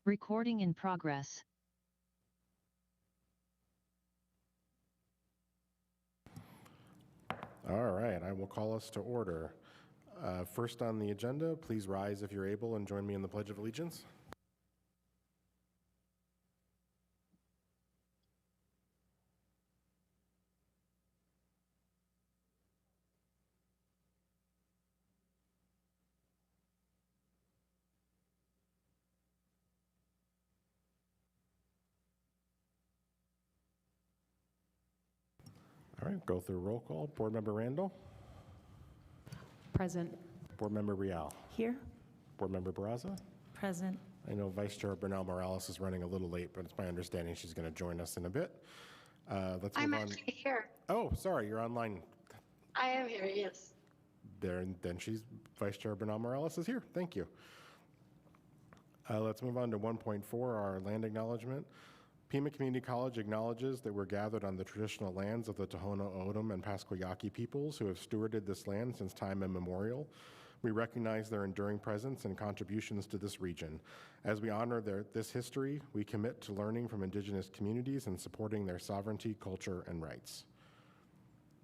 Recording in progress. All right, I will call us to order. First on the agenda, please rise if you're able and join me in the Pledge of Allegiance. All right, go through roll call. Board Member Randall. Present. Board Member Rial. Here. Board Member Barraza. Present. I know Vice Chair Bernal Morales is running a little late, but it's my understanding she's going to join us in a bit. Let's I'm move on. actually here. Oh, sorry, you're online. I am here, yes. Then Vice Chair Bernal Morales is here. Thank you. Let's move on to 1.4, our land acknowledgement. Pima Community College acknowledges that we're gathered on the traditional lands of the Tohono O'odham and Pasquayaqui peoples who have stewarded this land since time immemorial. We recognize their enduring presence and contributions to this region. As we honor this history, we commit to learning from Indigenous communities and supporting their sovereignty, culture, and rights.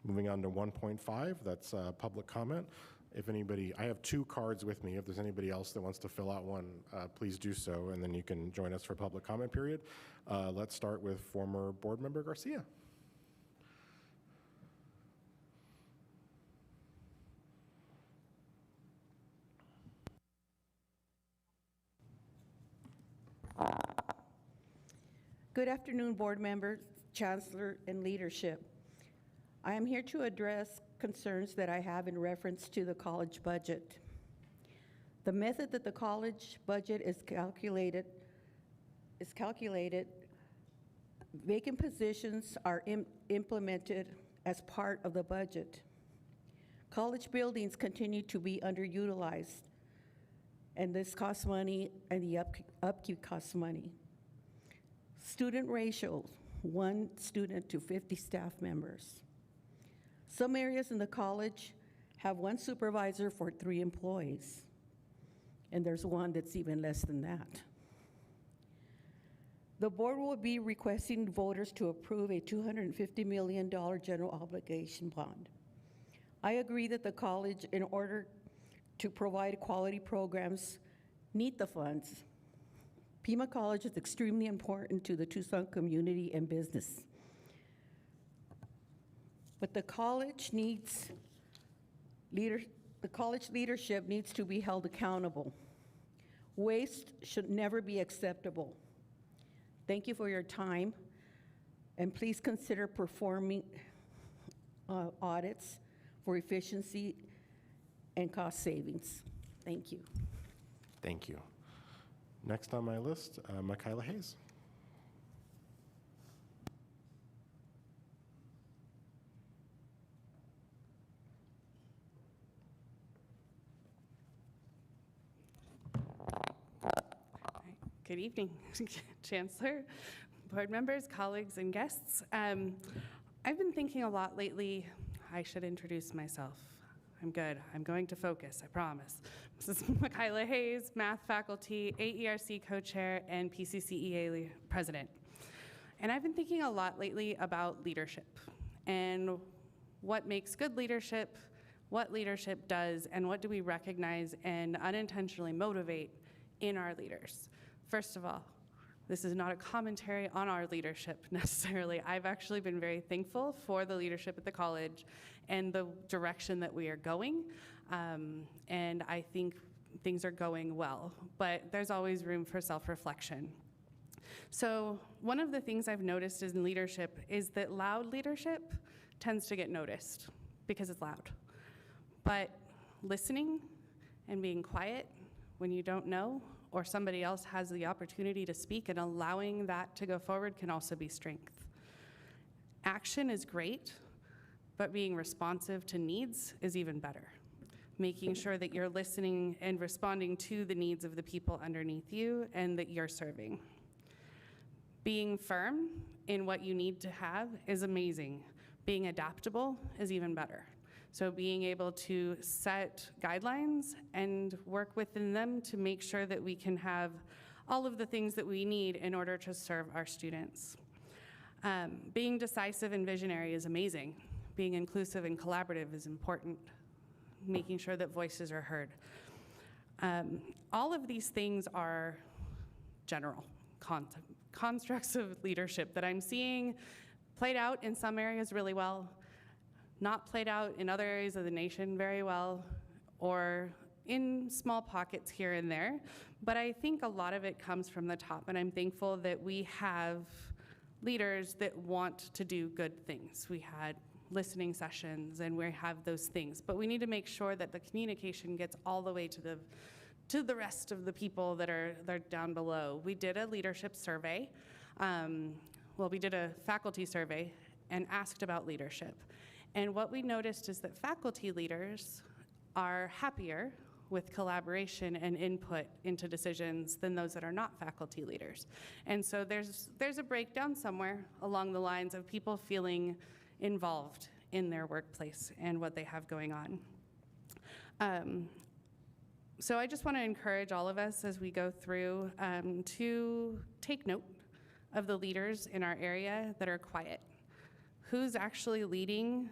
Moving on to 1.5, that's public comment. If anybody, I have 2 cards with me. If there's anybody else that wants to fill out one, please do so, and then you can join us for public comment period. Let's start with former board member Garcia. Good afternoon, board members, chancellor, and leadership. I am here to address concerns that I have in reference to the college budget. The method that the college budget is calculated, vacant positions are implemented as part of the budget. College buildings continue to be underutilized, and this costs money, and the upkeep costs money. Student ratio, 1 student to 50 staff members. Some areas in the college have 1 supervisor for 3 employees, and there's one that's even less than that. The board will be requesting voters to approve a $250 million general obligation bond. I agree that the college, in order to provide quality programs, need the funds. Pima College is extremely important to the Tucson community and business. But the college leadership needs to be held accountable. Waste should never be acceptable. Thank you for your time, and please consider performing audits for efficiency and cost savings. Thank you. Thank you. Next on my list, Michaela Hayes. Good evening, Chancellor, board members, colleagues, and guests. I've been thinking a lot lately. I should introduce myself. I'm good. I'm going to focus, I promise. This is Michaela Hayes, math faculty, AERC co-chair, and PCC president. And I've been thinking a lot lately about leadership and what makes good leadership, what leadership does, and what do we recognize and unintentionally motivate in our leaders. First of all, this is not a commentary on our leadership necessarily. I've actually been very thankful for the leadership at the college and the direction that we are going. And I think things are going well, but there's always room for self-reflection. So one of the things I've noticed in leadership is that loud leadership tends to get noticed because it's loud. But listening and being quiet when you don't know, or somebody else has the opportunity to speak, and allowing that to go forward can also be strength. Action is great, but being responsive to needs is even better. Making sure that you're listening and responding to the needs of the people underneath you and that you're serving. Being firm in what you need to have is amazing. Being adaptable is even better. So being able to set guidelines and work within them to make sure that we can have all of the things that we need in order to serve our students. Being decisive and visionary is amazing. Being inclusive and collaborative is important. Making sure that voices are heard. All of these things are general constructs of leadership that I'm seeing played out in some areas really well, not played out in other areas of the nation very well, or in small pockets here and there. But I think a lot of it comes from the top, and I'm thankful that we have leaders that want to do good things. We had listening sessions, and we have those things. But we need to make sure that the communication gets all the way to the rest of the people that are down below. We did a leadership survey. We did a faculty survey and asked about leadership. And what we noticed is that faculty leaders are happier with collaboration and input into decisions than those that are not faculty leaders. And so there's a breakdown somewhere along the lines of people feeling involved in their workplace and what they have going on. So I just want to encourage all of us as we go through to take note of the leaders in our area that are quiet. Who's actually leading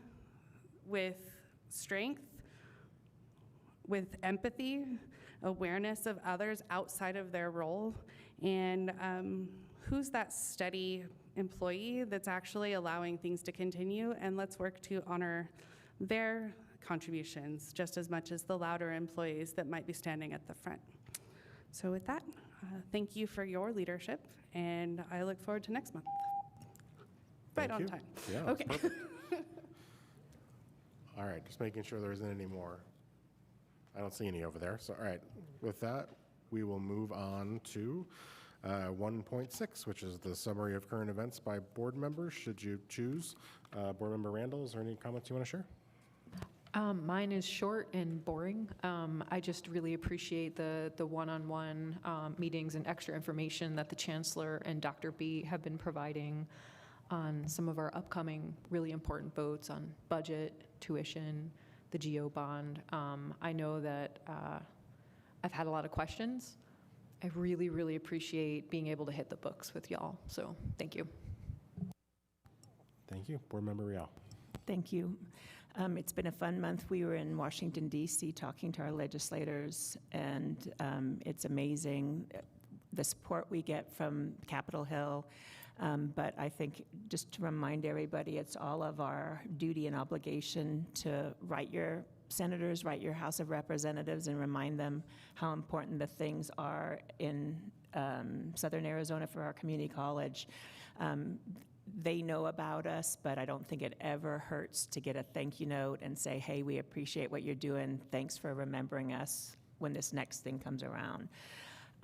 with strength, with empathy, awareness of others outside of their role, and who's that steady employee that's actually allowing things to continue, and let's work to honor their contributions just as much as the louder employees that might be standing at the front. So with that, thank you for your leadership, and I look forward to next month. Right on time. Yeah, okay. Perfect. All right, just making sure there isn't any more. I don't see any over there. So, all right, with that, we will move on to 1.6, which is the summary of current events by board members. Should you choose? Board Member Randall, is there any comments you want to share? Mine is short and boring. I just really appreciate the one-on-one meetings and extra information that the Chancellor and Dr. B have been providing on some of our upcoming really important votes on budget, tuition, the GO bond. I know that I've had a lot of questions. I really, really appreciate being able to hit the books with y'all. So thank you. Thank you. Board Member Rial. Thank you. It's been a fun month. We were in Washington, D.C. talking to our legislators, and it's amazing the support we get from Capitol Hill. But I think just to remind everybody, it's all of our duty and obligation to write your senators, write your House of Representatives, and remind them how important the things are in Southern Arizona for our community college. They know about us, but I don't think it ever hurts to get a thank you note and say, hey, we appreciate what you're doing. Thanks for remembering us when this next thing comes around.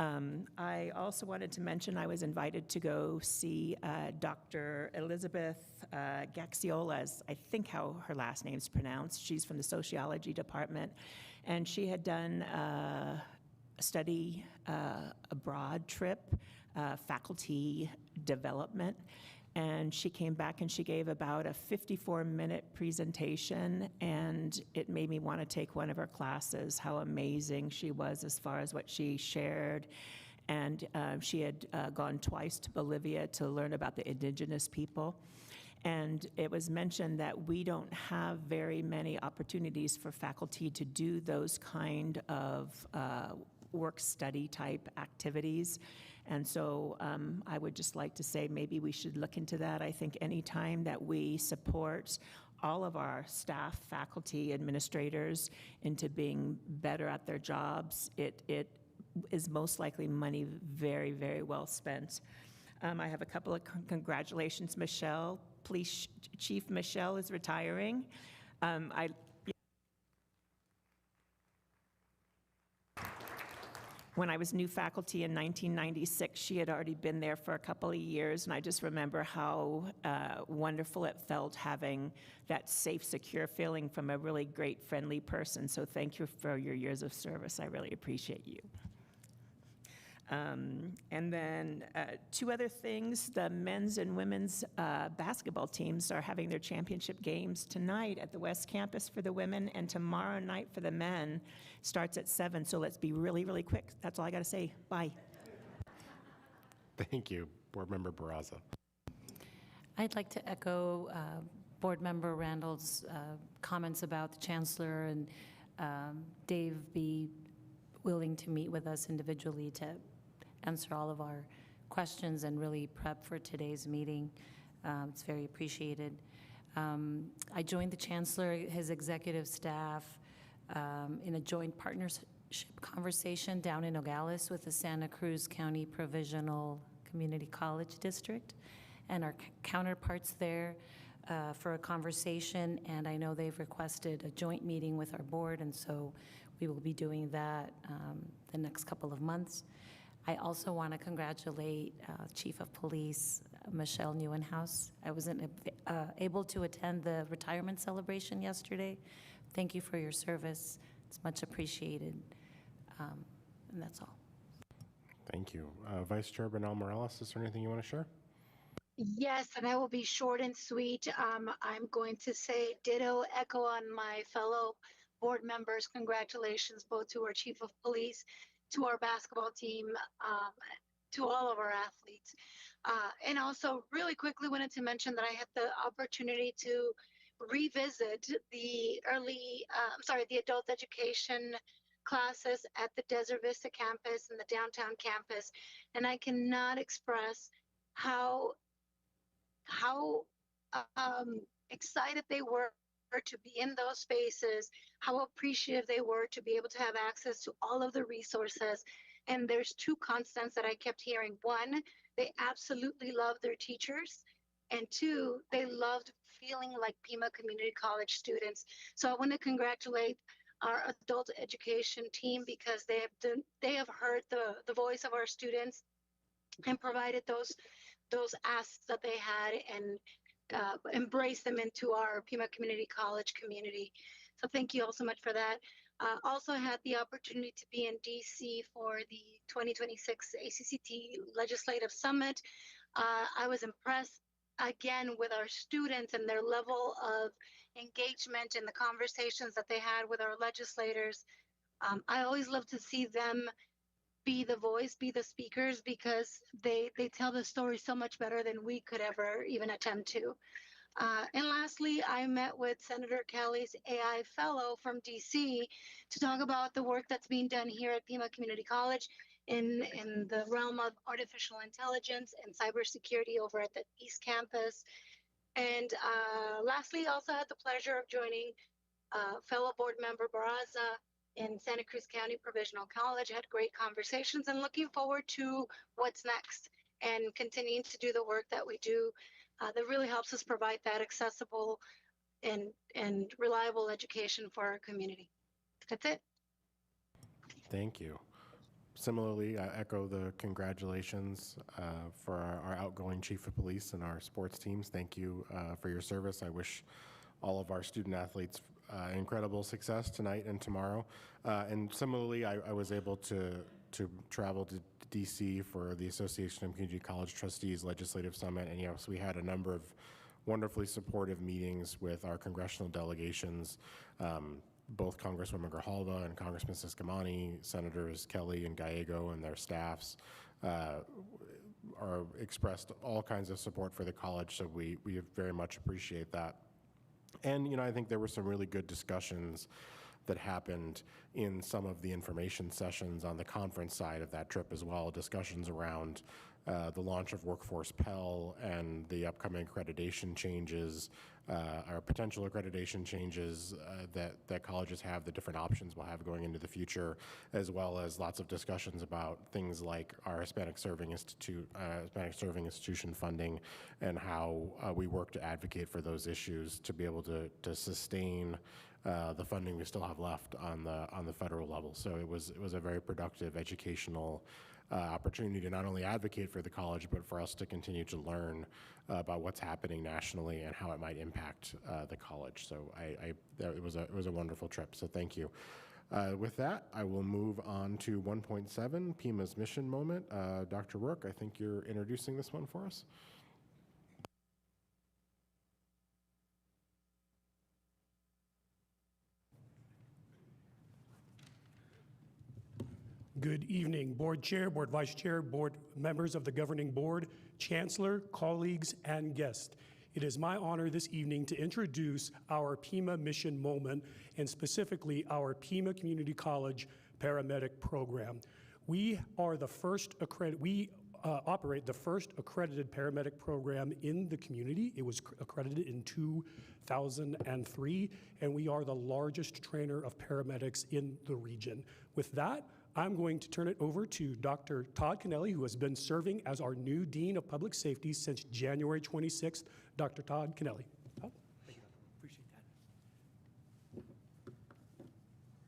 I also wanted to mention I was invited to go see Dr. Elizabeth Gaxiola, is I think how her last name's pronounced. She's from the sociology department, and she had done a study abroad trip, faculty development, and she came back and she gave about a 54-minute presentation, and it made me want to take one of her classes, how amazing she was as far as what she shared. And she had gone twice to Bolivia to learn about the indigenous people. And it was mentioned that we don't have very many opportunities for faculty to do those kind of work study type activities. And so I would just like to say maybe we should look into that. I think any time that we support all of our staff, faculty, administrators into being better at their jobs, it is most likely money very, very well spent. I have a couple of congratulations, Michelle. Police Chief Michelle is retiring. When I was new faculty in 1996, she had already been there for a couple of years, and I just remember how wonderful it felt having that safe, secure feeling from a really great, friendly person. So thank you for your years of service. I really appreciate you. And then two other things. The men's and women's basketball teams are having their championship games tonight at the West Campus for the women, and tomorrow night for the men. Starts at 7, so let's be really, really quick. That's all I got to say. Bye. Thank you. Board Member Barraza. I'd like to echo Board Member Randall's comments about the Chancellor and Dave be willing to meet with us individually to answer all of our questions and really prep for today's meeting. It's very appreciated. I joined the Chancellor, his executive staff, in a joint partnership conversation down in Nogales with the Santa Cruz County Provisional Community College District and our counterparts there for a conversation, and I know they've requested a joint meeting with our board, and so we will be doing that the next couple of months. I also want to congratulate Chief of Police Michelle Newenhouse. I wasn't able to attend the retirement celebration yesterday. Thank you for your service. It's much appreciated. And that's all. Thank you. Vice Chair Bernal Morales, is there anything you want to share? Yes, and I will be short and sweet. I'm going to say ditto, echo on my fellow board members. Congratulations both to our Chief of Police, to our basketball team, to all of our athletes. And also really quickly wanted to mention that I had the opportunity to revisit the the adult education classes at the Desert Vista campus and the downtown campus. And I cannot express how excited they were to be in those spaces, how appreciative they were to be able to have access to all of the resources. And there's two constants that I kept hearing. One, they absolutely loved their teachers. And two, they loved feeling like Pima Community College students. So I want to congratulate our adult education team because they have heard the voice of our students and provided those asks that they had and embrace them into our Pima Community College community. So thank you all so much for that. Also had the opportunity to be in DC for the 2026 ACCT Legislative Summit. I was impressed again with our students and their level of engagement in the conversations that they had with our legislators. I always love to see them be the voice, be the speakers, because they tell the story so much better than we could ever even attempt to. And lastly, I met with Senator Kelly's AI fellow from DC to talk about the work that's being done here at Pima Community College in the realm of artificial intelligence and cybersecurity over at the East Campus. And lastly, also had the pleasure of joining fellow board member Barraza in Santa Cruz County Provisional College. Had great conversations and looking forward to what's next and continuing to do the work that we do that really helps us provide that accessible and reliable education for our community. That's it. Thank you. Similarly, I echo the congratulations for our outgoing Chief of Police and our sports teams. Thank you for your service. I wish all of our student athletes incredible success tonight and tomorrow. And similarly, I was able to travel to DC for the Association of Community College Trustees Legislative Summit. And yes, we had a number of wonderfully supportive meetings with our congressional delegations, both Congresswoman Grijalva and Congressman Siscomani, Senators Kelly and Gallego and their staffs are expressed all kinds of support for the college, so we very much appreciate that. And, you know, I think there were some really good discussions that happened in some of the information sessions on the conference side of that trip as well, discussions around the launch of Workforce Pell and the upcoming accreditation changes, or potential accreditation changes that colleges have, the different options we'll have going into the future, as well as lots of discussions about things like our Hispanic Serving Institution funding and how we work to advocate for those issues to be able to sustain the funding we still have left on the federal level. So it was a very productive educational opportunity to not only advocate for the college, but for us to continue to learn about what's happening nationally and how it might impact the college. So it was a wonderful trip. So thank you. With that, I will move on to 1.7, Pima's mission moment. Dr. Rourke, I think you're introducing this one for us. Good evening, Board Chair, Board Vice Chair, Board members of the Governing Board, Chancellor, colleagues, and guests. It is my honor this evening to introduce our Pima mission moment, and specifically our Pima Community College Paramedic Program. We are the first operate the first accredited paramedic program in the community. It was accredited in 2003, and we are the largest trainer of paramedics in the region. With that, I'm going to turn it over to Dr. Todd Kennelly, who has been serving as our new Dean of Public Safety since January 26th. Dr. Todd Kennelly. Oh, thank you, Doctor. Appreciate that.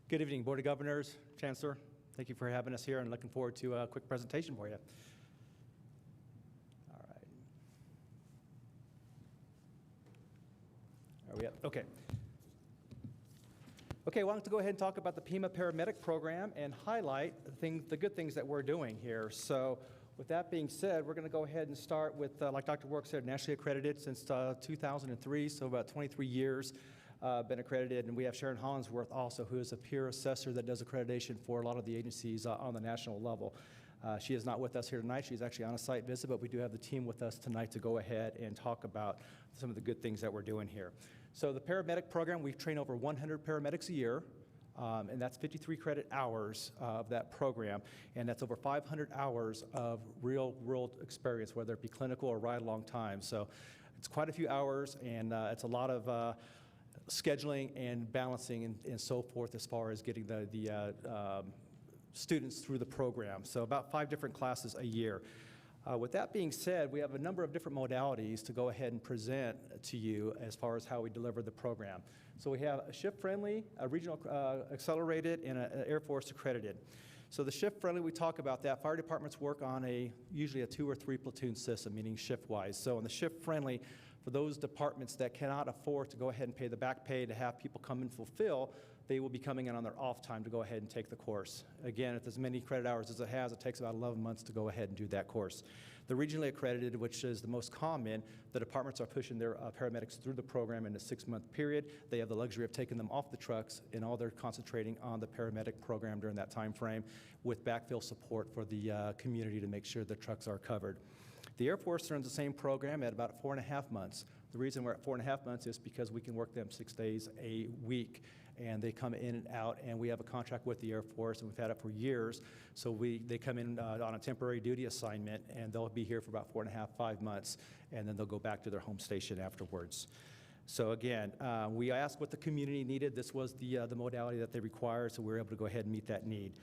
Good evening, Board of Governors, Chancellor. Thank you for having us here and looking forward to a quick presentation for you. All right. Are we up? Okay. Okay, well, I want to go ahead and talk about the Pima Paramedic Program and highlight the good things that we're doing here. So with that being said, we're going to go ahead and start with, like Dr. Work said, nationally accredited since 2003, so about 23 years been accredited. And we have Sharon Hollingsworth also, who is a peer assessor that does accreditation for a lot of the agencies on the national level. She is not with us here tonight. She's actually on a site visit, but we do have the team with us tonight to go ahead and talk about some of the good things that we're doing here. So the paramedic program, we train over 100 paramedics a year, and that's 53 credit hours of that program, and that's over 500 hours of real-world experience, whether it be clinical or ride-along time. So it's quite a few hours, and it's a lot of scheduling and balancing and so forth as far as getting the students through the program. So about 5 different classes a year. With that being said, we have a number of different modalities to go ahead and present to you as far as how we deliver the program. So we have a shift-friendly, a regional accelerated, and an Air Force accredited. So the shift-friendly, we talk about that. Fire departments work on usually a 2 or 3 platoon system, meaning shift-wise. So in the shift-friendly, for those departments that cannot afford to go ahead and pay the back pay to have people come and fulfill, they will be coming in on their off time to go ahead and take the course. Again, if as many credit hours as it has, it takes about 11 months to go ahead and do that course. The regionally accredited, which is the most common, the departments are pushing their paramedics through the program in a 6-month period. They have the luxury of taking them off the trucks, and all they're concentrating on the paramedic program during that time frame with backfill support for the community to make sure the trucks are covered. The Air Force runs the same program at about 4.5 months. The reason we're at 4.5 months is because we can work them 6 days a week, and they come in and out, and we have a contract with the Air Force, and we've had it for years. So they come in on a temporary duty assignment, and they'll be here for about 4.5, 5 months, and then they'll go back to their home station afterwards. So again, we asked what the community needed. This was the modality that they required, so we were able to go ahead and meet that need.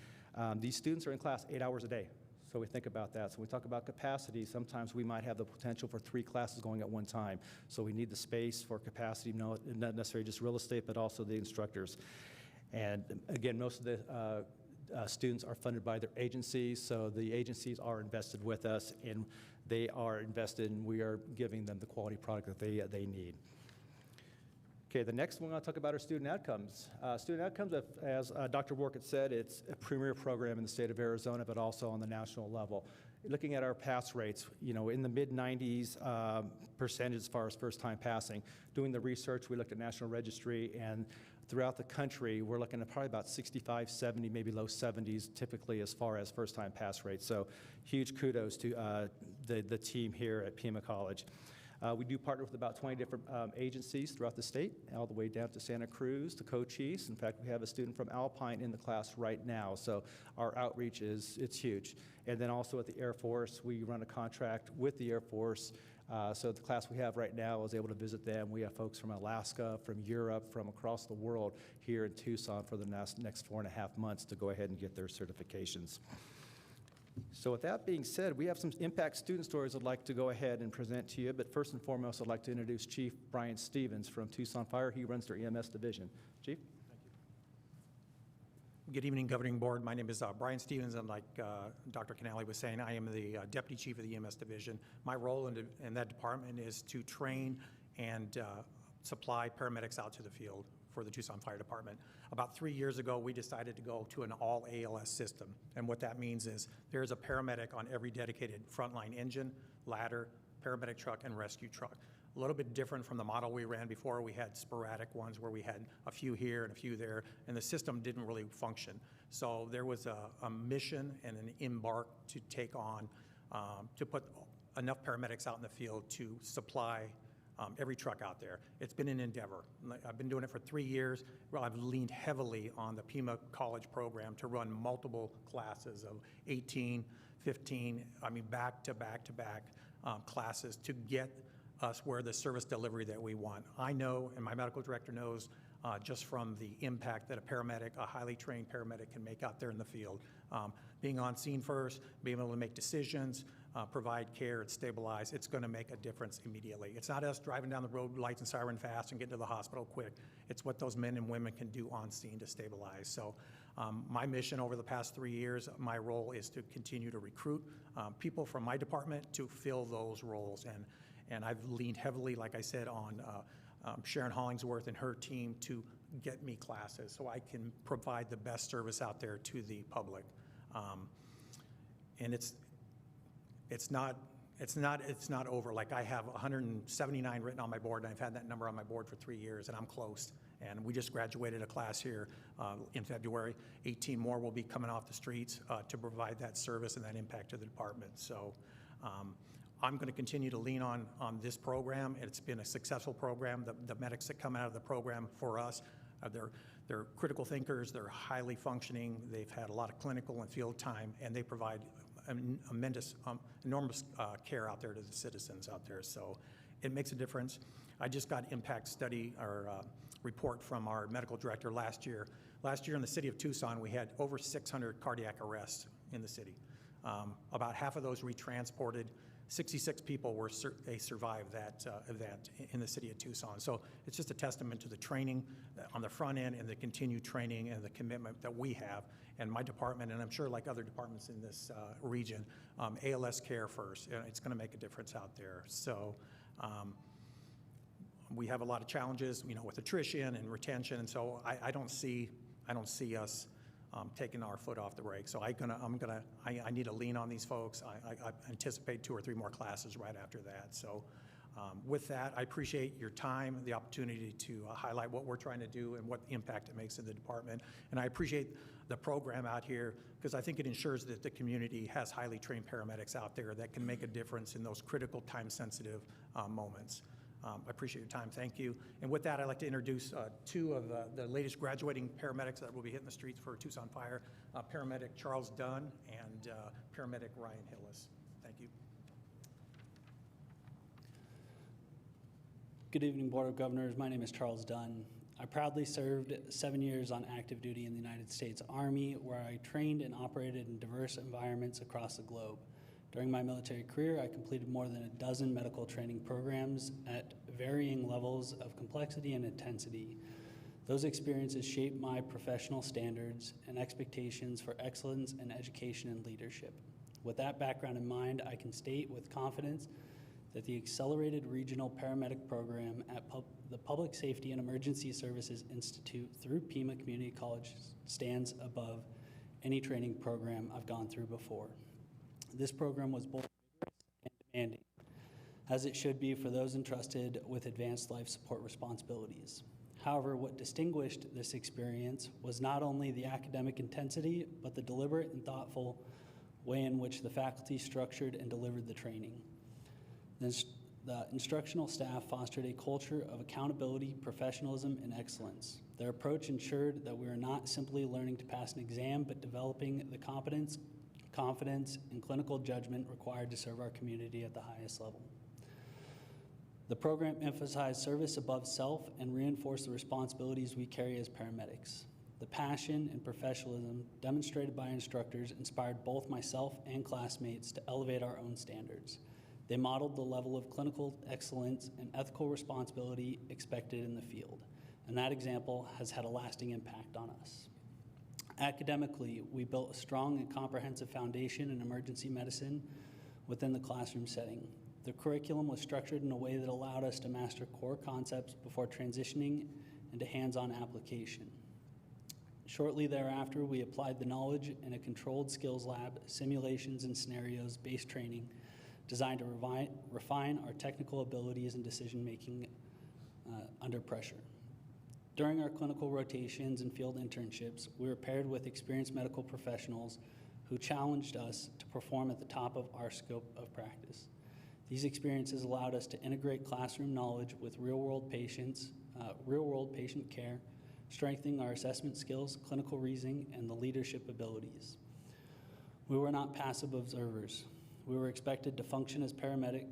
These students are in class 8 hours a day. So we think about that. So when we talk about capacity, sometimes we might have the potential for 3 classes going at one time. So we need the space for capacity, not necessarily just real estate, but also the instructors. And again, most of the students are funded by their agencies, so the agencies are invested with us, and they are invested, and we are giving them the quality product that they need. Okay, the next one I'll talk about are student outcomes. Student outcomes, as Dr. Workett said, it's a premier program in the state of Arizona, but also on the national level. Looking at our pass rates, in the mid-90s percentage as far as first-time passing. Doing the research, we looked at National Registry, and throughout the country, we're looking at probably about 65, 70, maybe low 70s, typically as far as first-time pass rates. So huge kudos to the team here at Pima College. We do partner with about 20 different agencies throughout the state, all the way down to Santa Cruz, to Cochise. In fact, we have a student from Alpine in the class right now, so our outreach it's huge. And then also at the Air Force, we run a contract with the Air Force. So the class we have right now is able to visit them. We have folks from Alaska, from Europe, from across the world here in Tucson for the next 4.5 months to go ahead and get their certifications. So with that being said, we have some impact student stories I'd like to go ahead and present to you, but first and foremost, I'd like to introduce Chief Brian Stevens from Tucson Fire. He runs their EMS division. Chief? Thank you. Good evening, Governing Board. My name is Brian Stevens, and like Dr. Kennelly was saying, I am the Deputy Chief of the EMS division. My role in that department is to train and supply paramedics out to the field for the Tucson Fire Department. About 3 years ago, we decided to go to an all ALS system. And what that means is there's a paramedic on every dedicated frontline engine, ladder, paramedic truck, and rescue truck. a little bit different from the model we ran before. We had sporadic ones where we had a few here and a few there, and the system didn't really function. So there was a mission and an embark to take on, to put enough paramedics out in the field to supply every truck out there. It's been an endeavor. I've been doing it for 3 years. Well, I've leaned heavily on the Pima college program to run multiple classes of 18, 15, back to back to back classes to get us where the service delivery that we want. I know, and my medical director knows, just from the impact that a highly trained paramedic can make out there in the field. Being on scene first, being able to make decisions, provide care and stabilize, it's going to make a difference immediately. It's not us driving down the road, lights and siren fast and getting to the hospital quick. It's what those men and women can do on scene to stabilize. So my mission over the past 3 years, my role is to continue to recruit people from my department to fill those roles. And I've leaned heavily, like I said, on Sharon Hollingsworth and her team to get me classes so I can provide the best service out there to the public. And it's not over. Like, I have 179 written on my board, and I've had that number on my board for 3 years, and I'm close. And we just graduated a class here in February. 18 more will be coming off the streets to provide that service and that impact to the department. So I'm going to continue to lean on this program. It's been a successful program. The medics that come out of the program for us, they're critical thinkers. They're highly functioning. They've had a lot of clinical and field time, and they provide enormous care out there to the citizens out there. So it makes a difference. I just got impact study or report from our medical director last year. Last year in the city of Tucson, we had over 600 cardiac arrests in the city. About half of those retransported. 66 people survived that event in the city of Tucson. So it's just a testament to the training on the front end and the continued training and the commitment that we have. And my department, and I'm sure like other departments in this region, ALS care first. It's going to make a difference out there. So we have a lot of challenges, with attrition and retention. And so I don't see us taking our foot off the brake. So I need to lean on these folks. I anticipate 2 or 3 more classes right after that. So with that, I appreciate your time, the opportunity to highlight what we're trying to do and what impact it makes in the department. And I appreciate the program out here because I think it ensures that the community has highly trained paramedics out there that can make a difference in those critical, time-sensitive moments. I appreciate your time. Thank you. And with that, I'd like to introduce 2 of the latest graduating paramedics that will be hitting the streets for Tucson Fire, paramedic Charles Dunn and paramedic Ryan Hillis. Thank you. Good evening, Board of Governors. My name is Charles Dunn. I proudly served 7 years on active duty in the United States Army, where I trained and operated in diverse environments across the globe. During my military career, I completed more than a dozen medical training programs at varying levels of complexity and intensity. Those experiences shaped my professional standards and expectations for excellence in education and leadership. With that background in mind, I can state with confidence that the Accelerated Regional Paramedic Program at the Public Safety and Emergency Services Institute through Pima Community College stands above any training program I've gone through before. This program was both rigorous and demanding, as it should be for those entrusted with advanced life support responsibilities. However, what distinguished this experience was not only the academic intensity, but the deliberate and thoughtful way in which the faculty structured and delivered the training. The instructional staff fostered a culture of accountability, professionalism, and excellence. Their approach ensured that we were not simply learning to pass an exam, but developing the competence, confidence, and clinical judgment required to serve our community at the highest level. The program emphasized service above self and reinforced the responsibilities we carry as paramedics. The passion and professionalism demonstrated by instructors inspired both myself and classmates to elevate our own standards. They modeled the level of clinical excellence and ethical responsibility expected in the field, and that example has had a lasting impact on us. Academically, we built a strong and comprehensive foundation in emergency medicine within the classroom setting. The curriculum was structured in a way that allowed us to master core concepts before transitioning into hands-on application. Shortly thereafter, we applied the knowledge in a controlled skills lab, simulations and scenarios-based training designed to refine our technical abilities and decision-making under pressure. During our clinical rotations and field internships, we were paired with experienced medical professionals who challenged us to perform at the top of our scope of practice. These experiences allowed us to integrate classroom knowledge with real-world patient care, strengthening our assessment skills, clinical reasoning, and the leadership abilities. We were not passive observers. We were expected to function as paramedic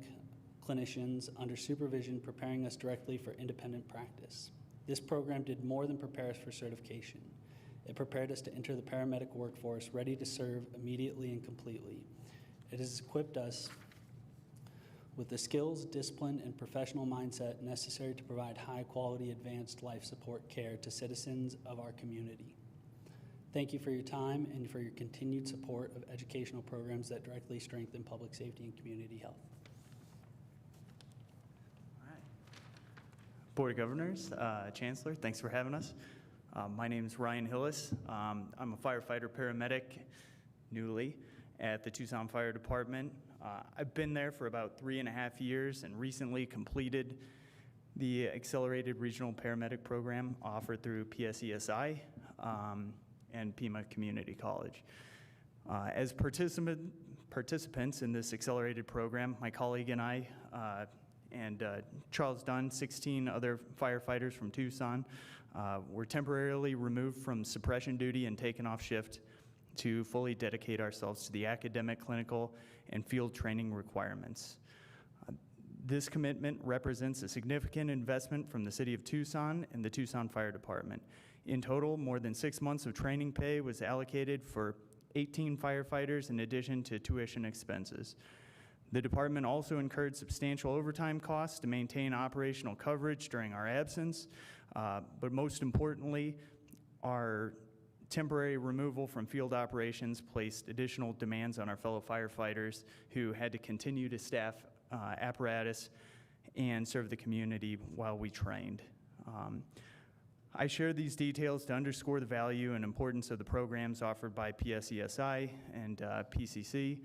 clinicians under supervision, preparing us directly for independent practice. This program did more than prepare us for certification. It prepared us to enter the paramedic workforce ready to serve immediately and completely. It has equipped us with the skills, discipline, and professional mindset necessary to provide high-quality advanced life support care to citizens of our community. Thank you for your time and for your continued support of educational programs that directly strengthen public safety and community health. All right. Board of Governors, Chancellor, thanks for having us. My name is Ryan Hillis. I'm a firefighter paramedic, newly, at the Tucson Fire Department. I've been there for about 3.5 years and recently completed the Accelerated Regional Paramedic Program offered through PSESI and Pima Community College. As participants in this accelerated program, my colleague and I and Charles Dunn, 16 other firefighters from Tucson, were temporarily removed from suppression duty and taken off shift to fully dedicate ourselves to the academic, clinical, and field training requirements. This commitment represents a significant investment from the City of Tucson and the Tucson Fire Department. In total, more than 6 months of training pay was allocated for 18 firefighters in addition to tuition expenses. The department also incurred substantial overtime costs to maintain operational coverage during our absence, but most importantly, our temporary removal from field operations placed additional demands on our fellow firefighters who had to continue to staff apparatus and serve the community while we trained. I share these details to underscore the value and importance of the programs offered by PSESI and PCC.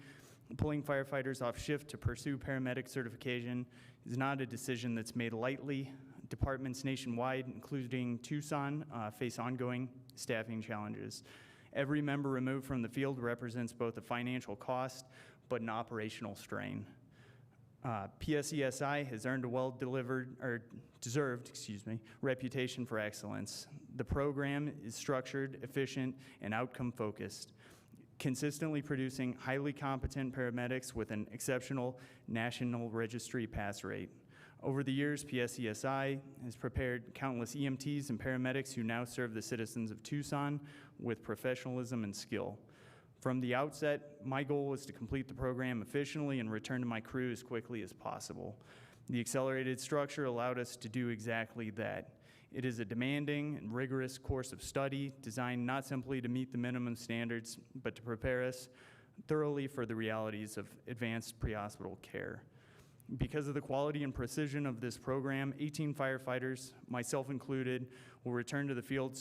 Pulling firefighters off shift to pursue paramedic certification is not a decision that's made lightly. Departments nationwide, including Tucson, face ongoing staffing challenges. Every member removed from the field represents both a financial cost but an operational strain. PSESI has earned a deserved reputation for excellence. The program is structured, efficient, and outcome-focused, consistently producing highly competent paramedics with an exceptional national registry pass rate. Over the years, PSESI has prepared countless EMTs and paramedics who now serve the citizens of Tucson with professionalism and skill. From the outset, my goal was to complete the program efficiently and return to my crew as quickly as possible. The accelerated structure allowed us to do exactly that. It is a demanding and rigorous course of study designed not simply to meet the minimum standards, but to prepare us thoroughly for the realities of advanced pre-hospital care. Because of the quality and precision of this program, 18 firefighters, myself included, will return to the field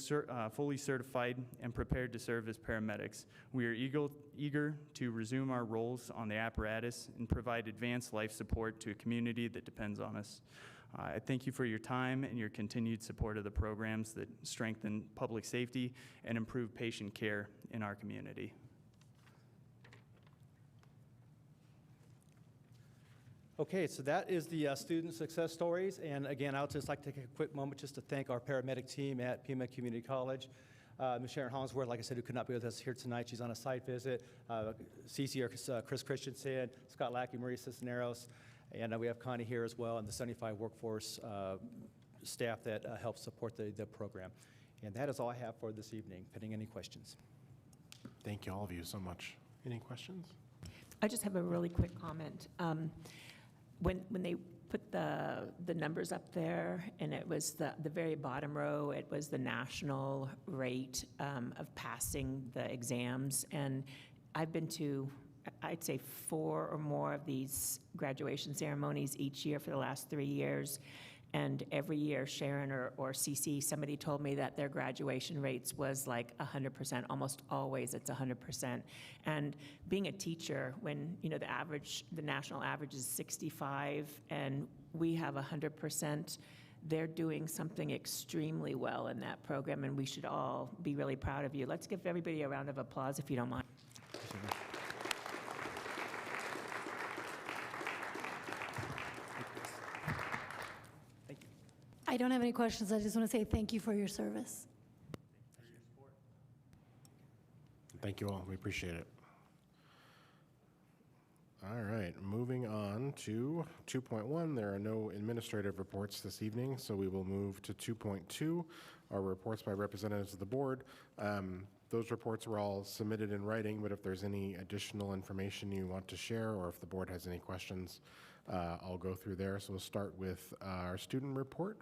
fully certified and prepared to serve as paramedics. We are eager to resume our roles on the apparatus and provide advanced life support to a community that depends on us. I thank you for your time and your continued support of the programs that strengthen public safety and improve patient care in our community. Okay, so that is the student success stories. And again, I would just like to take a quick moment just to thank our paramedic team at Pima Community College. Ms. Sharon Hollingsworth, like I said, who could not be with us here tonight. She's on a site visit. Cece, or Chris Christensen, Scott Lackey, Marie Cisneros, and we have Connie here as well, and the 75 workforce staff that helps support the program. And that is all I have for this evening, pending any questions. Thank you, all of you, so much. Any questions? I just have a really quick comment. When they put the numbers up there, and it was the very bottom row, it was the national rate of passing the exams. And I've been to, I'd say, 4 or more of these graduation ceremonies each year for the last 3 years. And every year, Sharon or CC, somebody told me that their graduation rates was like 100%. Almost always, it's 100%. And being a teacher, when the national average is 65, and we have 100%, they're doing something extremely well in that program, and we should all be really proud of you. Let's give everybody a round of applause, if you don't mind. I don't have any questions. I just want to say thank you for your service. Thank you all. We appreciate it. All right, moving on to 2.1. There are no administrative reports this evening, so we will move to 2.2, our reports by representatives of the board. Those reports were all submitted in writing, but if there's any additional information you want to share, or if the board has any questions, I'll go through there. So we'll start with our student report.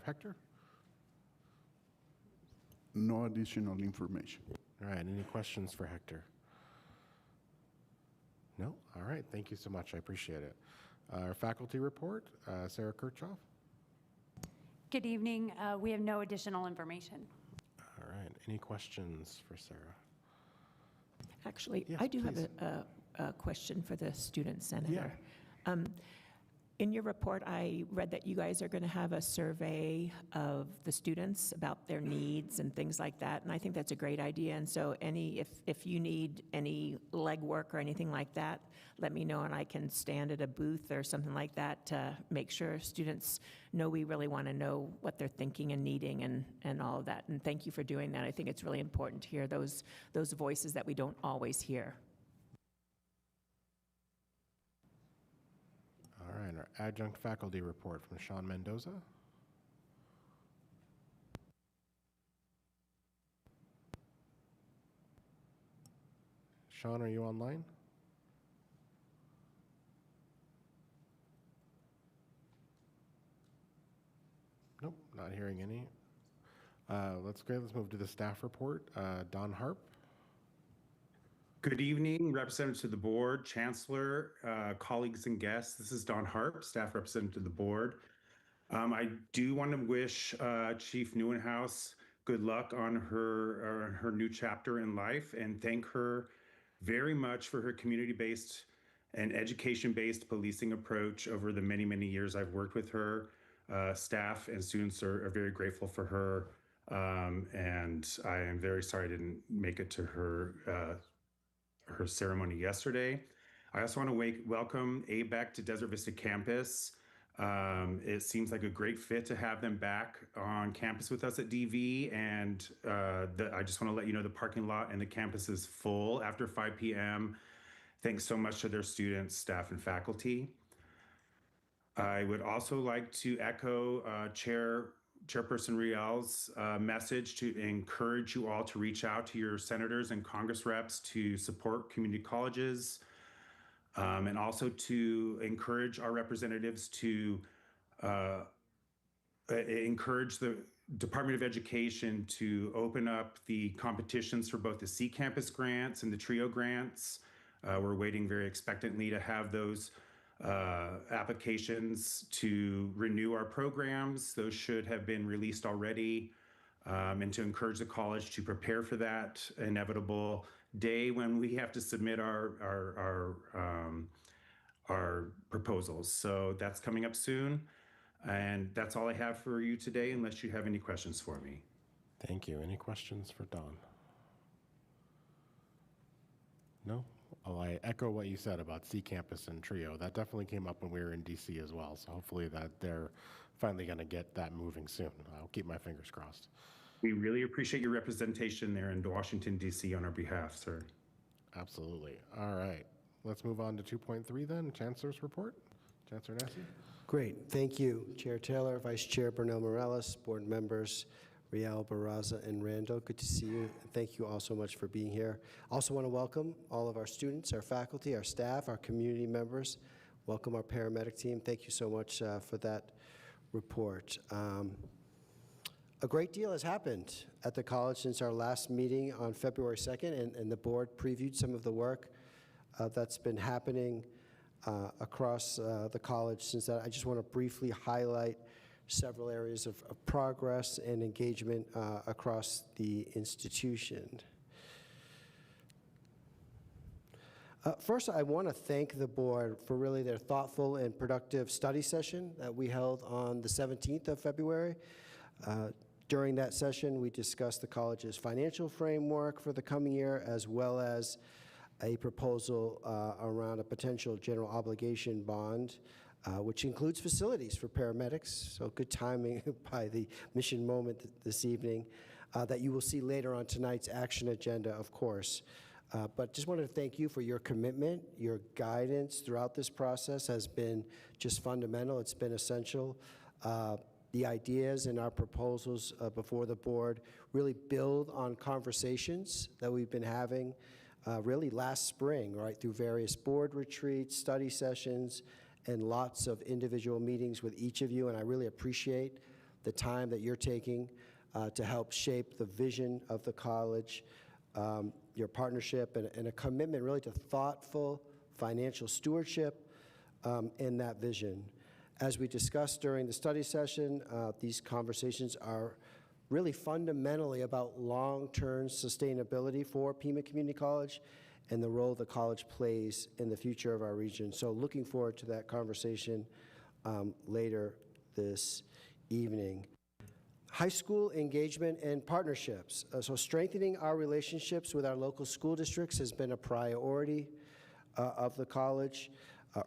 Hector? No additional information. All right, any questions for Hector? No? All right, thank you so much. I appreciate it. Our faculty report, Sarah Kirchhoff. Good evening. We have no additional information. All right, any questions for Sarah? Actually, Yes, I do please. have a question for the student senator. Yeah. In your report, I read that you guys are going to have a survey of the students about their needs and things like that, and I think that's a great idea. And so if you need any legwork or anything like that, let me know, and I can stand at a booth or something like that to make sure students know we really want to know what they're thinking and needing and all of that. And thank you for doing that. I think it's really important to hear those voices that we don't always hear. All right, our adjunct faculty report from Sean Mendoza. Sean, are you online? Nope, not hearing any. Let's move to the staff report. Don Harp. Good evening, representatives of the board, chancellor, colleagues and guests. This is Don Harp, staff representative to the board. I do want to wish Chief Neuenhaus good luck on her new chapter in life and thank her very much for her community-based and education-based policing approach over the many, many years I've worked with her. Staff and students are very grateful for her, and I am very sorry I didn't make it to her ceremony yesterday. I also want to welcome Abe back to Desert Vista campus. It seems like a great fit to have them back on campus with us at DV, and I just want to let you know the parking lot and the campus is full after 5 p.m. Thanks so much to their students, staff, and faculty. I would also like to echo Chairperson Riel's message to encourage you all to reach out to your senators and Congress reps to support community colleges, and also to encourage our representatives to encourage the Department of Education to open up the competitions for both the C Campus grants and the TRIO grants. We're waiting very expectantly to have those applications to renew our programs. Those should have been released already, and to encourage the college to prepare for that inevitable day when we have to submit our proposals. So that's coming up soon, and that's all I have for you today, unless you have any questions for me. Thank you. Any questions for Don? No? Oh, I echo what you said about C Campus and TRIO. That definitely came up when we were in DC as well. So hopefully that they're finally going to get that moving soon. I'll keep my fingers crossed. We really appreciate your representation there in Washington, D.C. on our behalf, sir. Absolutely. All right. Let's move on to 2.3 then, Chancellor's report. Chancellor Nassi. Great. Thank you, Chair Taylor, Vice Chair Bernal Morales, board members Riel, Barraza, and Randall. Good to see you. Thank you all so much for being here. Also want to welcome all of our students, our faculty, our staff, our community members. Welcome our paramedic team. Thank you so much for that report. A great deal has happened at the college since our last meeting on February 2nd, and the board previewed some of the work that's been happening across the college since that. I just want to briefly highlight several areas of progress and engagement across the institution. First, I want to thank the board for really their thoughtful and productive study session that we held on the 17th of February. During that session, we discussed the college's financial framework for the coming year, as well as a proposal around a potential general obligation bond, which includes facilities for paramedics. So good timing by the mission moment this evening that you will see later on tonight's action agenda, of course. But just wanted to thank you for your commitment. Your guidance throughout this process has been just fundamental. It's been essential. The ideas and our proposals before the board really build on conversations that we've been having really last spring, right, through various board retreats, study sessions, and lots of individual meetings with each of you. And I really appreciate the time that you're taking to help shape the vision of the college, your partnership, and a commitment really to thoughtful financial stewardship in that vision. As we discussed during the study session, these conversations are really fundamentally about long-term sustainability for Pima Community College and the role the college plays in the future of our region. So looking forward to that conversation later this evening. High school engagement and partnerships. So strengthening our relationships with our local school districts has been a priority of the college.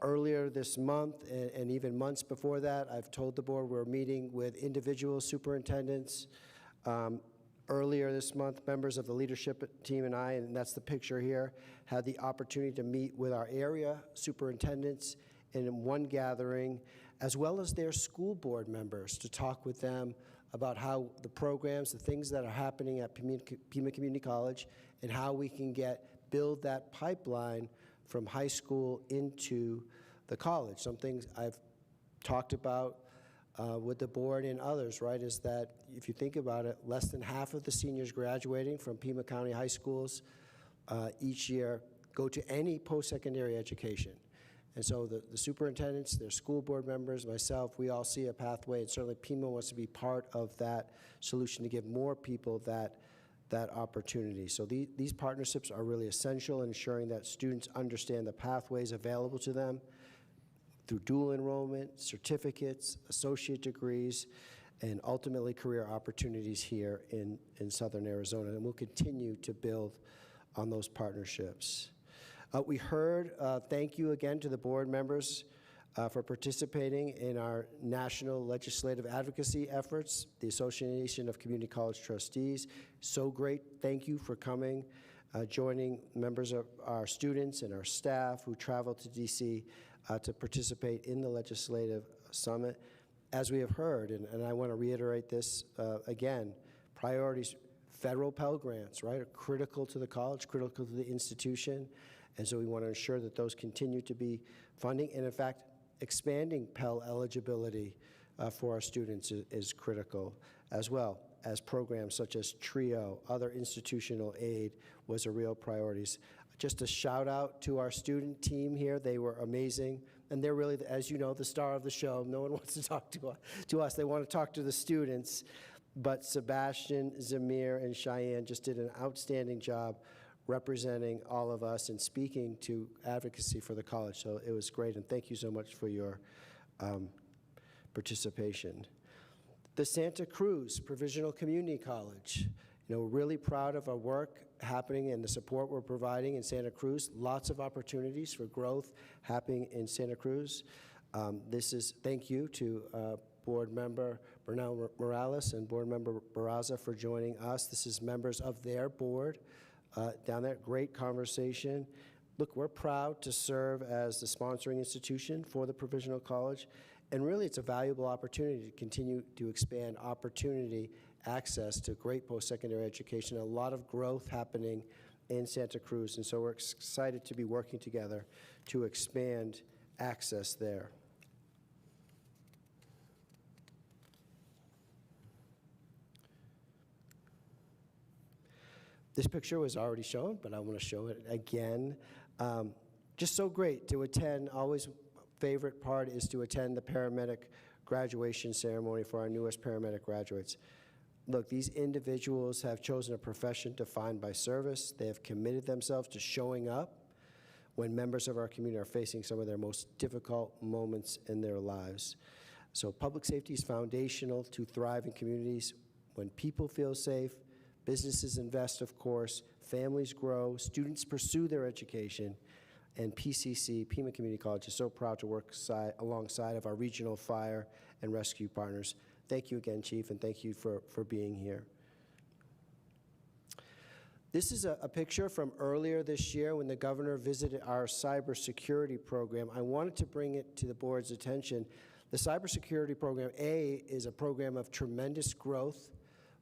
Earlier this month, and even months before that, I've told the board we're meeting with individual superintendents. Earlier this month, members of the leadership team and I, and that's the picture here, had the opportunity to meet with our area superintendents in one gathering, as well as their school board members, to talk with them about how the programs, the things that are happening at Pima Community College, and how we can build that pipeline from high school into the college. Some things I've talked about with the board and others, right, is that if you think about it, less than half of the seniors graduating from Pima County high schools each year go to any post-secondary education. And so the superintendents, their school board members, myself, we all see a pathway, and certainly Pima wants to be part of that solution to give more people that opportunity. So these partnerships are really essential in ensuring that students understand the pathways available to them through dual enrollment, certificates, associate degrees, and ultimately career opportunities here in Southern Arizona. And we'll continue to build on those partnerships. We heard, thank you again to the board members for participating in our national legislative advocacy efforts, the Association of Community College Trustees. So great, thank you for coming, joining members of our students and our staff who traveled to DC to participate in the legislative summit. As we have heard, and I want to reiterate this again, priorities, federal Pell Grants, right, are critical to the college, critical to the institution. And so we want to ensure that those continue to be funding. And in fact, expanding Pell eligibility for our students is critical, as well as programs such as TRIO, other institutional aid was a real priorities. Just a shout out to our student team here. They were amazing. And they're really, as you know, the star of the show. No one wants to talk to us. They want to talk to the students. But Sebastian, Zamir, and Cheyenne just did an outstanding job representing all of us and speaking to advocacy for the college. So it was great, and thank you so much for your participation. The Santa Cruz Provisional Community College. You know, we're really proud of our work happening and the support we're providing in Santa Cruz. Lots of opportunities for growth happening in Santa Cruz. Thank you to Board Member Bernal Morales and Board Member Barraza for joining us. This is members of their board down there. Great conversation. Look, we're proud to serve as the sponsoring institution for the Provisional College, and really it's a valuable opportunity to continue to expand opportunity, access to great post-secondary education, a lot of growth happening in Santa Cruz, and so we're excited to be working together to expand access there. This picture was already shown, but I want to show it again. Just so great to attend. Always favorite part is to attend the paramedic graduation ceremony for our newest paramedic graduates. Look, these individuals have chosen a profession defined by service. They have committed themselves to showing up when members of our community are facing some of their most difficult moments in their lives. So public safety is foundational to thriving communities. When people feel safe, businesses invest, of course, families grow, students pursue their education, and PCC, Pima Community College, is so proud to work alongside of our regional fire and rescue partners. Thank you again, Chief, and thank you for being here. This is a picture from earlier this year when the governor visited our cybersecurity program. I wanted to bring it to the board's attention. The cybersecurity program, is a program of tremendous growth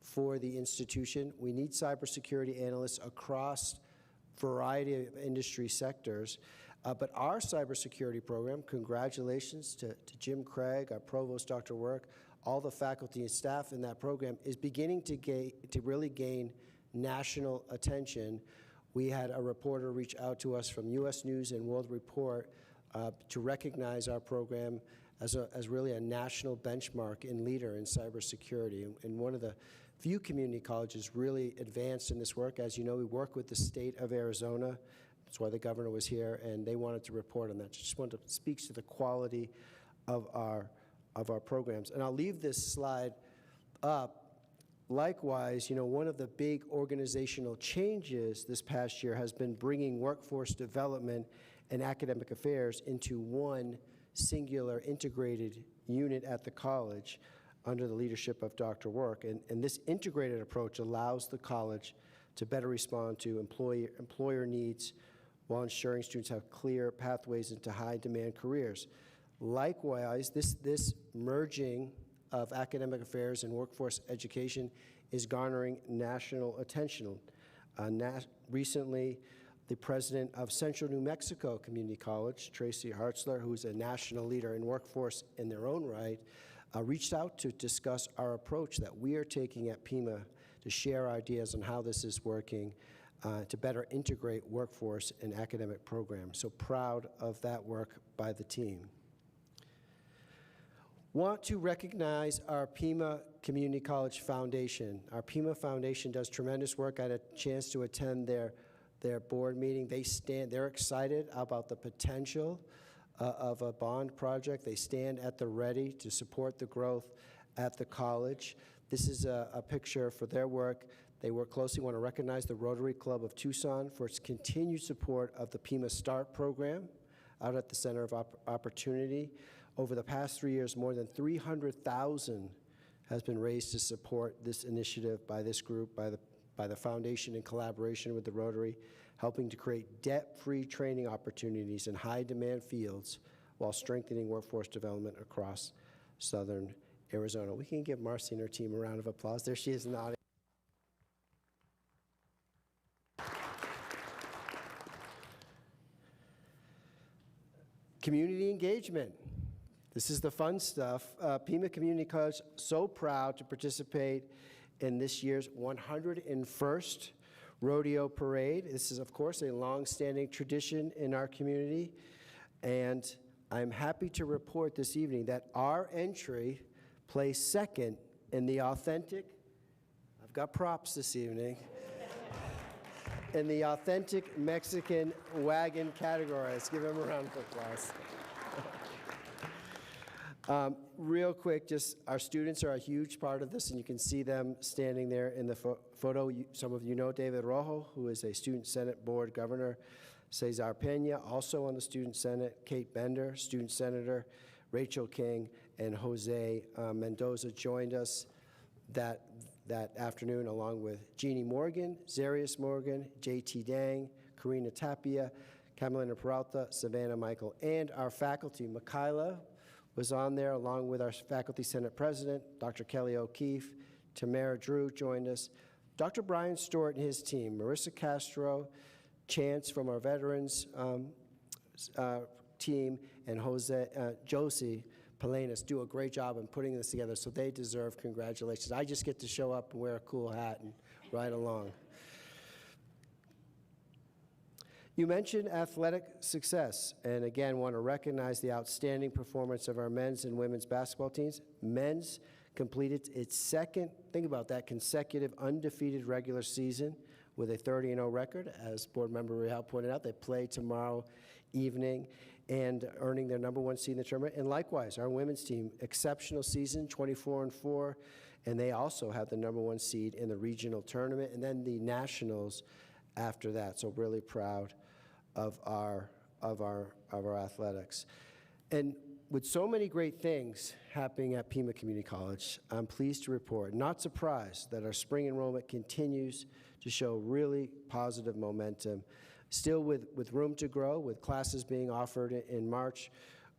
for the institution. We need cybersecurity analysts across a variety of industry sectors. But our cybersecurity program, congratulations to Jim Craig, our provost, Dr. Work, all the faculty and staff in that program, is beginning to really gain national attention. We had a reporter reach out to us from U.S. News and World Report to recognize our program as really a national benchmark and leader in cybersecurity. And one of the few community colleges really advanced in this work. As you know, we work with the state of Arizona. That's why the governor was here, and they wanted to report on that. Just wanted to speak to the quality of our programs. And I'll leave this slide up. Likewise, you know, one of the big organizational changes this past year has been bringing workforce development and academic affairs into one singular integrated unit at the college under the leadership of Dr. Work. And this integrated approach allows the college to better respond to employer needs while ensuring students have clear pathways into high-demand careers. Likewise, this merging of academic affairs and workforce education is garnering national attention. Recently, the president of Central New Mexico Community College, Tracy Hartzler, who's a national leader in workforce in their own right, reached out to discuss our approach that we are taking at Pima to share ideas on how this is working to better integrate workforce and academic programs. So proud of that work by the team. Want to recognize our Pima Community College Foundation. Our Pima Foundation does tremendous work. I had a chance to attend their board meeting. They're excited about the potential of a bond project. They stand at the ready to support the growth at the college. This is a picture for their work. They work closely. Want to recognize the Rotary Club of Tucson for its continued support of the Pima START program out at the Center of Opportunity. Over the past 3 years, more than $300,000 has been raised to support this initiative by this group, by the foundation in collaboration with the Rotary, helping to create debt-free training opportunities in high-demand fields while strengthening workforce development across southern Arizona. We can give Marcy and her team a round of applause. There she is nodding. Community engagement. This is the fun stuff. Pima Community College, so proud to participate in this year's 101st Rodeo Parade. This is, of course, a long-standing tradition in our community, and I'm happy to report this evening that our entry placed second in the authentic, I've got props this evening, in the authentic Mexican wagon category. Let's give them a round of applause. Real quick, just our students are a huge part of this, and you can see them standing there in the photo. Some of you know David Rojo, who is a Student Senate Board Governor. Cesar Pena, also on the Student Senate. Kate Bender, Student Senator. Rachel King and Jose Mendoza joined us that afternoon, along with Jeannie Morgan, Zarius Morgan, J.T. Dang, Karina Tapia, Camelina Peralta, Savannah Michael, and our faculty. Michaela was on there along with our Faculty Senate President, Dr. Kelly O'Keefe. Tamara Drew joined us. Dr. Brian Stewart and his team, Marissa Castro, Chance from our veterans team, and Josie Pelenas do a great job in putting this together, so they deserve congratulations. I just get to show up and wear a cool hat and ride along. You mentioned athletic success, and again, want to recognize the outstanding performance of our men's and women's basketball teams. Men's completed its second, think about that, consecutive undefeated regular season with a 30-0 record. As Board Member Real pointed out, they play tomorrow evening and earning their #1 seed in the tournament. And likewise, our women's team, exceptional season, 24-4, and they also have the #1 seed in the regional tournament, and then the nationals after that. So really proud of our athletics. And with so many great things happening at Pima Community College, I'm pleased to report, not surprised, that our spring enrollment continues to show really positive momentum. Still with room to grow, with classes being offered in March,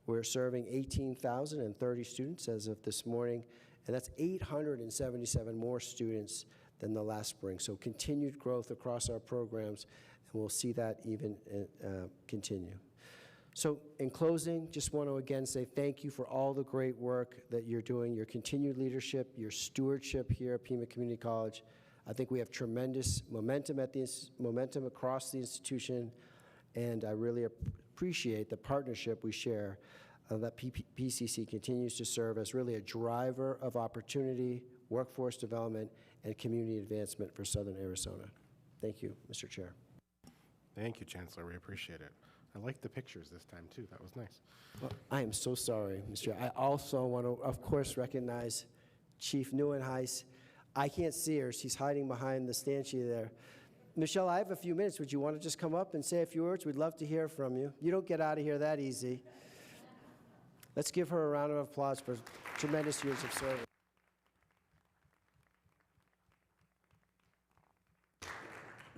we're serving 18,030 students as of this morning, and that's 877 more students than the last spring. So continued growth across our programs, and we'll see that even continue. So in closing, just want to again say thank you for all the great work that you're doing, your continued leadership, your stewardship here at Pima Community College. I think we have tremendous momentum across the institution, and I really appreciate the partnership we share that PCC continues to serve as really a driver of opportunity, workforce development, and community advancement for Southern Arizona. Thank you, Mr. Chair. Thank you, Chancellor. We appreciate it. I like the pictures this time, too. That was nice. Well, I am so sorry, Mr. Chair. I also want to, of course, recognize Chief Neuenhuis. I can't see her. She's hiding behind the stanchion there. Michelle, I have a few minutes. Would you want to just come up and say a few words? We'd love to hear from you. You don't get out of here that easy. Let's give her a round of applause for tremendous years of service.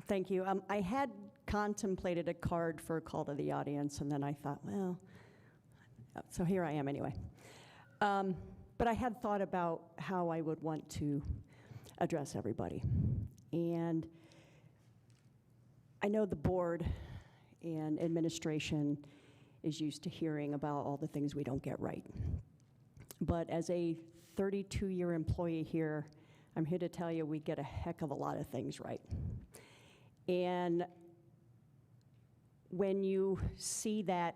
Thank you. I had contemplated a card for a call to the audience, and then I thought, well, so here I am anyway. But I had thought about how I would want to address everybody. And I know the board and administration is used to hearing about all the things we don't get right. But as a 32-year employee here, I'm here to tell you we get a heck of a lot of things right. And when you see that,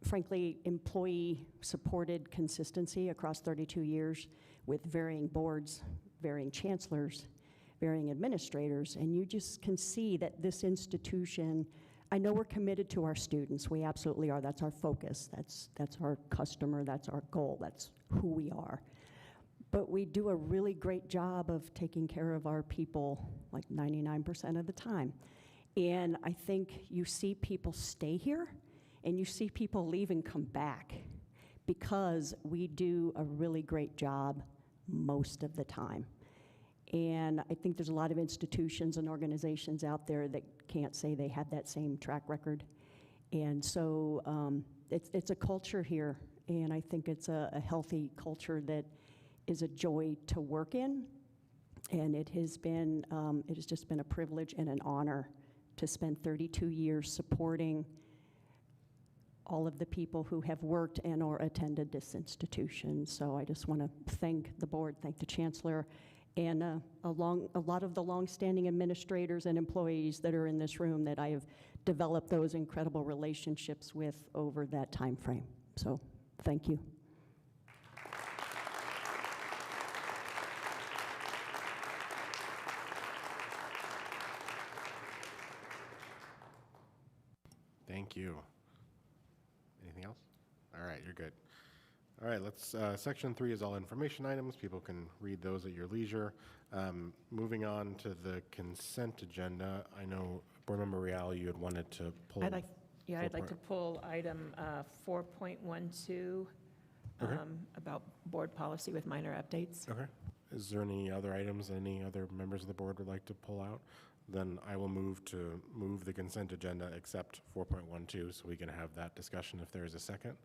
frankly, employee-supported consistency across 32 years with varying boards, varying chancellors, varying administrators, and you just can see that this institution, I know we're committed to our students. We absolutely are. That's our focus. That's our customer. That's our goal. That's who we are. But we do a really great job of taking care of our people like 99% of the time. And I think you see people stay here, and you see people leave and come back because we do a really great job most of the time. And I think there's a lot of institutions and organizations out there that can't say they have that same track record. And so it's a culture here, and I think it's a healthy culture that is a joy to work in. And it has just been a privilege and an honor to spend 32 years supporting all of the people who have worked and or attended this institution. So I just want to thank the board, thank the chancellor, and a lot of the longstanding administrators and employees that are in this room that I have developed those incredible relationships with over that time frame. So thank you. Thank you. Anything else? All right, you're good. All right, let's, section 3 is all information items. People can read those at your leisure. Moving on to the consent agenda, I know Board Member Real, you had wanted to pull. I'd like to pull item 4.12 Okay. About board policy with minor updates. Okay. Is there any other items any other members of the board would like to pull out? Then I will move the consent agenda except 4.12 so we can have that discussion if there is a second.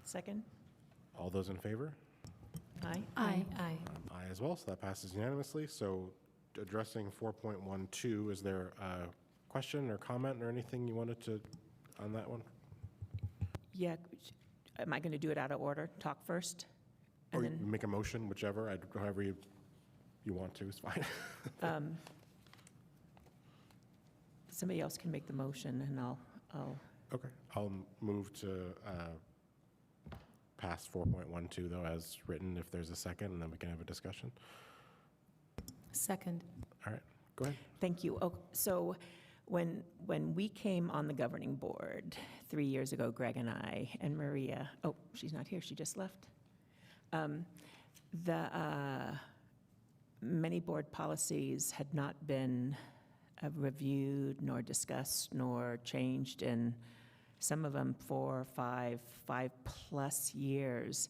Second. All those in favor? Aye. Aye. Aye. Aye as well, so that passes unanimously. So addressing 4.12, is there a question or comment or anything you wanted to on that one? Yeah, am I going to do it out of order? Talk first? Or And you then, make a motion, whichever, however you want to is fine. Somebody else can make the motion, and I'll Okay, I'll move to pass 4.12 though as written if there's a second, and then we can have a discussion. Second. All right, go ahead. Thank you. Oh, so when we came on the governing board 3 years ago, Greg and I and Maria, oh, she's not here, she just left. Many board policies had not been reviewed nor discussed nor changed in some of them 4, 5+ years.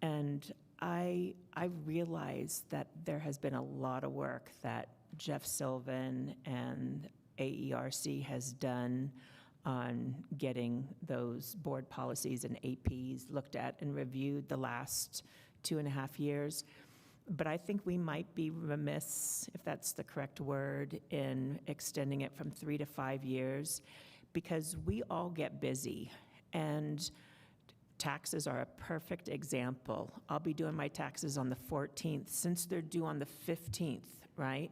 And I realized that there has been a lot of work that Jeff Sylvan and AERC has done on getting those board policies and APs looked at and reviewed the last 2.5 years. But I think we might be remiss, if that's the correct word, in extending it from 3 to 5 years, because we all get busy, and taxes are a perfect example. I'll be doing my taxes on the 14th, since they're due on the 15th, right?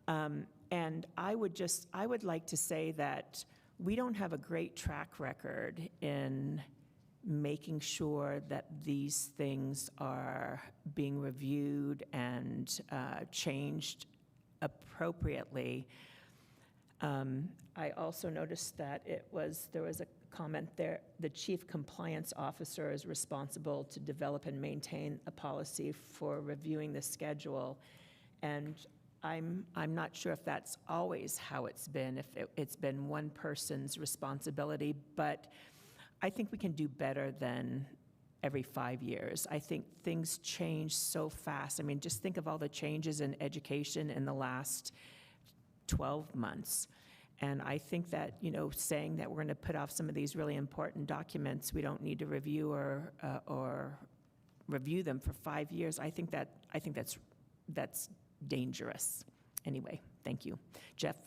And I would like to say that we don't have a great track record in making sure that these things are being reviewed and changed appropriately. I also noticed that there was a comment there, the chief compliance officer is responsible to develop and maintain a policy for reviewing the schedule. And I'm not sure if that's always how it's been, if it's been one person's responsibility, but I think we can do better than every 5 years. I think things change so fast. I mean, just think of all the changes in education in the last 12 months. And I think that, saying that we're going to put off some of these really important documents, we don't need to review or review them for 5 years. I think that's dangerous. Anyway, thank you. Jeff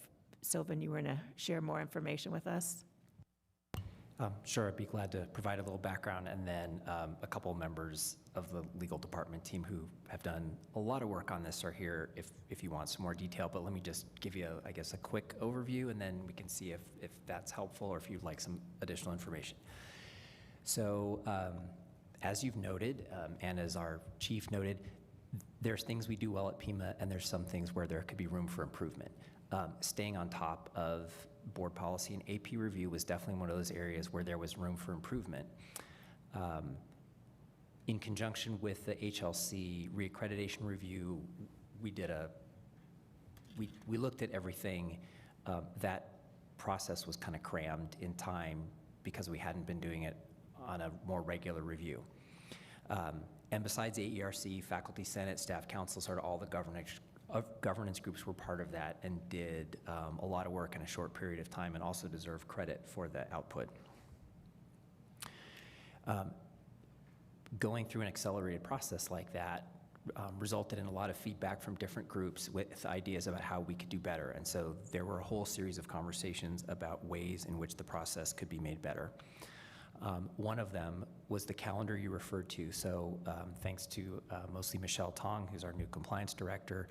Sylvan, you were going to share more information with us? Sure, I'd be glad to provide a little background, and then a couple members of the legal department team who have done a lot of work on this are here if you want some more detail. But let me just give you, I guess, a quick overview, and then we can see if that's helpful or if you'd like some additional information. So as you've noted, and as our chief noted, there's things we do well at Pima, and there's some things where there could be room for improvement. Staying on top of board policy and AP review was definitely one of those areas where there was room for improvement. In conjunction with the HLC reaccreditation review, we looked at everything. That process was kind of crammed in time because we hadn't been doing it on a more regular review. And besides AERC, Faculty Senate, Staff Council, sort of all the governance groups were part of that and did a lot of work in a short period of time and also deserve credit for the output. Going through an accelerated process like that resulted in a lot of feedback from different groups with ideas about how we could do better. And so there were a whole series of conversations about ways in which the process could be made better. One of them was the calendar you referred to. So thanks to mostly Michelle Tong, who's our new compliance director,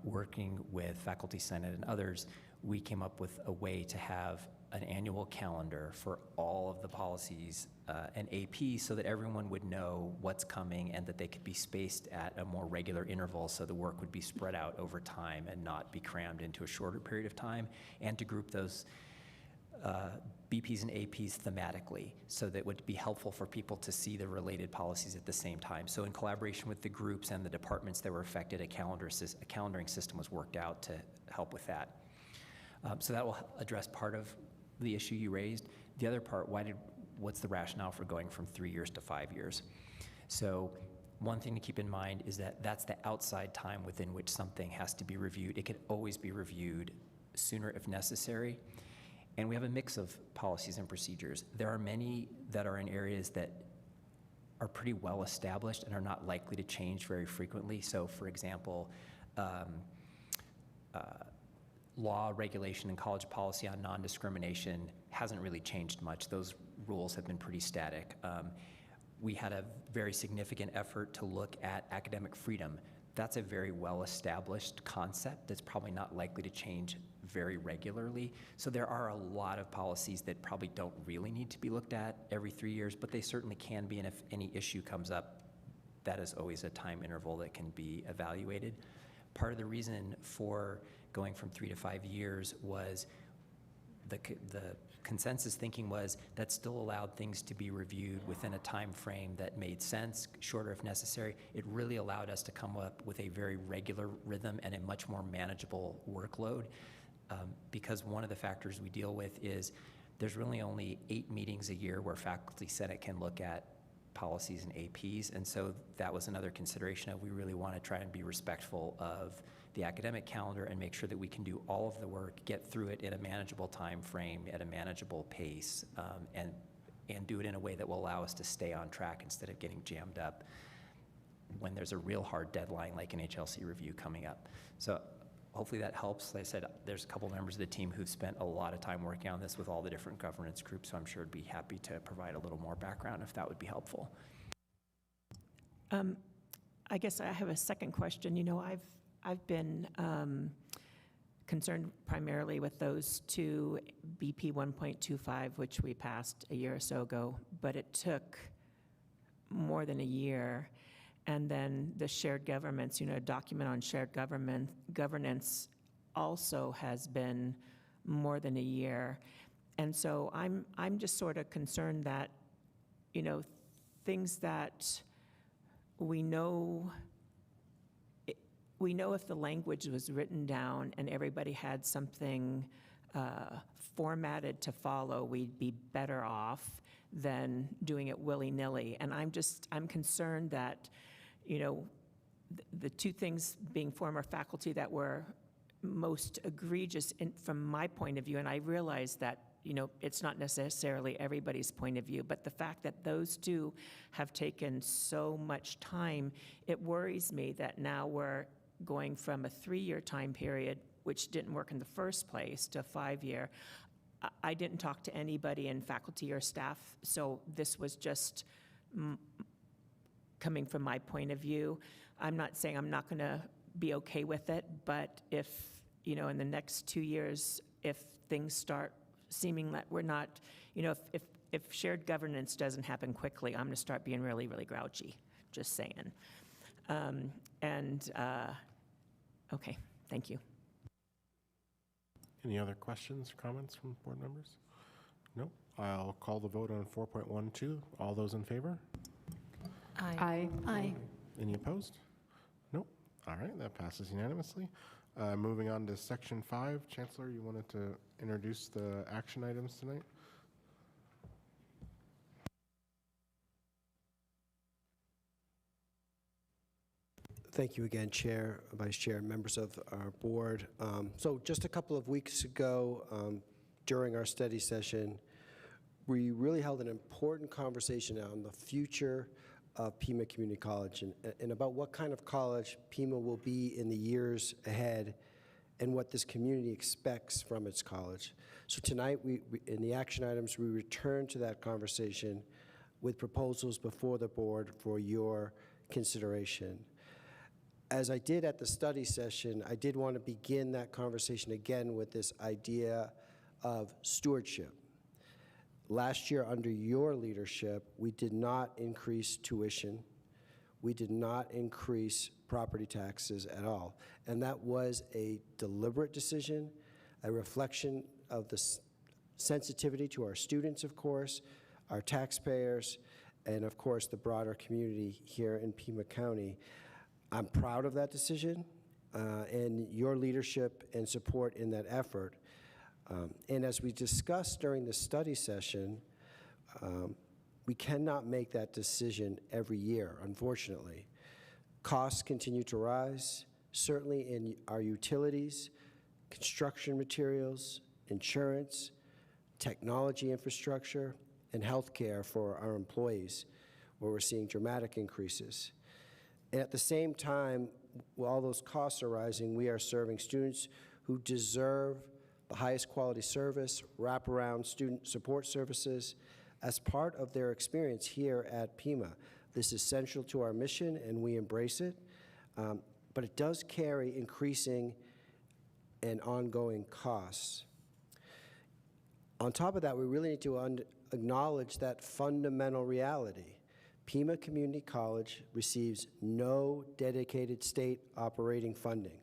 working with Faculty Senate and others, we came up with a way to have an annual calendar for all of the policies and AP so that everyone would know what's coming and that they could be spaced at a more regular interval so the work would be spread out over time and not be crammed into a shorter period of time, and to group those BPs and APs thematically so that it would be helpful for people to see the related policies at the same time. So in collaboration with the groups and the departments that were affected, a calendaring system was worked out to help with that. So that will address part of the issue you raised. The other part, what's the rationale for going from 3 years to 5 years? So one thing to keep in mind is that that's the outside time within which something has to be reviewed. It could always be reviewed sooner if necessary. And we have a mix of policies and procedures. There are many that are in areas that are pretty well established and are not likely to change very frequently. So for example, law, regulation, and college policy on non-discrimination hasn't really changed much. Those rules have been pretty static. We had a very significant effort to look at academic freedom. That's a very well-established concept that's probably not likely to change very regularly. So there are a lot of policies that probably don't really need to be looked at every 3 years, but they certainly can be, and if any issue comes up, that is always a time interval that can be evaluated. Part of the reason for going from 3 to 5 years was the consensus thinking was that still allowed things to be reviewed within a time frame that made sense, shorter if necessary. It really allowed us to come up with a very regular rhythm and a much more manageable workload, because one of the factors we deal with is there's really only 8 meetings a year where Faculty Senate can look at policies and APs, and so that was another consideration of we really want to try and be respectful of the academic calendar and make sure that we can do all of the work, get through it in a manageable time frame, at a manageable pace, and do it in a way that will allow us to stay on track instead of getting jammed up when there's a real hard deadline like an HLC review coming up. So hopefully that helps. Like I said, there's a couple members of the team who've spent a lot of time working on this with all the different governance groups, so I'm sure I'd be happy to provide a little more background if that would be helpful. I guess I have a second question. You know, I've been concerned primarily with those two BP 1.25, which we passed a year or so ago, but it took more than a year. And then the shared governments, you know, a document on shared governance also has been more than a year. And so I'm just sort of concerned that, you know, things that we know if the language was written down and everybody had something formatted to follow, we'd be better off than doing it willy-nilly. And I'm concerned that, you know, the two things being former faculty that were most egregious from my point of view, and I realize that, you know, it's not necessarily everybody's point of view, but the fact that those two have taken so much time, it worries me that now we're going from a 3-year time period, which didn't work in the first place, to a 5-year. I didn't talk to anybody in faculty or staff, so this was just coming from my point of view. I'm not saying I'm not going to be okay with it, but if, you know, in the next 2 years, if things start seeming that we're not, you know, if shared governance doesn't happen quickly, I'm going to start being really, really grouchy, just saying. Okay, thank you. Any other questions or comments from board members? No. I'll call the vote on 4.12. All those in favor? Aye. Aye. Any opposed? Nope. All right, that passes unanimously. Moving on to section 5. Chancellor, you wanted to introduce the action items tonight? Thank you again, Chair, Vice Chair, members of our board. So just a couple of weeks ago, during our study session, we really held an important conversation on the future of Pima Community College and about what kind of college Pima will be in the years ahead and what this community expects from its college. So tonight, in the action items, we return to that conversation with proposals before the board for your consideration. As I did at the study session, I did want to begin that conversation again with this idea of stewardship. Last year, under your leadership, we did not increase tuition. We did not increase property taxes at all. And that was a deliberate decision, a reflection of the sensitivity to our students, of course, our taxpayers, and of course, the broader community here in Pima County. I'm proud of that decision and your leadership and support in that effort. And as we discussed during the study session, we cannot make that decision every year, unfortunately. Costs continue to rise, certainly in our utilities, construction materials, insurance, technology infrastructure, and healthcare for our employees, where we're seeing dramatic increases. And at the same time, while all those costs are rising, we are serving students who deserve the highest quality service, wraparound student support services as part of their experience here at Pima. This is central to our mission, and we embrace it, but it does carry increasing and ongoing costs. On top of that, we really need to acknowledge that fundamental reality. Pima Community College receives no dedicated state operating funding.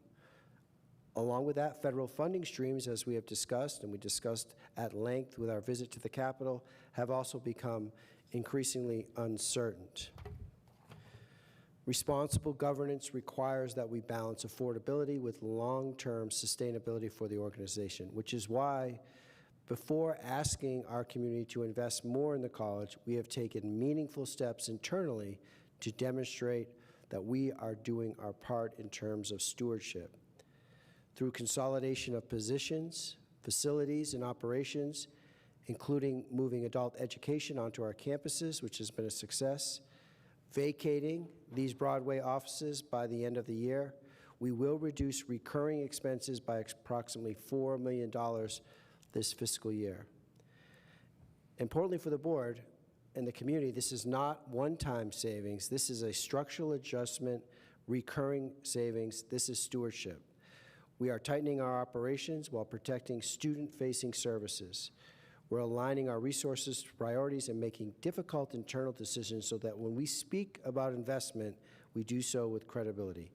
Along with that, federal funding streams, as we have discussed, and we discussed at length with our visit to the Capitol, have also become increasingly uncertain. Responsible governance requires that we balance affordability with long-term sustainability for the organization, which is why, before asking our community to invest more in the college, we have taken meaningful steps internally to demonstrate that we are doing our part in terms of stewardship. Through consolidation of positions, facilities, and operations, including moving adult education onto our campuses, which has been a success, vacating these Broadway offices by the end of the year, we will reduce recurring expenses by approximately $4 million this fiscal year. Importantly for the board and the community, this is not one-time savings. This is a structural adjustment, recurring savings. This is stewardship. We are tightening our operations while protecting student-facing services. We're aligning our resources to priorities and making difficult internal decisions so that when we speak about investment, we do so with credibility.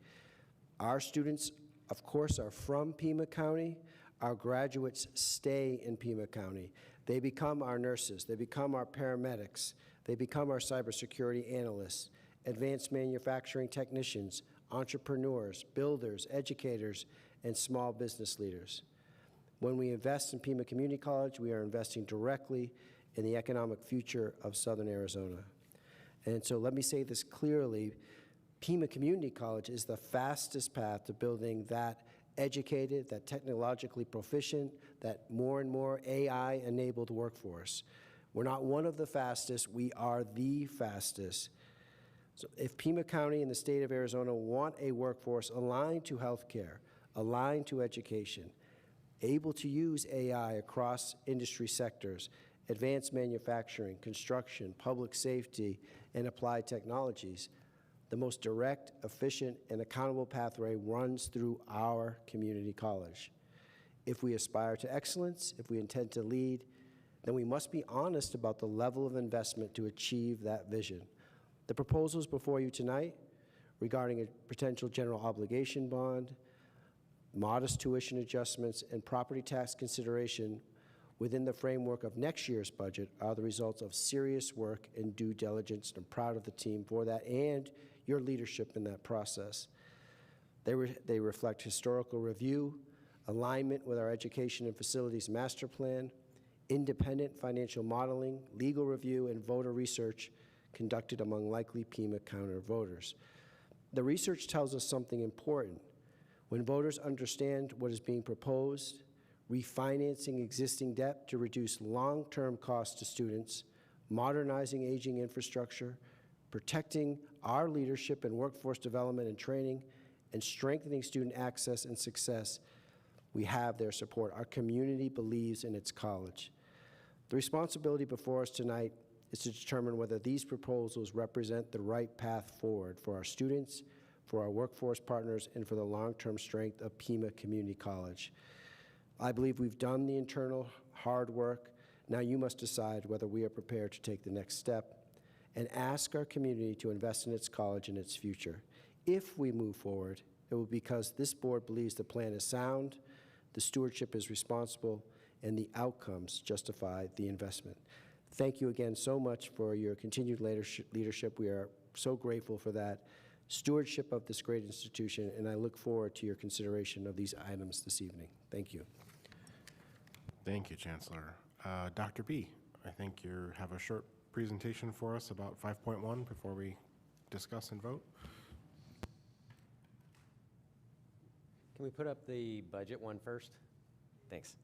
Our students, of course, are from Pima County. Our graduates stay in Pima County. They become our nurses. They become our paramedics. They become our cybersecurity analysts, advanced manufacturing technicians, entrepreneurs, builders, educators, and small business leaders. When we invest in Pima Community College, we are investing directly in the economic future of Southern Arizona. And so let me say this clearly, Pima Community College is the fastest path to building that educated, that technologically proficient, that more and more AI-enabled workforce. We're not one of the fastest, we are the fastest. So if Pima County and the state of Arizona want a workforce aligned to healthcare, aligned to education, able to use AI across industry sectors, advanced manufacturing, construction, public safety, and applied technologies, the most direct, efficient, and accountable pathway runs through our community college. If we aspire to excellence, if we intend to lead, then we must be honest about the level of investment to achieve that vision. The proposals before you tonight regarding a potential general obligation bond, modest tuition adjustments, and property tax consideration within the framework of next year's budget are the results of serious work and due diligence, and I'm proud of the team for that and your leadership in that process. They reflect historical review, alignment with our education and facilities master plan, independent financial modeling, legal review, and voter research conducted among likely Pima County voters. The research tells us something important. When voters understand what is being proposed, refinancing existing debt to reduce long-term costs to students, modernizing aging infrastructure, protecting our leadership in workforce development and training, and strengthening student access and success, we have their support. Our community believes in its college. The responsibility before us tonight is to determine whether these proposals represent the right path forward for our students, for our workforce partners, and for the long-term strength of Pima Community College. I believe we've done the internal hard work. Now you must decide whether we are prepared to take the next step and ask our community to invest in its college and its future. If we move forward, it will be because this board believes the plan is sound, the stewardship is responsible, and the outcomes justify the investment. Thank you again so much for your continued leadership. We are so grateful for that stewardship of this great institution, and I look forward to your consideration of these items this evening. Thank you. Thank you, Chancellor. Dr. B, I think you have a short presentation for us about 5.1 before we discuss and vote. Can we put up the budget one first? Thanks.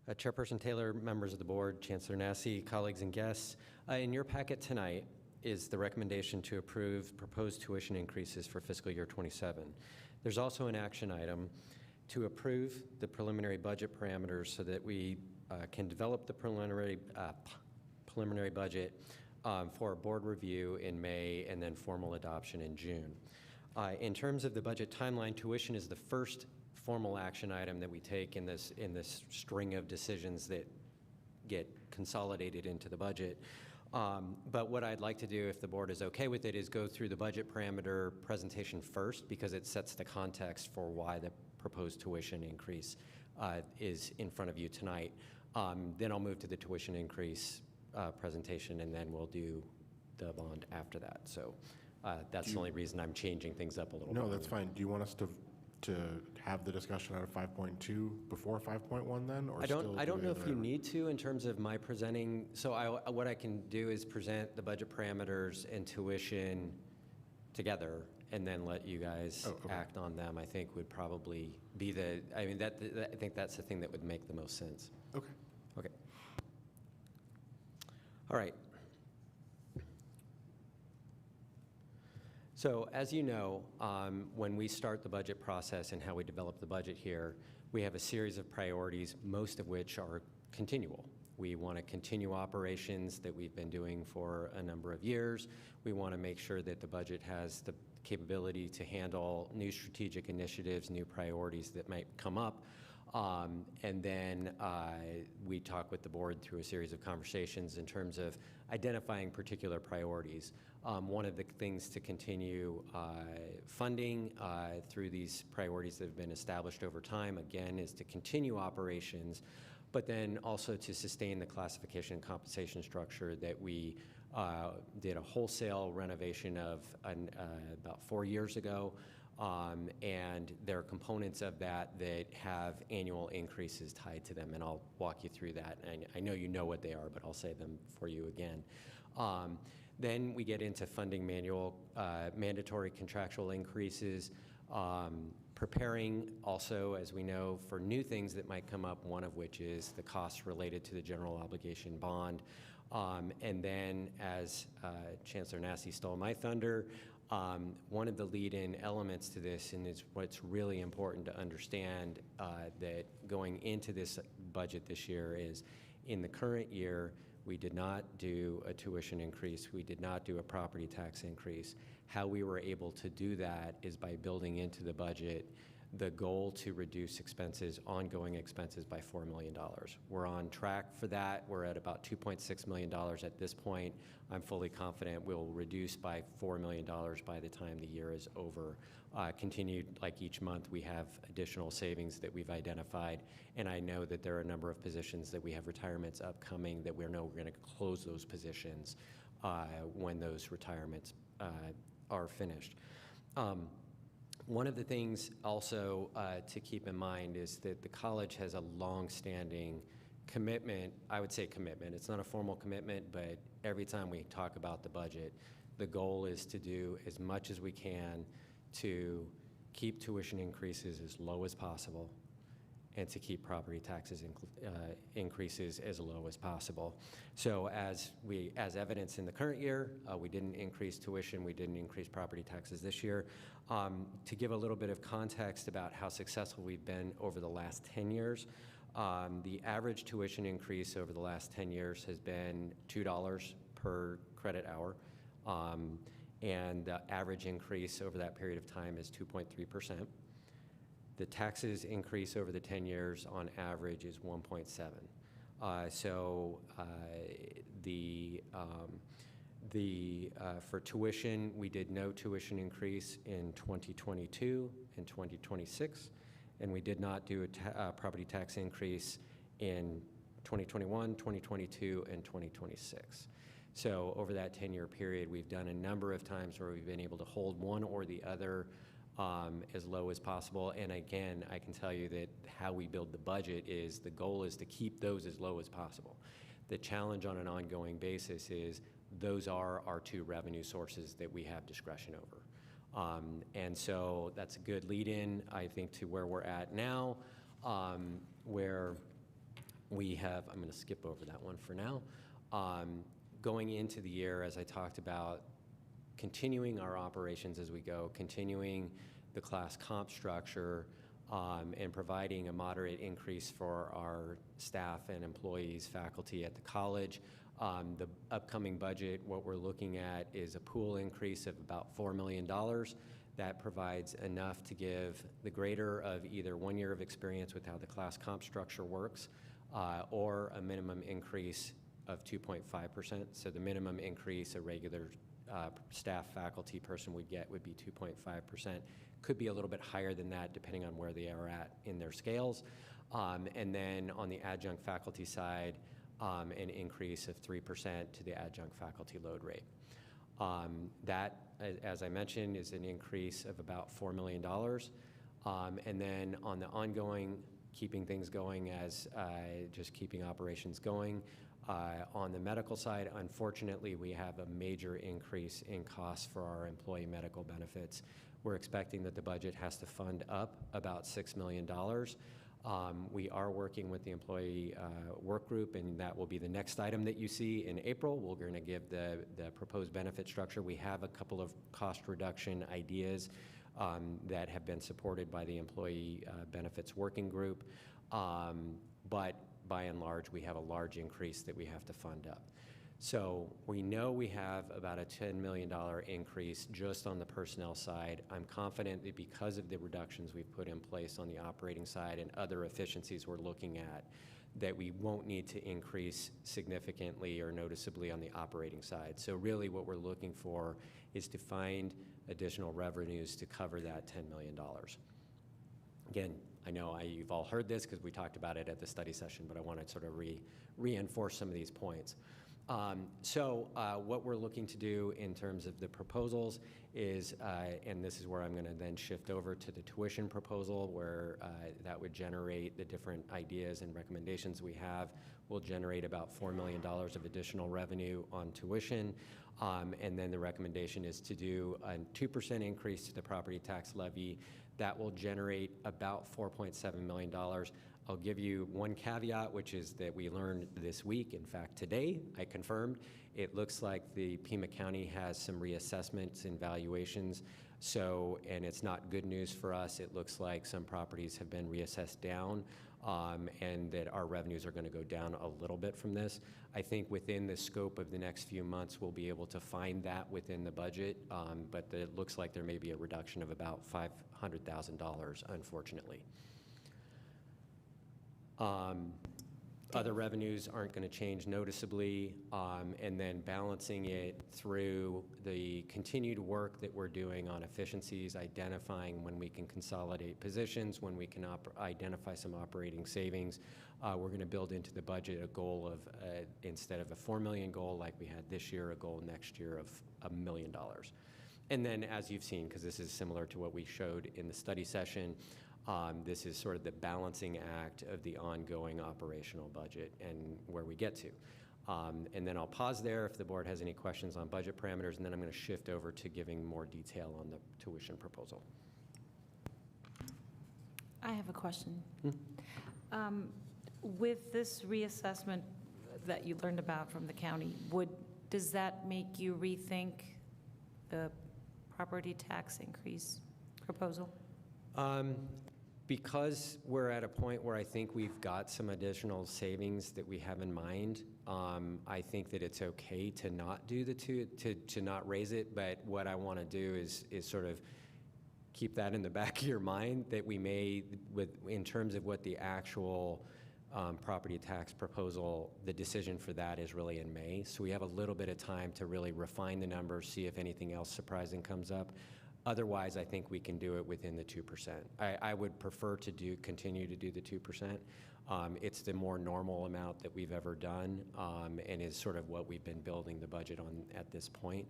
Chairperson Taylor, members of the board, Chancellor Nassy, colleagues and guests, in your packet tonight is the recommendation to approve proposed tuition increases for fiscal year 27. There's also an action item to approve the preliminary budget parameters so that we can develop the preliminary budget for board review in May and then formal adoption in June. In terms of the budget timeline, tuition is the first formal action item that we take in this string of decisions that get consolidated into the budget. But what I'd like to do, if the board is okay with it, is go through the budget parameter presentation first, because it sets the context for why the proposed tuition increase is in front of you tonight. Then I'll move to the tuition increase presentation, and then we'll do the bond after that. So that's the only reason I'm changing things up a little bit. No, that's fine. Do you want us to have the discussion out of 5.2 before 5.1 then? Or I don't know if you need to in terms of my presenting. So what I can do is present the budget parameters and tuition together, and then let you guys act on them. I think would probably be I think that's the thing that would make the most sense. Okay. Okay. All right. So as you know, when we start the budget process and how we develop the budget here, we have a series of priorities, most of which are continual. We want to continue operations that we've been doing for a number of years. We want to make sure that the budget has the capability to handle new strategic initiatives, new priorities that might come up. And then we talk with the board through a series of conversations in terms of identifying particular priorities. One of the things to continue funding through these priorities that have been established over time, again, is to continue operations, but then also to sustain the classification and compensation structure that we did a wholesale renovation of about 4 years ago. And there are components of that that have annual increases tied to them, and I'll walk you through that. And I know you know what they are, but I'll say them for you again. Then we get into funding mandatory contractual increases, preparing also, as we know, for new things that might come up, one of which is the costs related to the general obligation bond. And then, as Chancellor Nassy stole my thunder, one of the lead-in elements to this, and it's what's really important to understand that going into this budget this year, is in the current year, we did not do a tuition increase. We did not do a property tax increase. How we were able to do that is by building into the budget the goal to reduce expenses, ongoing expenses, by $4 million. We're on track for that. We're at about $2.6 million at this point. I'm fully confident we'll reduce by $4 million by the time the year is over. Continued, like each month, we have additional savings that we've identified, and I know that there are a number of positions that we have retirements upcoming that we know we're going to close those positions when those retirements are finished. One of the things also to keep in mind is that the college has a long-standing commitment. I would say commitment. It's not a formal commitment, but every time we talk about the budget, the goal is to do as much as we can to keep tuition increases as low as possible and to keep property taxes increases as low as possible. So as evidence in the current year, we didn't increase tuition, we didn't increase property taxes this year. To give a little bit of context about how successful we've been over the last 10 years, the average tuition increase over the last 10 years has been $2 per credit hour, and the average increase over that period of time is 2.3%. The taxes increase over the 10 years on average is 1.7. So for tuition, we did no tuition increase in 2022 and 2026, and we did not do a property tax increase in 2021, 2022, and 2026. So over that 10-year period, we've done a number of times where we've been able to hold one or the other as low as possible. And again, I can tell you that how we build the budget is the goal is to keep those as low as possible. The challenge on an ongoing basis is those are our two revenue sources that we have discretion over. And so that's a good lead-in, I think, to where we're at now, where we have, I'm going to skip over that one for now. Going into the year, as I talked about, continuing our operations as we go, continuing the class comp structure, and providing a moderate increase for our staff and employees, faculty at the college. The upcoming budget, what we're looking at is a pool increase of about $4 million. that provides enough to give the greater of either 1 year of experience with how the class comp structure works, or a minimum increase of 2.5%. So the minimum increase a regular staff faculty person would get would be 2.5%. Could be a little bit higher than that depending on where they are at in their scales. And then on the adjunct faculty side, an increase of 3% to the adjunct faculty load rate. That, as I mentioned, is an increase of about $4 million. And then on the ongoing, keeping things going as just keeping operations going, on the medical side, unfortunately, we have a major increase in costs for our employee medical benefits. We're expecting that the budget has to fund up about $6 million. We are working with the employee work group, and that will be the next item that you see in April. We're going to give the proposed benefit structure. We have a couple of cost reduction ideas that have been supported by the employee benefits working group, but by and large, we have a large increase that we have to fund up. So we know we have about a $10 million increase just on the personnel side. I'm confident that because of the reductions we've put in place on the operating side and other efficiencies we're looking at, that we won't need to increase significantly or noticeably on the operating side. So really what we're looking for is to find additional revenues to cover that $10 million. Again, I know you've all heard this because we talked about it at the study session, but I want to sort of reinforce some of these points. What we're looking to do in terms of the proposals is, and this is where I'm going to then shift over to the tuition proposal, where that would generate the different ideas and recommendations we have. Will generate about $4 million of additional revenue on tuition. And then the recommendation is to do a 2% increase to the property tax levy. That will generate about $4.7 million. I'll give you one caveat, which is that we learned this week, in fact today, I confirmed, it looks like the Pima County has some reassessments and valuations. So, and it's not good news for us. It looks like some properties have been reassessed down, and that our revenues are going to go down a little bit from this. I think within the scope of the next few months, we'll be able to find that within the budget, but it looks like there may be a reduction of about $500,000, unfortunately. Other revenues aren't going to change noticeably, and then balancing it through the continued work that we're doing on efficiencies, identifying when we can consolidate positions, when we can identify some operating savings. We're going to build into the budget a goal of, instead of a $4 million goal like we had this year, a goal next year of $1 million. And then as you've seen, because this is similar to what we showed in the study session, this is sort of the balancing act of the ongoing operational budget and where we get to. And then I'll pause there if the board has any questions on budget parameters, and then I'm going to shift over to giving more detail on the tuition proposal. I have a question. With this reassessment that you learned about from the county, does that make you rethink the property tax increase proposal? Because we're at a point where I think we've got some additional savings that we have in mind, I think that it's okay to not do to not raise it. But what I want to do is sort of keep that in the back of your mind, that we may, in terms of what the actual property tax proposal, the decision for that is really in May. So we have a little bit of time to really refine the numbers, see if anything else surprising comes up. Otherwise, I think we can do it within the 2%. I would prefer to continue to do the 2%. It's the more normal amount that we've ever done, and is sort of what we've been building the budget on at this point.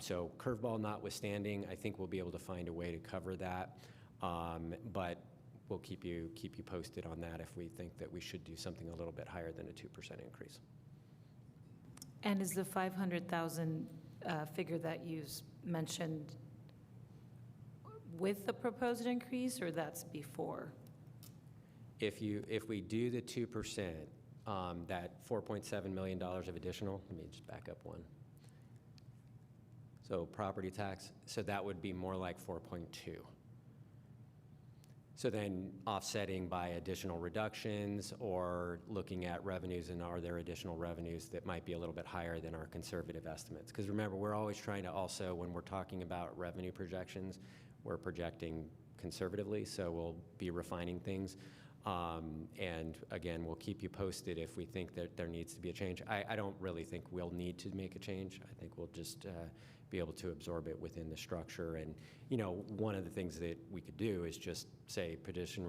So curveball notwithstanding, I think we'll be able to find a way to cover that. But we'll keep you posted on that if we think that we should do something a little bit higher than a 2% increase. And is the 500,000 figure that you mentioned with the proposed increase, or that's before? If we do the 2%, that $4.7 million of additional, let me just back up one. So property tax, so that would be more like 4.2. So then offsetting by additional reductions or looking at revenues, and are there additional revenues that might be a little bit higher than our conservative estimates? Because remember, we're always trying to also, when we're talking about revenue projections, we're projecting conservatively, so we'll be refining things. And again, we'll keep you posted if we think that there needs to be a change. I don't really think we'll need to make a change. I think we'll just be able to absorb it within the structure. And, you know, one of the things that we could do is just say position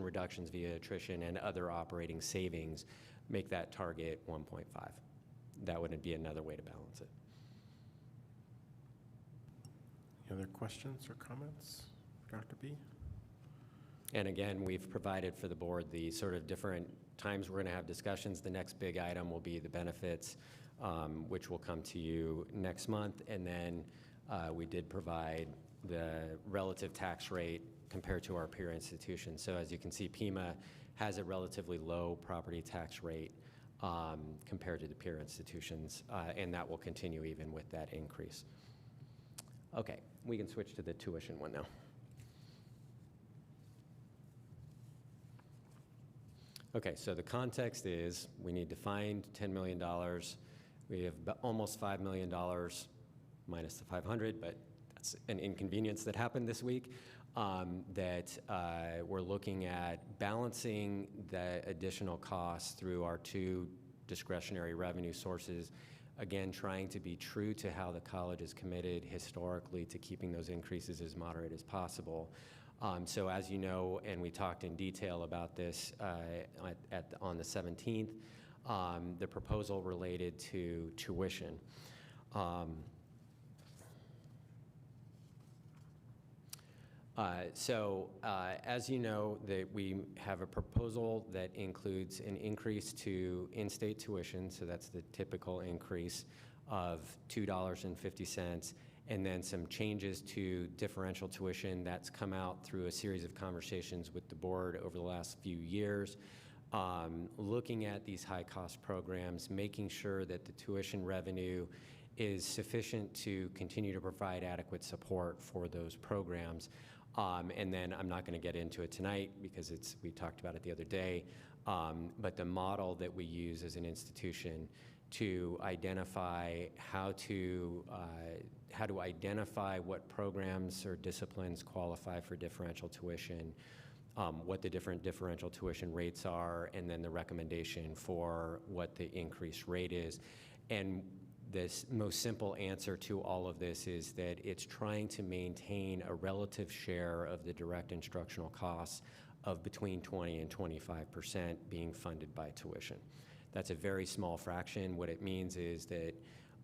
reductions via attrition and other operating savings, make that target 1.5. That would be another way to balance it. Any other questions or comments for Dr. B? And again, we've provided for the board the sort of different times we're going to have discussions. The next big item will be the benefits, which will come to you next month. And then we did provide the relative tax rate compared to our peer institutions. So as you can see, Pima has a relatively low property tax rate compared to the peer institutions, and that will continue even with that increase. Okay, we can switch to the tuition one now. Okay, so the context is we need to find $10 million. We have almost $5 million minus the 500, but that's an inconvenience that happened this week, that we're looking at balancing the additional costs through our two discretionary revenue sources. Again, trying to be true to how the college is committed historically to keeping those increases as moderate as possible. So as you know, and we talked in detail about this on the 17th, the proposal related to tuition. As you know, that we have a proposal that includes an increase to in-state tuition, so that's the typical increase of $2.50, and then some changes to differential tuition that's come out through a series of conversations with the board over the last few years, looking at these high-cost programs, making sure that the tuition revenue is sufficient to continue to provide adequate support for those programs. And then I'm not going to get into it tonight because we talked about it the other day, but the model that we use as an institution to identify how to identify what programs or disciplines qualify for differential tuition, what the different differential tuition rates are, and then the recommendation for what the increased rate is. And this most simple answer to all of this is that it's trying to maintain a relative share of the direct instructional costs of between 20 and 25% being funded by tuition. That's a very small fraction. What it means is that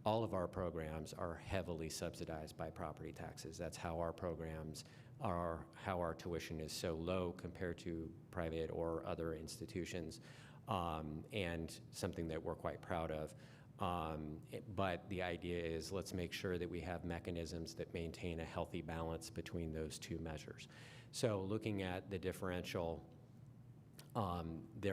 all of our programs are heavily subsidized by property taxes. That's how our programs are, how our tuition is so low compared to private or other institutions, and something that we're quite proud of. But the idea is let's make sure that we have mechanisms that maintain a healthy balance between those two measures. So looking at the differential, the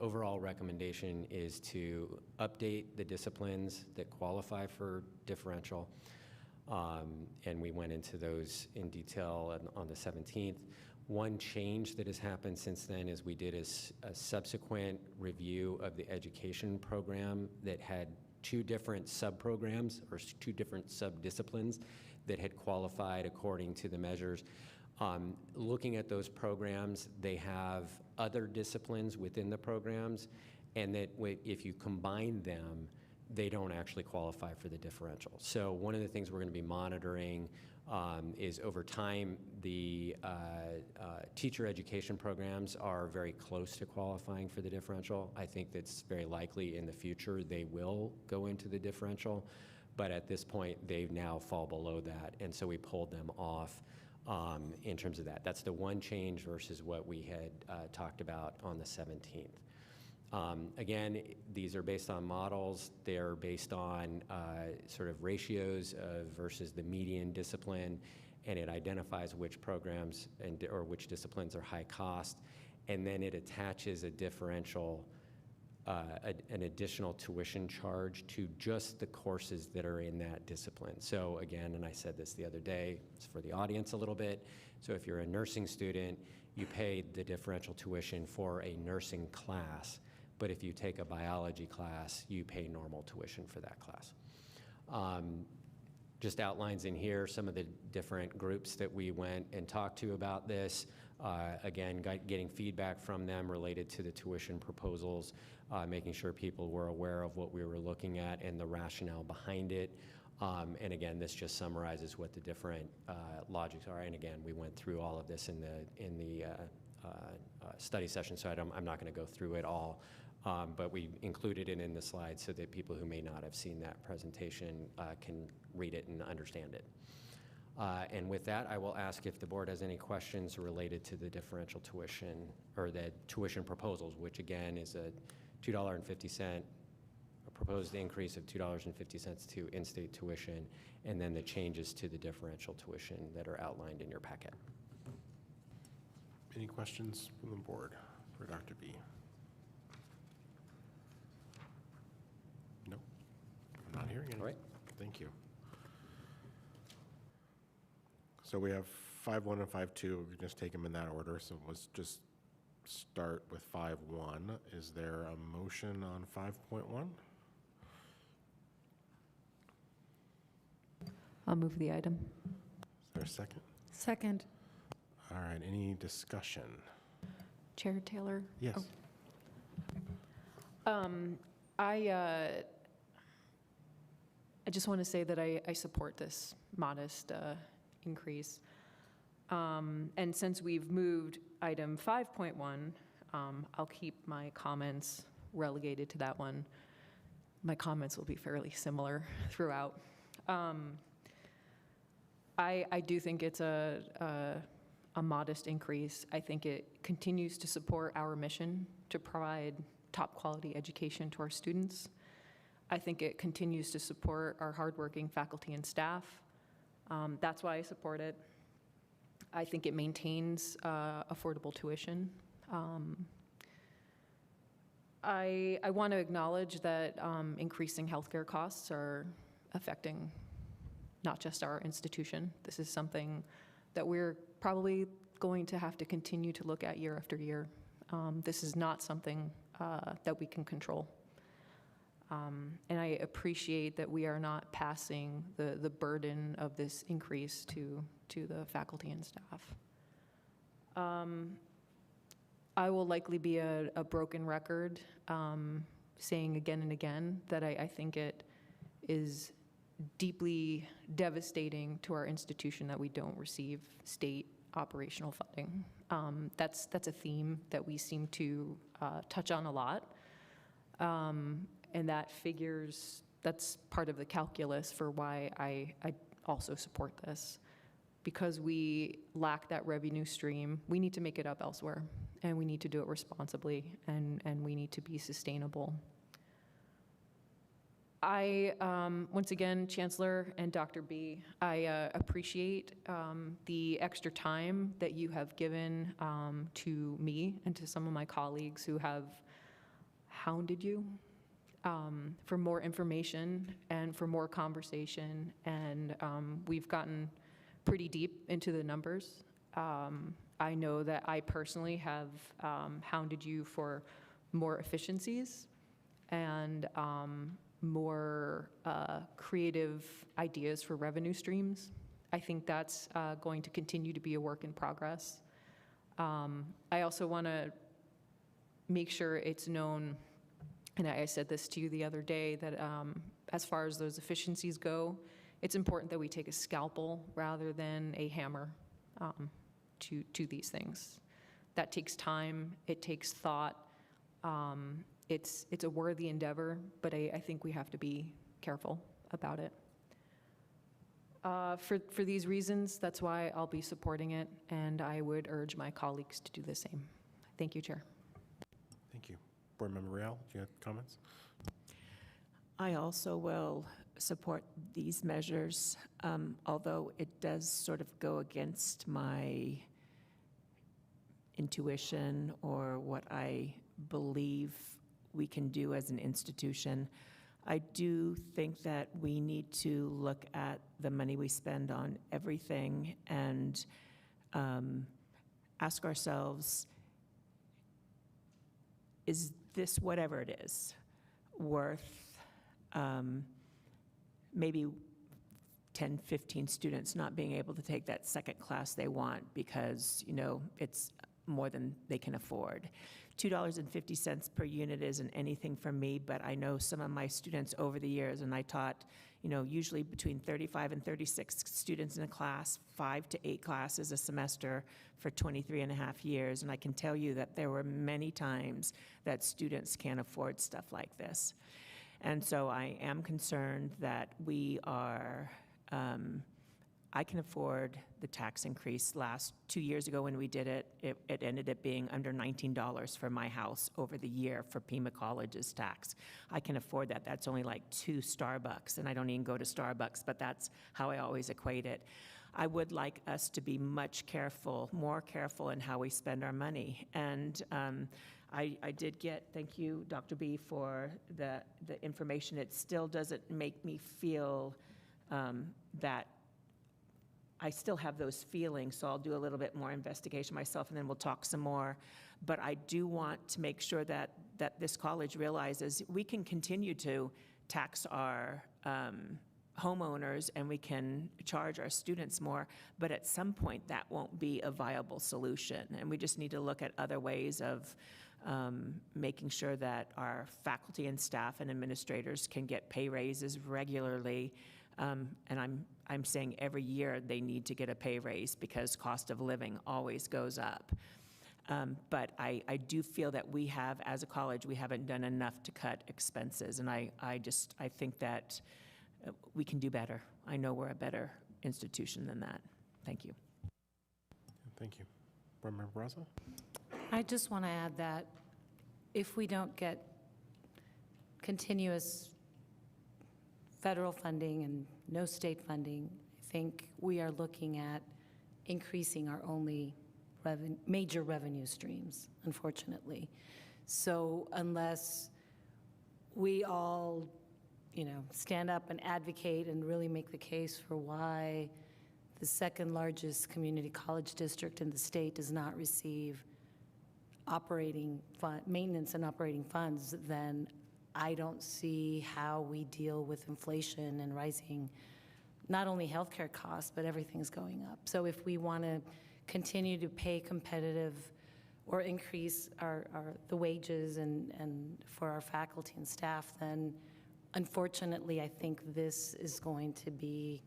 overall recommendation is to update the disciplines that qualify for differential, and we went into those in detail on the 17th. One change that has happened since then is we did a subsequent review of the education program that had two different sub-programs or two different sub-disciplines that had qualified according to the measures. Looking at those programs, they have other disciplines within the programs, and that if you combine them, they don't actually qualify for the differential. So one of the things we're going to be monitoring is over time, the teacher education programs are very close to qualifying for the differential. I think that's very likely in the future they will go into the differential, but at this point, they now fall below that, and so we pulled them off in terms of that. That's the one change versus what we had talked about on the 17th. Again, these are based on models. They're based on sort of ratios versus the median discipline, and it identifies which programs or which disciplines are high cost, and then it attaches a differential, an additional tuition charge to just the courses that are in that discipline. So again, and I said this the other day, it's for the audience a little bit. So if you're a nursing student, you pay the differential tuition for a nursing class. But if you take a biology class, you pay normal tuition for that class. just outlines in here some of the different groups that we went and talked to about this. Again, getting feedback from them related to the tuition proposals, making sure people were aware of what we were looking at and the rationale behind it. And again, this just summarizes what the different logics are. And again, we went through all of this in the study session, so I'm not going to go through it all. But we included it in the slides so that people who may not have seen that presentation can read it and understand it. And with that, I will ask if the board has any questions related to the differential tuition or the tuition proposals, which again is a $2.50, a proposed increase of $2.50 to in-state tuition, and then the changes to the differential tuition that are outlined in your packet. Any questions from the board for Dr. B? No, I'm not hearing any. All right. Thank you. So we have 5.1 and 5.2. We can just take them in that order. So let's just start with 5.1. Is there a motion on 5.1? I'll move the item. Is there a second? Second. All right, any discussion? Chair Taylor? Yes. I just want to say that I support this modest increase. And since we've moved item 5.1, I'll keep my comments relegated to that one. My comments will be fairly similar throughout. I do think it's a modest increase. I think it continues to support our mission to provide top quality education to our students. I think it continues to support our hardworking faculty and staff. That's why I support it. I think it maintains affordable tuition. I want to acknowledge that increasing healthcare costs are affecting not just our institution. This is something that we're probably going to have to continue to look at year after year. This is not something that we can control. And I appreciate that we are not passing the burden of this increase to the faculty and staff. I will likely be a broken record saying again and again that I think it is deeply devastating to our institution that we don't receive state operational funding. That's a theme that we seem to touch on a lot. And that figures, that's part of the calculus for why I also support this. Because we lack that revenue stream, we need to make it up elsewhere, and we need to do it responsibly, and we need to be sustainable. Once again, Chancellor and Dr. B, I appreciate the extra time that you have given to me and to some of my colleagues who have hounded you for more information and for more conversation, and we've gotten pretty deep into the numbers. I know that I personally have hounded you for more efficiencies and more creative ideas for revenue streams. I think that's going to continue to be a work in progress. I also want to make sure it's known, and I said this to you the other day, that as far as those efficiencies go, it's important that we take a scalpel rather than a hammer to these things. That takes time, it takes thought. It's a worthy endeavor, but I think we have to be careful about it. For these reasons, that's why I'll be supporting it, and I would urge my colleagues to do the same. Thank you, Chair. Thank you. Board Member Real, do you have comments? I also will support these measures, although it does sort of go against my intuition or what I believe we can do as an institution. I do think that we need to look at the money we spend on everything and ask ourselves, is this, whatever it is, worth maybe 10, 15 students not being able to take that second class they want because, it's more than they can afford. $2.50 per unit isn't anything for me, but I know some of my students over the years, and I taught, usually between 35 and 36 students in a class, 5 to 8 classes a semester for 23 and a half years, and I can tell you that there were many times that students can't afford stuff like this. And so I am concerned that we are, I can afford the tax increase. 2 years ago when we did it, it ended up being under $19 for my house over the year for Pima College's tax. I can afford that. That's only like 2 Starbucks, and I don't even go to Starbucks, but that's how I always equate it. I would like us to be more careful in how we spend our money. And I did get, thank you, Dr. B, for the information. It still doesn't make me feel that I still have those feelings, so I'll do a little bit more investigation myself, and then we'll talk some more. But I do want to make sure that this college realizes we can continue to tax our homeowners and we can charge our students more, but at some point that won't be a viable solution. And we just need to look at other ways of making sure that our faculty and staff and administrators can get pay raises regularly. And I'm saying every year they need to get a pay raise because cost of living always goes up. But I do feel that we have, as a college, we haven't done enough to cut expenses. And I think that we can do better. I know we're a better institution than that. Thank you. Thank you. Board Member Barraza? I just want to add that if we don't get continuous federal funding and no state funding, I think we are looking at increasing our only major revenue streams, unfortunately. So unless we all, stand up and advocate and really make the case for why the second largest community college district in the state does not receive maintenance and operating funds, then I don't see how we deal with inflation and rising, not only healthcare costs, but everything's going up. So if we want to continue to pay competitive or increase the wages and for our faculty and staff, then unfortunately, I think this is going to be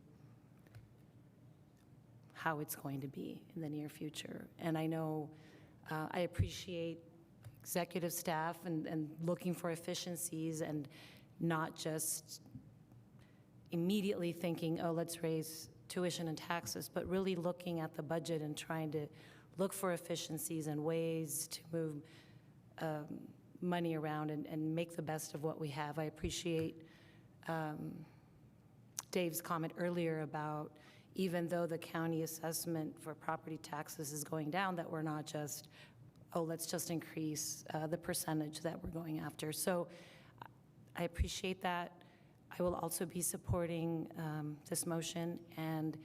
how it's going to be in the near future. And I know I appreciate executive staff and looking for efficiencies and not just immediately thinking, oh, let's raise tuition and taxes, but really looking at the budget and trying to look for efficiencies and ways to move money around and make the best of what we have. I appreciate Dave's comment earlier about even though the county assessment for property taxes is going down, that we're not just, oh, let's just increase the percentage that we're going after. So I appreciate that. I will also be supporting this motion, and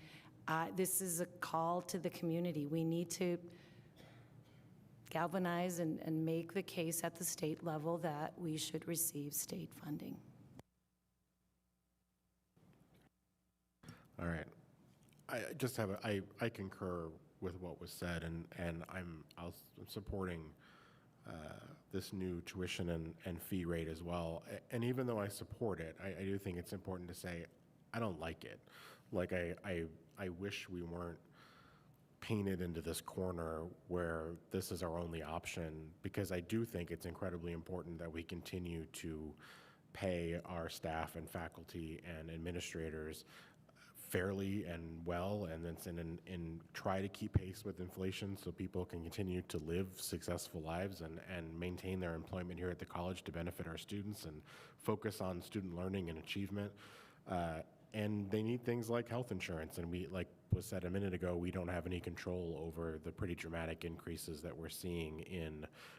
this is a call to the community. We need to galvanize and make the case at the state level that we should receive state funding. All right. I just have I concur with what was said, and I'm supporting this new tuition and fee rate as well. And even though I support it, I do think it's important to say I don't like it. Like I wish we weren't painted into this corner where this is our only option, because I do think it's incredibly important that we continue to pay our staff and faculty and administrators fairly and well, and try to keep pace with inflation so people can continue to live successful lives and maintain their employment here at the college to benefit our students and focus on student learning and achievement. And they need things like health insurance, and we, like was said a minute ago, we don't have any control over the pretty dramatic increases that we're seeing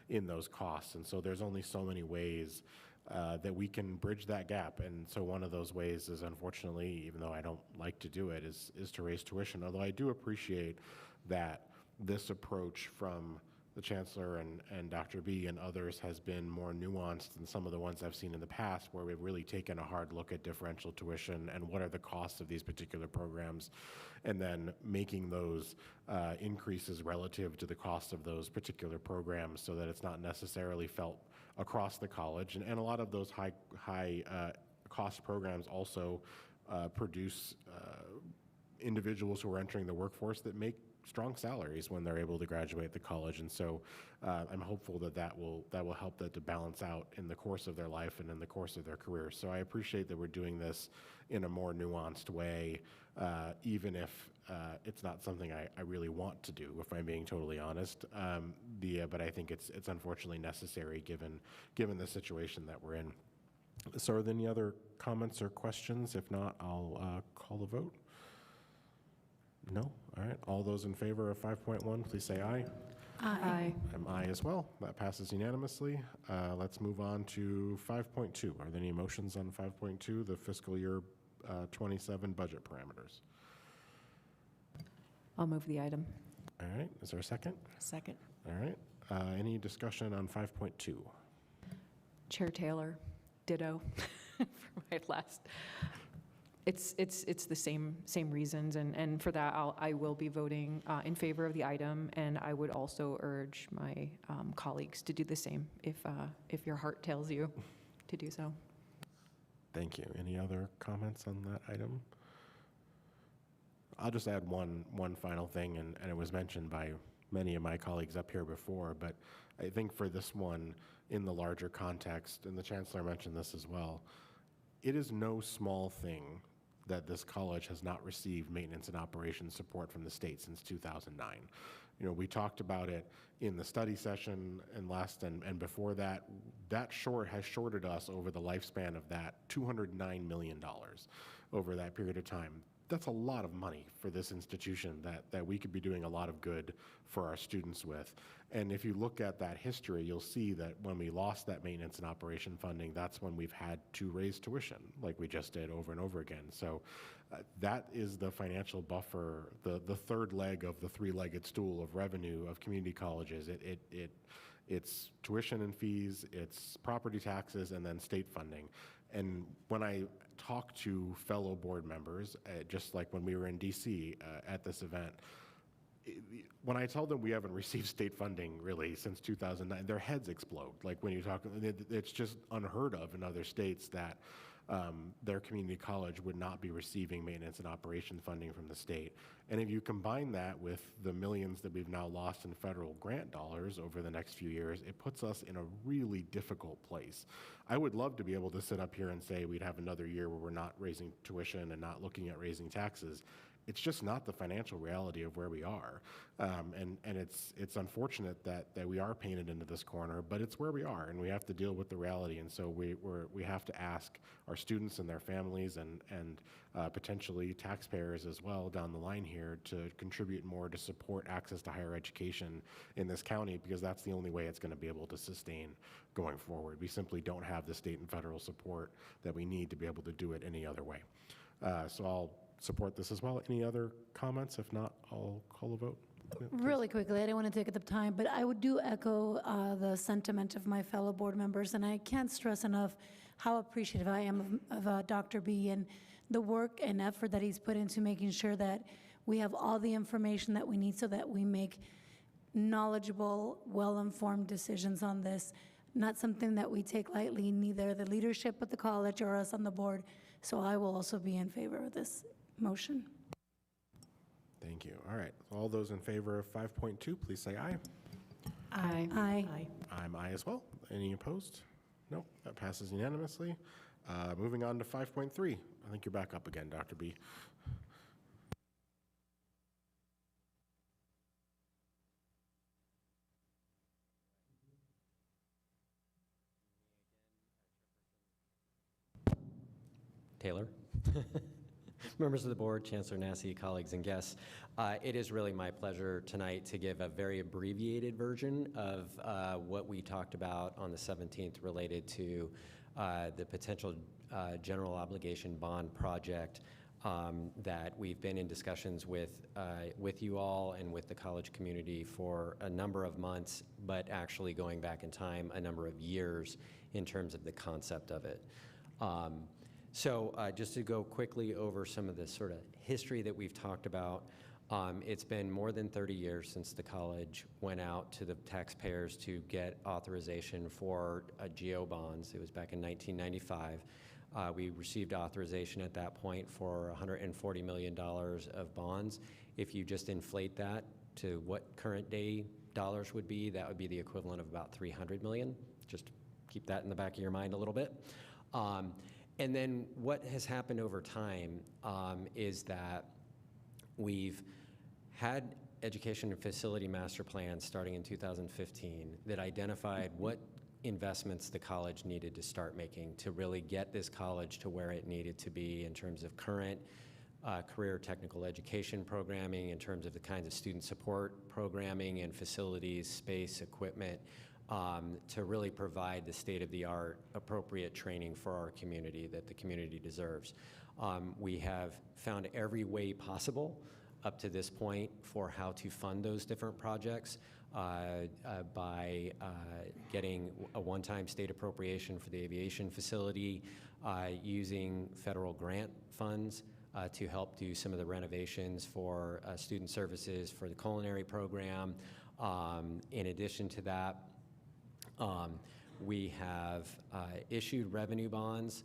in those costs. And so there's only so many ways that we can bridge that gap. And so one of those ways is, unfortunately, even though I don't like to do it, is to raise tuition. Although I do appreciate that this approach from the Chancellor and Dr. B and others has been more nuanced than some of the ones I've seen in the past, where we've really taken a hard look at differential tuition and what are the costs of these particular programs, and then making those increases relative to the cost of those particular programs so that it's not necessarily felt across the college. And a lot of those high cost programs also produce individuals who are entering the workforce that make strong salaries when they're able to graduate the college. And so I'm hopeful that will help that to balance out in the course of their life and in the course of their career. So I appreciate that we're doing this in a more nuanced way, even if it's not something I really want to do, if I'm being totally honest. But I think it's unfortunately necessary given the situation that we're in. So are there any other comments or questions? If not, I'll call the vote. No? All right. All those in favor of 5.1, please say aye. Aye. I'm aye as well. That passes unanimously. Let's move on to 5.2. Are there any motions on 5.2, the fiscal year 27 budget parameters? I'll move the item. All right. Is there a second? Second. All right. Any discussion on 5.2? Chair Taylor, ditto for my last. It's the same reasons, and for that I will be voting in favor of the item, and I would also urge my colleagues to do the same if your heart tells you to do so. Thank you. Any other comments on that item? I'll just add one final thing, and it was mentioned by many of my colleagues up here before, but I think for this one, in the larger context, and the Chancellor mentioned this as well, it is no small thing that this college has not received maintenance and operations support from the state since 2009. You know, we talked about it in the study session and before that. That has shorted us over the lifespan of that $209 million over that period of time. That's a lot of money for this institution that we could be doing a lot of good for our students with. And if you look at that history, you'll see that when we lost that maintenance and operation funding, that's when we've had to raise tuition, like we just did over and over again. So that is the financial buffer, the third leg of the three-legged stool of revenue of community colleges. It's tuition and fees, it's property taxes, and then state funding. And when I talk to fellow board members, just like when we were in DC at this event, when I tell them we haven't received state funding really since 2009, their heads explode. Like when you talk, it's just unheard of in other states that their community college would not be receiving maintenance and operation funding from the state. And if you combine that with the millions that we've now lost in federal grant dollars over the next few years, it puts us in a really difficult place. I would love to be able to sit up here and say we'd have another year where we're not raising tuition and not looking at raising taxes. It's just not the financial reality of where we are. And it's unfortunate that we are painted into this corner, but it's where we are, and we have to deal with the reality. And so we have to ask our students and their families and potentially taxpayers as well down the line here to contribute more to support access to higher education in this county, because that's the only way it's going to be able to sustain going forward. We simply don't have the state and federal support that we need to be able to do it any other way. So I'll support this as well. Any other comments? If not, I'll call a vote. Yeah, Really quickly, I don't want to take up the time, but I would do echo the sentiment of my fellow board members, and I can't stress enough how appreciative I am of Dr. B and the work and effort that he's put into making sure that we have all the information that we need so that we make knowledgeable, well-informed decisions on this. Not something that we take lightly, neither the leadership of the college or us on the board. So I will also be in favor of this motion. Thank you. All right. All those in favor of 5.2, please say aye. Aye. Aye. I'm aye as well. Any opposed? No, that passes unanimously. Moving on to 5.3. I think you're back up again, Dr. B. Taylor. Members of the board, Chancellor Nassy, colleagues and guests, it is really my pleasure tonight to give a very abbreviated version of what we talked about on the 17th related to the potential general obligation bond project that we've been in discussions with you all and with the college community for a number of months, but actually going back in time a number of years in terms of the concept of it. So just to go quickly over some of the sort of history that we've talked about, it's been more than 30 years since the college went out to the taxpayers to get authorization for GO bonds. It was back in 1995. We received authorization at that point for $140 million of bonds. If you just inflate that to what current day dollars would be, that would be the equivalent of about $300 million. Just keep that in the back of your mind a little bit. And then what has happened over time is that we've had education and facility master plans starting in 2015 that identified what investments the college needed to start making to really get this college to where it needed to be in terms of current career technical education programming, in terms of the kinds of student support programming and facilities, space, equipment, to really provide the state-of-the-art appropriate training for our community that the community deserves. We have found every way possible up to this point for how to fund those different projects by getting a one-time state appropriation for the aviation facility, using federal grant funds to help do some of the renovations for student services for the culinary program. In addition to that, we have issued revenue bonds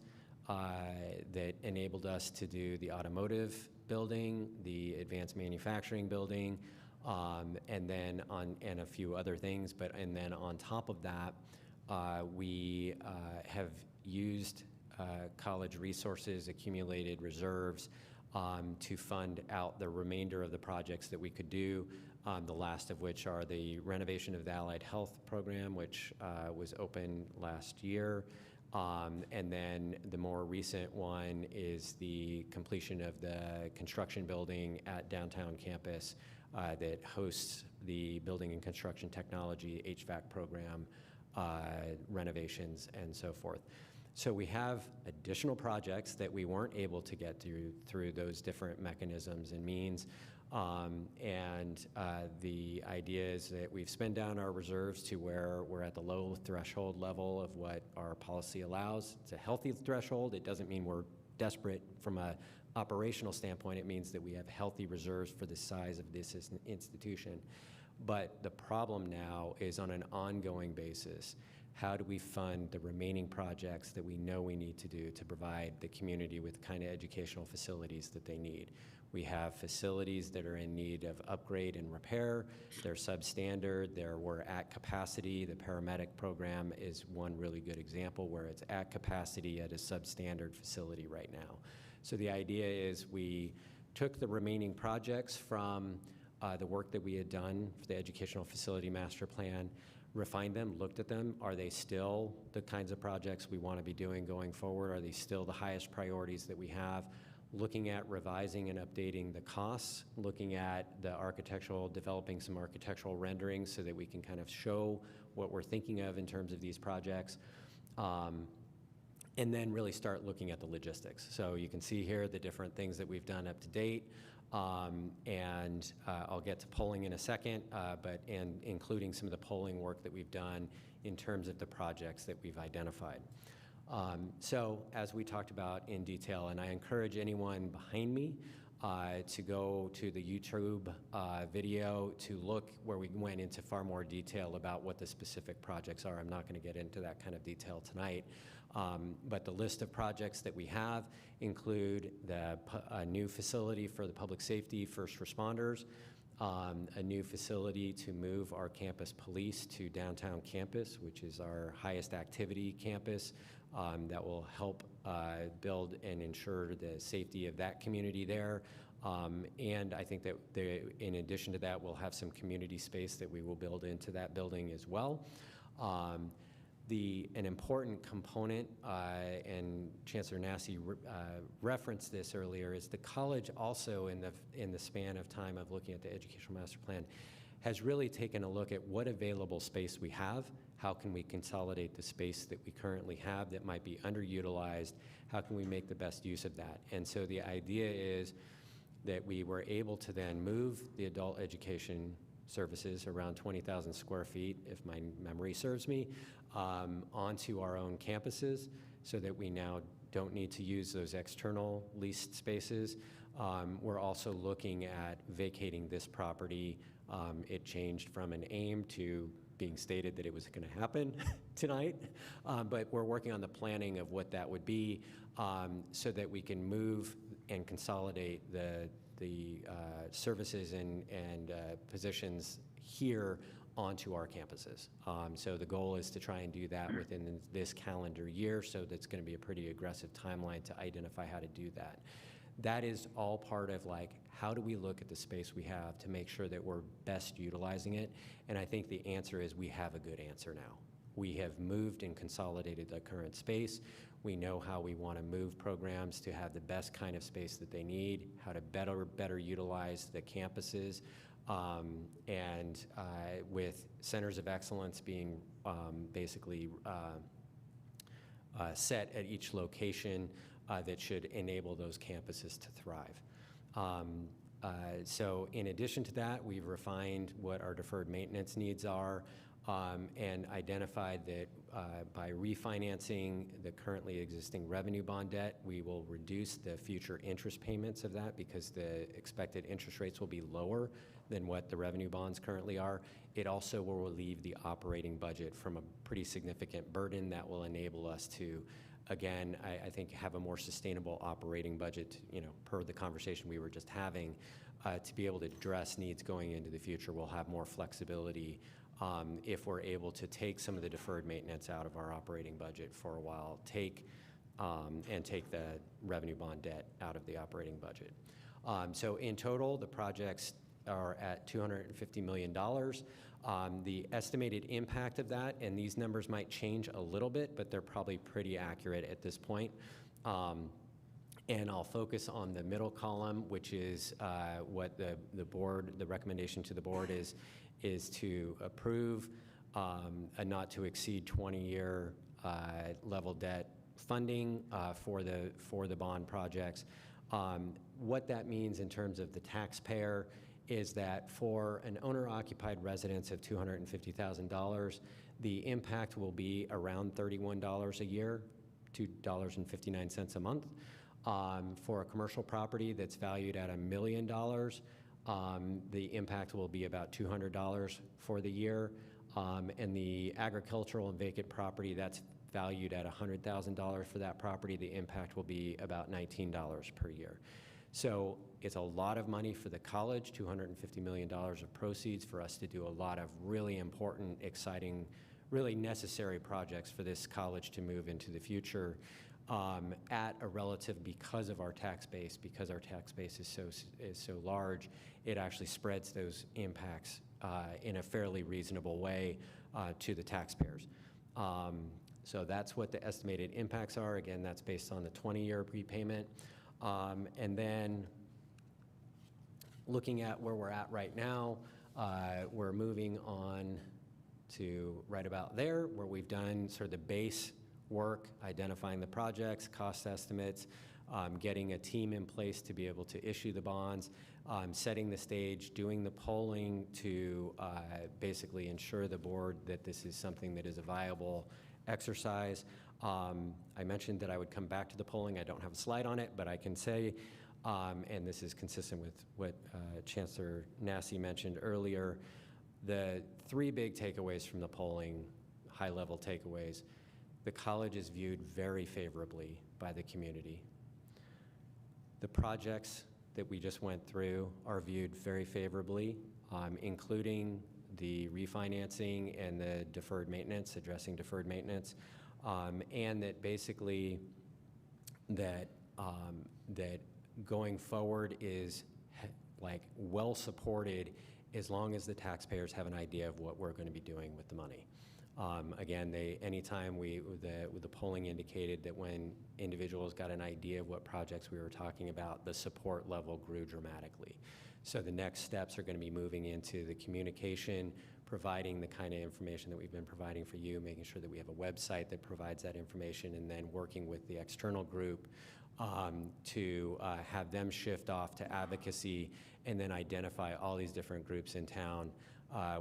that enabled us to do the automotive building, the advanced manufacturing building, and a few other things. And then on top of that, we have used college resources, accumulated reserves to fund out the remainder of the projects that we could do, the last of which are the renovation of the Allied Health Program, which was open last year. And then the more recent one is the completion of the construction building at downtown campus that hosts the building and construction technology HVAC program renovations and so forth. So we have additional projects that we weren't able to get through those different mechanisms and means. The idea is that we've spent down our reserves to where we're at the low threshold level of what our policy allows. It's a healthy threshold. It doesn't mean we're desperate from an operational standpoint. It means that we have healthy reserves for the size of this institution. But the problem now is on an ongoing basis. How do we fund the remaining projects that we know we need to do to provide the community with the kind of educational facilities that they need? We have facilities that are in need of upgrade and repair. They're substandard. We're at capacity. The paramedic program is one really good example where it's at capacity at a substandard facility right now. So the idea is we took the remaining projects from the work that we had done for the Educational Facility Master Plan, refined them, looked at them. Are they still the kinds of projects we want to be doing going forward? Are they still the highest priorities that we have? Looking at revising and updating the costs, looking at the architectural, developing some architectural renderings so that we can kind of show what we're thinking of in terms of these projects. And then really start looking at the logistics. So you can see here the different things that we've done up to date. I'll get to polling in a second, and including some of the polling work that we've done in terms of the projects that we've identified. So as we talked about in detail, and I encourage anyone behind me to go to the YouTube video to look where we went into far more detail about what the specific projects are. I'm not going to get into that kind of detail tonight. But the list of projects that we have include a new facility for the public safety first responders, a new facility to move our campus police to downtown campus, which is our highest activity campus, that will help build and ensure the safety of that community there. And I think that in addition to that, we'll have some community space that we will build into that building as well. An important component, and Chancellor Nassy referenced this earlier, is the college also in the span of time of looking at the Educational Master Plan has really taken a look at what available space we have, how can we consolidate the space that we currently have that might be underutilized, how can we make the best use of that. And so the idea is that we were able to then move the adult education services around 20,000 square feet, if my memory serves me, onto our own campuses so that we now don't need to use those external leased spaces. We're also looking at vacating this property. It changed from an aim to being stated that it was going to happen tonight, but we're working on the planning of what that would be so that we can move and consolidate the services and positions here onto our campuses. So the goal is to try and do that within this calendar year, so that's going to be a pretty aggressive timeline to identify how to do that. That is all part of like, how do we look at the space we have to make sure that we're best utilizing it? And I think the answer is we have a good answer now. We have moved and consolidated the current space. We know how we want to move programs to have the best kind of space that they need, how to better utilize the campuses, and with centers of excellence being basically set at each location that should enable those campuses to thrive. So in addition to that, we've refined what our deferred maintenance needs are and identified that by refinancing the currently existing revenue bond debt, we will reduce the future interest payments of that because the expected interest rates will be lower than what the revenue bonds currently are. It also will relieve the operating budget from a pretty significant burden that will enable us to, again, I think, have a more sustainable operating budget, per the conversation we were just having, to be able to address needs going into the future. We'll have more flexibility if we're able to take some of the deferred maintenance out of our operating budget for a while, take the revenue bond debt out of the operating budget. So in total, the projects are at $250 million. The estimated impact of that, and these numbers might change a little bit, but they're probably pretty accurate at this point. And I'll focus on the middle column, which is what the recommendation to the board is to approve a not to exceed 20-year level debt funding for the bond projects. What that means in terms of the taxpayer is that for an owner-occupied residence of $250,000, the impact will be around $31 a year, $2.59 a month. For a commercial property that's valued at $1 million, the impact will be about $200 for the year. And the agricultural and vacant property that's valued at $100,000 for that property, the impact will be about $19 per year. So it's a lot of money for the college, $250 million of proceeds for us to do a lot of really important, exciting, really necessary projects for this college to move into the future at a relative, because of our tax base, because our tax base is so large, it actually spreads those impacts in a fairly reasonable way to the taxpayers. So that's what the estimated impacts are. Again, that's based on the 20-year prepayment. And then looking at where we're at right now, we're moving on to right about there, where we've done sort of the base work, identifying the projects, cost estimates, getting a team in place to be able to issue the bonds, setting the stage, doing the polling to basically ensure the board that this is something that is a viable exercise. I mentioned that I would come back to the polling. I don't have a slide on it, but I can say, and this is consistent with what Chancellor Nassy mentioned earlier, the three big takeaways from the polling, high-level takeaways: the college is viewed very favorably by the community. The projects that we just went through are viewed very favorably, including the refinancing and the deferred maintenance, addressing deferred maintenance, and that basically that going forward is like well supported as long as the taxpayers have an idea of what we're going to be doing with the money. Again, anytime the polling indicated that when individuals got an idea of what projects we were talking about, the support level grew dramatically. So the next steps are going to be moving into the communication, providing the kind of information that we've been providing for you, making sure that we have a website that provides that information, and then working with the external group to have them shift off to advocacy and then identify all these different groups in town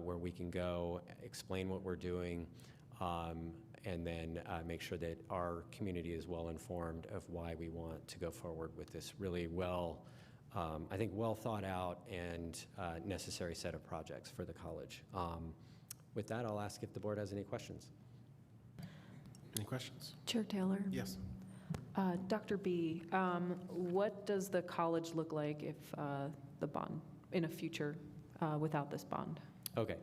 where we can go, explain what we're doing, and then make sure that our community is well informed of why we want to go forward with this really I think well thought out and necessary set of projects for the college. With that, I'll ask if the board has any questions. Any questions? Chair Taylor? Yes. Dr. B, what does the college look like if the bond, in a future without this bond? Okay.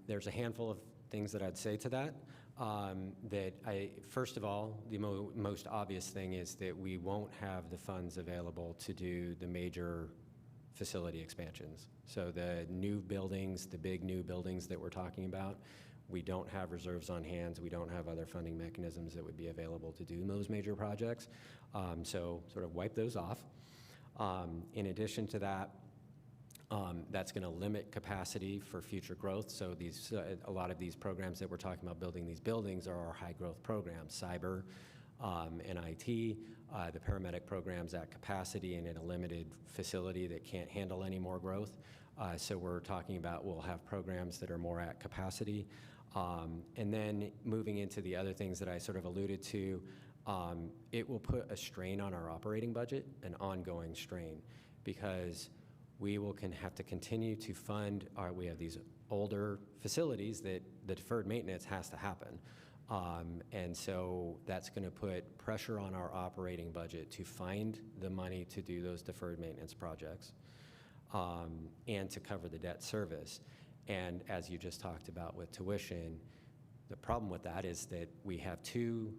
There's a handful of things that I'd say to that. First of all, the most obvious thing is that we won't have the funds available to do the major facility expansions. So the new buildings, the big new buildings that we're talking about, we don't have reserves on hand. We don't have other funding mechanisms that would be available to do those major projects. So sort of wipe those off. In addition to that, that's going to limit capacity for future growth. So a lot of these programs that we're talking about building these buildings are our high growth programs, cyber and IT, the paramedic programs at capacity and in a limited facility that can't handle any more growth. So we're talking about we'll have programs that are more at capacity. And then moving into the other things that I sort of alluded to, it will put a strain on our operating budget, an ongoing strain, because we will have to continue to fund we have these older facilities that the deferred maintenance has to happen. And so that's going to put pressure on our operating budget to find the money to do those deferred maintenance projects and to cover the debt service. And as you just talked about with tuition, the problem with that is that we have two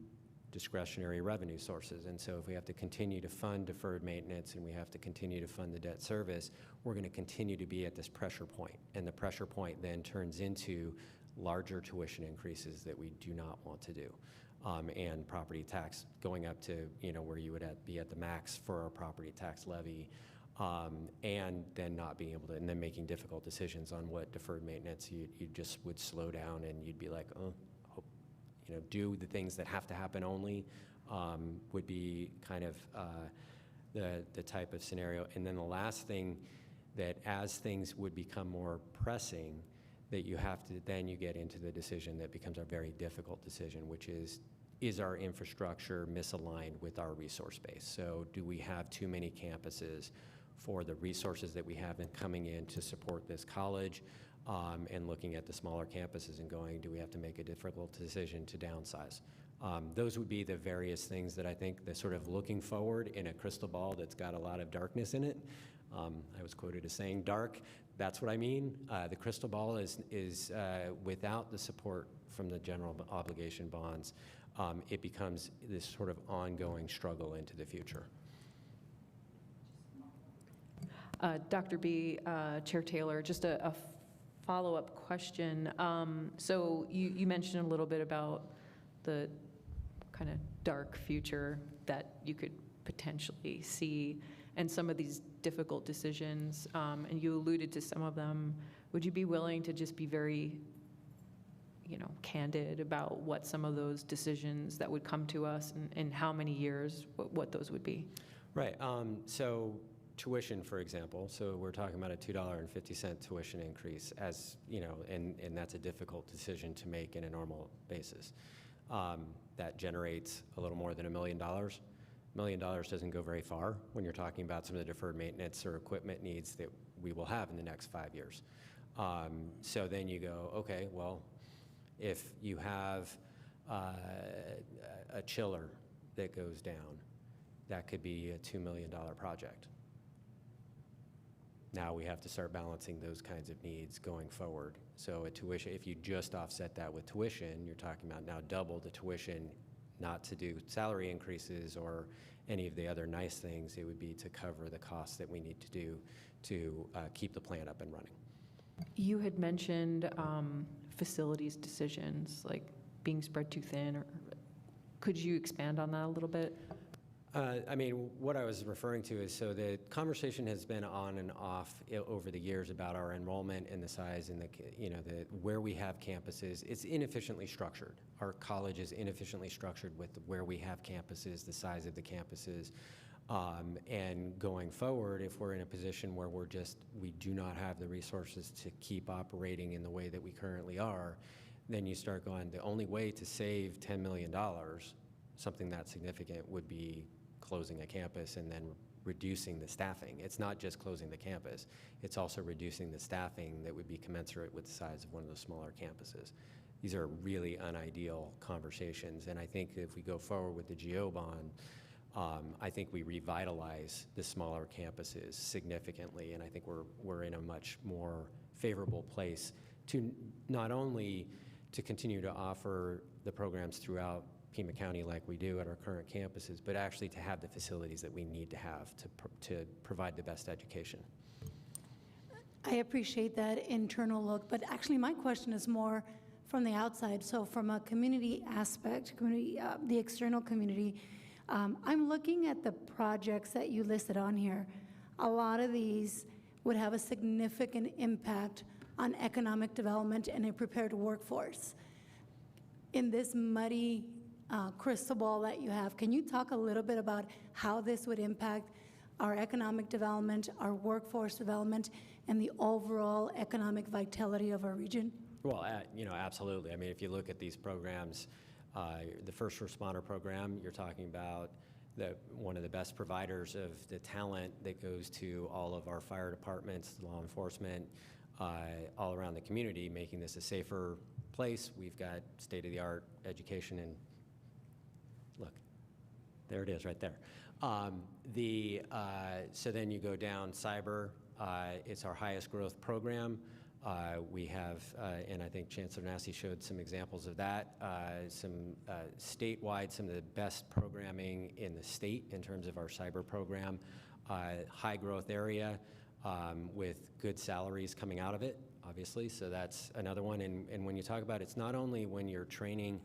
discretionary revenue sources. And so if we have to continue to fund deferred maintenance and we have to continue to fund the debt service, we're going to continue to be at this pressure point. And the pressure point then turns into larger tuition increases that we do not want to do. And property tax going up to, where you would be at the max for our property tax levy, and then not being able to, and then making difficult decisions on what deferred maintenance you just would slow down, and you'd be like, do the things that have to happen only, would be kind of the type of scenario. And then the last thing, that as things would become more pressing, that you have to, then you get into the decision that becomes a very difficult decision, which is our infrastructure misaligned with our resource base? So do we have too many campuses for the resources that we have coming in to support this college? And looking at the smaller campuses and going, do we have to make a difficult decision to downsize? Those would be the various things that I think that sort of looking forward in a crystal ball that's got a lot of darkness in it. I was quoted as saying dark. That's what I mean. The crystal ball is without the support from the general obligation bonds, it becomes this sort of ongoing struggle into the future. Dr. B, Chair Taylor, just a follow-up question. So you mentioned a little bit about the kind of dark future that you could potentially see and some of these difficult decisions, and you alluded to some of them. Would you be willing to just be very, candid about what some of those decisions that would come to us and how many years, what those would be? Right. So tuition, for example, so we're talking about a $2.50 tuition increase, as and that's a difficult decision to make in a normal basis. That generates a little more than $1 million. $1 million doesn't go very far when you're talking about some of the deferred maintenance or equipment needs that we will have in the next 5 years. So then you go, okay, well, if you have a chiller that goes down, that could be a $2 million project. Now we have to start balancing those kinds of needs going forward. So a tuition, if you just offset that with tuition, you're talking about now double the tuition, not to do salary increases or any of the other nice things. It would be to cover the costs that we need to do to keep the plant up and running. You had mentioned facilities decisions, like being spread too thin. Or could you expand on that a little bit? I mean, what I was referring to is, so the conversation has been on and off over the years about our enrollment and the size and where we have campuses. It's inefficiently structured. Our college is inefficiently structured with where we have campuses, the size of the campuses. And going forward, if we're in a position where we do not have the resources to keep operating in the way that we currently are, then you start going, the only way to save $10 million, something that significant, would be closing a campus and then reducing the staffing. It's not just closing the campus, it's also reducing the staffing that would be commensurate with the size of one of those smaller campuses. These are really unideal conversations, and I think if we go forward with the GO bond, I think we revitalize the smaller campuses significantly, and I think we're in a much more favorable place to not only to continue to offer the programs throughout Pima County like we do at our current campuses, but actually to have the facilities that we need to have to provide the best education. I appreciate that internal look, but actually my question is more from the outside. So from a community aspect, the external community, I'm looking at the projects that you listed on here. A lot of these would have a significant impact on economic development and a prepared workforce. In this muddy crystal ball that you have, can you talk a little bit about how this would impact our economic development, our workforce development, and the overall economic vitality of our region? Well, absolutely. I mean, if you look at these programs, the first responder program, you're talking about one of the best providers of the talent that goes to all of our fire departments, law enforcement, all around the community, making this a safer place. We've got state-of-the-art education, and look, there it is right there. So then you go down cyber. It's our highest growth program. We have, and I think Chancellor Nassy showed some examples of that, some statewide, some of the best programming in the state in terms of our cyber program. High growth area with good salaries coming out of it, obviously, so that's another one. And when you talk about it's not only when you're training,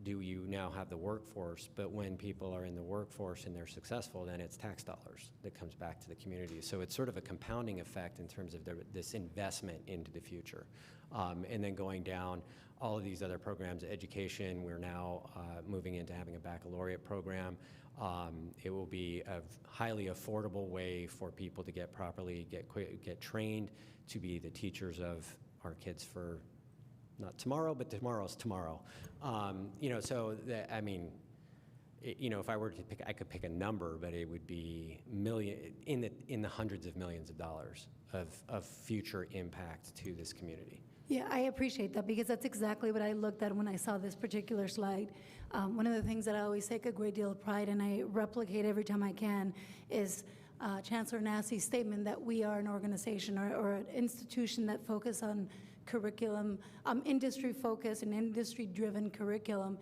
do you now have the workforce, but when people are in the workforce and they're successful, then it's tax dollars that comes back to the community. So it's sort of a compounding effect in terms of this investment into the future. And then going down all of these other programs, education, we're now moving into having a baccalaureate program. It will be a highly affordable way for people to get trained to be the teachers of our kids for not tomorrow, but tomorrow's tomorrow. So that, I mean, if I were to pick, I could pick a number, but it would be in the hundreds of millions of dollars of future impact to this community. Yeah, I appreciate that, because that's exactly what I looked at when I saw this particular slide. One of the things that I always take a great deal of pride in, I replicate every time I can, is Chancellor Nassy's statement that we are an organization or an institution that focus on curriculum, industry focus and industry-driven curriculum.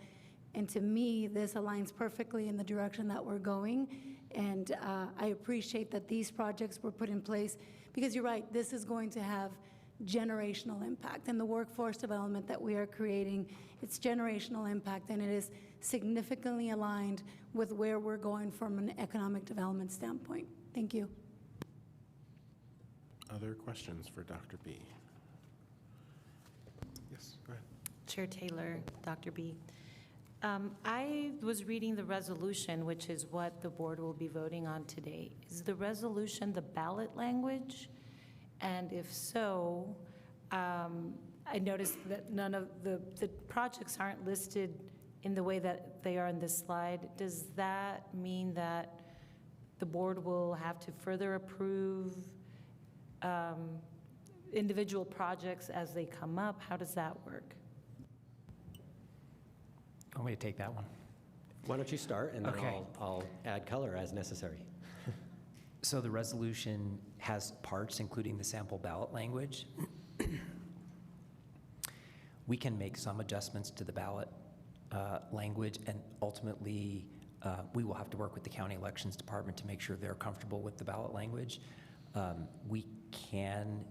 And to me, this aligns perfectly in the direction that we're going. And I appreciate that these projects were put in place, because you're right, this is going to have generational impact. And the workforce development that we are creating, it's generational impact, and it is significantly aligned with where we're going from an economic development standpoint. Thank you. Other questions for Dr. B? Yes, go ahead. Chair Taylor, Dr. B. I was reading the resolution, which is what the board will be voting on today. Is the resolution the ballot language? And if so, I noticed that none of the projects aren't listed in the way that they are in this slide. Does that mean that the board will have to further approve individual projects as they come up? How does that work? Want me to take that one? Why don't you start, and then Okay. I'll add color as necessary. So the resolution has parts, including the sample ballot language. We can make some adjustments to the ballot language, and ultimately, we will have to work with the county elections department to make sure they're comfortable with the ballot language. We can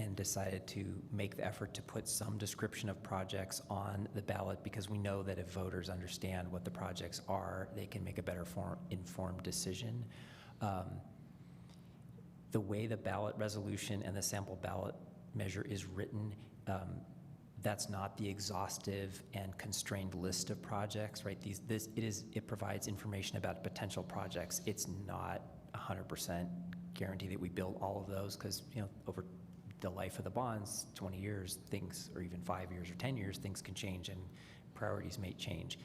and decided to make the effort to put some description of projects on the ballot because we know that if voters understand what the projects are, they can make a better informed decision. The way the ballot resolution and the sample ballot measure is written, that's not the exhaustive and constrained list of projects, right? It provides information about potential projects. It's not 100% guarantee that we build all of those because, over the life of the bonds, 20 years, things, or even 5 years or 10 years, things can change and priorities may change.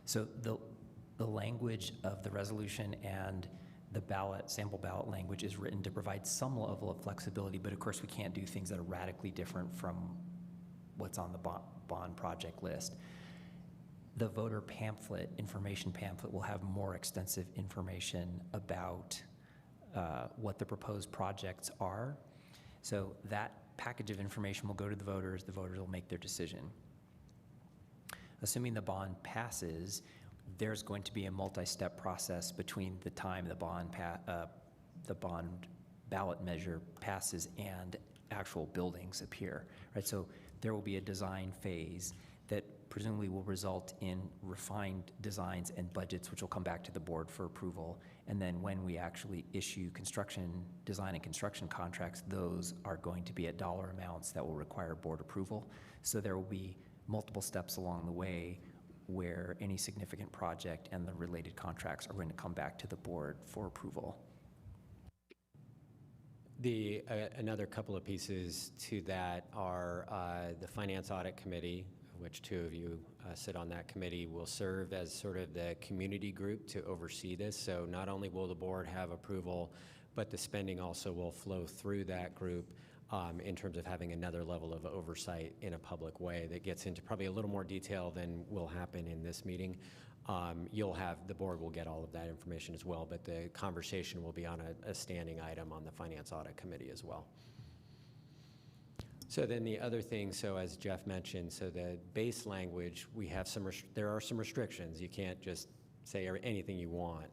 So the language of the resolution and the sample ballot language is written to provide some level of flexibility, but of course we can't do things that are radically different from what's on the bond project list. The voter pamphlet, information pamphlet, will have more extensive information about what the proposed projects are. So that package of information will go to the voters will make their decision. Assuming the bond passes, there's going to be a multi-step process between the time the bond ballot measure passes and actual buildings appear, right? So there will be a design phase that presumably will result in refined designs and budgets, which will come back to the board for approval. And then when we actually issue design and construction contracts, those are going to be at dollar amounts that will require board approval. So there will be multiple steps along the way where any significant project and the related contracts are going to come back to the board for approval. Another couple of pieces to that are the Finance Audit Committee, which two of you sit on that committee, will serve as sort of the community group to oversee this. So not only will the board have approval, but the spending also will flow through that group in terms of having another level of oversight in a public way that gets into probably a little more detail than will happen in this meeting. The board will get all of that information as well, but the conversation will be on a standing item on the Finance Audit Committee as well. So then the other thing, so as Jeff mentioned, so the base language, there are some restrictions. You can't just say anything you want.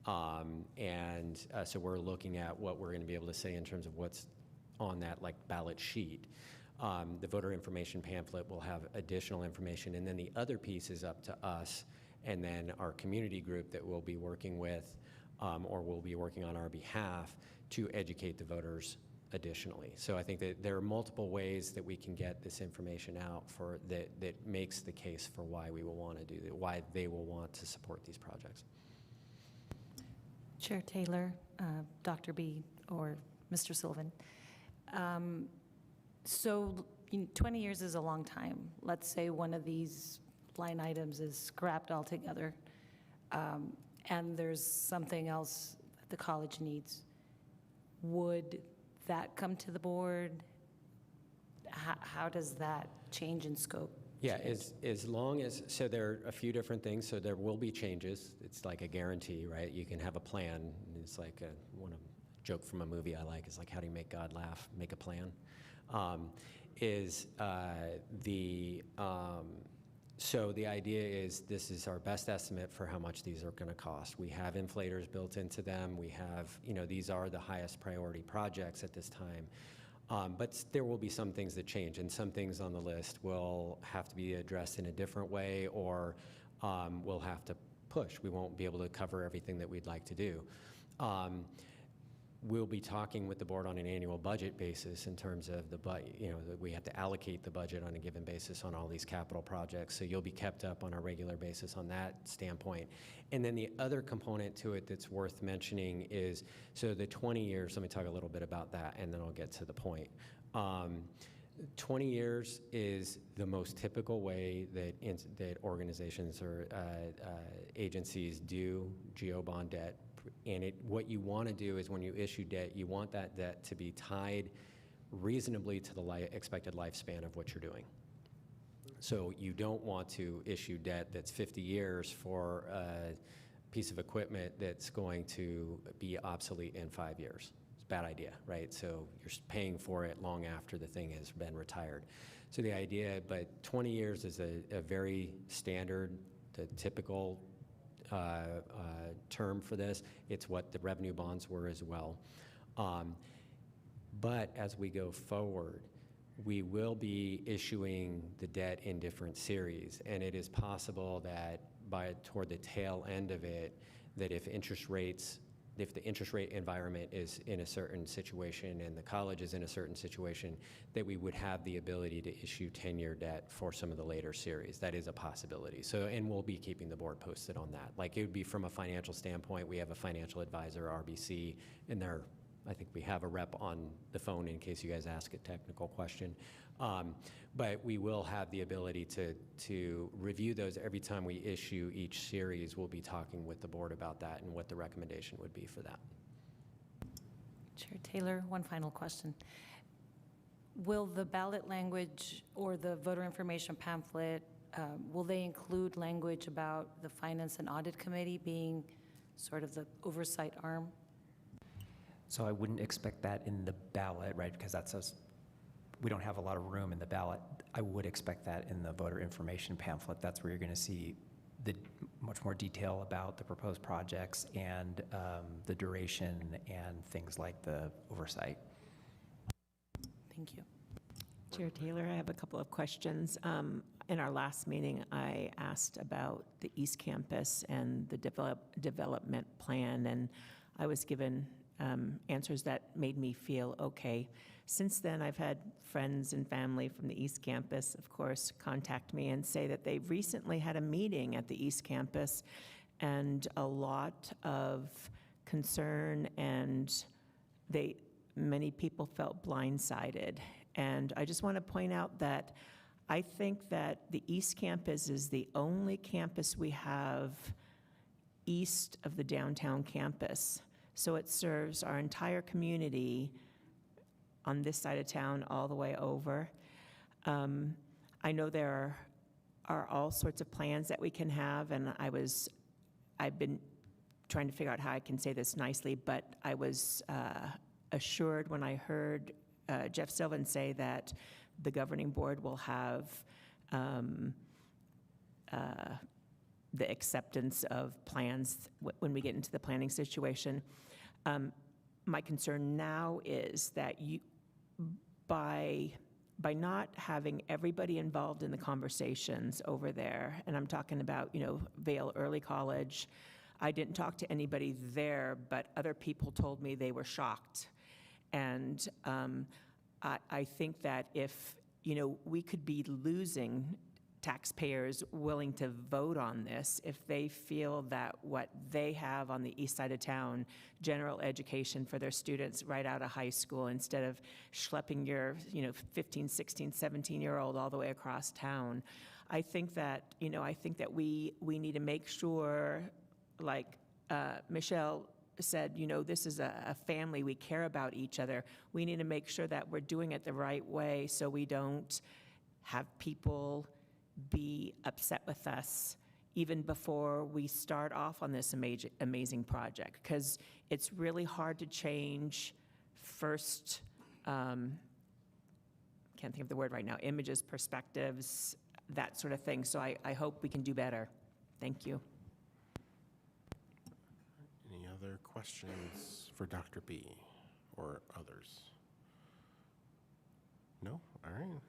So we're looking at what we're going to be able to say in terms of what's on that ballot sheet. The voter information pamphlet will have additional information, and then the other piece is up to us and then our community group that we'll be working with or will be working on our behalf to educate the voters additionally. So I think that there are multiple ways that we can get this information out that makes the case for why we will want to do that, why they will want to support these projects. Chair Taylor, Dr. B, or Mr. Sullivan. So 20 years is a long time. Let's say one of these line items is scrapped altogether, and there's something else that the college needs. Would that come to the board? How does that change in scope? Yeah, as long as, so there are a few different things. So there will be changes. It's like a guarantee, right? You can have a plan. It's like one joke from a movie I like is like, how do you make God laugh? Make a plan. So the idea is this is our best estimate for how much these are going to cost. We have inflators built into them. We have, these are the highest priority projects at this time. But there will be some things that change, and some things on the list will have to be addressed in a different way, or we'll have to push. We won't be able to cover everything that we'd like to do. We'll be talking with the board on an annual budget basis in terms of that we have to allocate the budget on a given basis on all these capital projects. So you'll be kept up on a regular basis on that standpoint. And then the other component to it that's worth mentioning is, so the 20 years, let me talk a little bit about that and then I'll get to the point. 20 years is the most typical way that organizations or agencies do GO-bond debt. And what you want to do is when you issue debt, you want that debt to be tied reasonably to the expected lifespan of what you're doing. So you don't want to issue debt that's 50 years for a piece of equipment that's going to be obsolete in 5 years. It's a bad idea, right? So you're paying for it long after the thing has been retired. So the idea, but 20 years is a very standard, the typical term for this. It's what the revenue bonds were as well. But as we go forward, we will be issuing the debt in different series, and it is possible that toward the tail end of it, that if the interest rate environment is in a certain situation and the college is in a certain situation, that we would have the ability to issue 10-year debt for some of the later series. That is a possibility. So, and we'll be keeping the board posted on that. Like, it would be from a financial standpoint. We have a financial advisor, RBC, and I think we have a rep on the phone in case you guys ask a technical question. But we will have the ability to review those every time we issue each series. We'll be talking with the board about that and what the recommendation would be for that. Chair Taylor, one final question. Will the ballot language or the voter information pamphlet, will they include language about the Finance and Audit Committee being sort of the oversight arm? So I wouldn't expect that in the ballot, right? Because we don't have a lot of room in the ballot. I would expect that in the voter information pamphlet. That's where you're going to see the much more detail about the proposed projects and the duration and things like the oversight. Thank you. Chair Taylor, I have a couple of questions. In our last meeting, I asked about the East Campus and the development plan, and I was given answers that made me feel okay. Since then, I've had friends and family from the East Campus, of course, contact me and say that they've recently had a meeting at the East Campus and a lot of concern, and many people felt blindsided. And I just want to point out that I think that the East Campus is the only campus we have east of the downtown campus. So it serves our entire community on this side of town all the way over. I know there are all sorts of plans that we can have, and I've been trying to figure out how I can say this nicely, but I was assured when I heard Jeff Sylvan say that the governing board will have the acceptance of plans when we get into the planning situation. My concern now is that by not having everybody involved in the conversations over there, and I'm talking about, Vail Early College, I didn't talk to anybody there, but other people told me they were shocked. And I think that if, we could be losing taxpayers willing to vote on this if they feel that what they have on the east side of town, general education for their students right out of high school, instead of schlepping your 15, 16, 17-year-old all the way across town. I think that we need to make sure, like Michelle said, this is a family, we care about each other. We need to make sure that we're doing it the right way so we don't have people be upset with us even before we start off on this amazing project, because it's really hard to change first, can't think of the word right now, images, perspectives, that sort of thing. So I hope we can do better. Thank you. Any other questions for Dr. B or others? No? All right.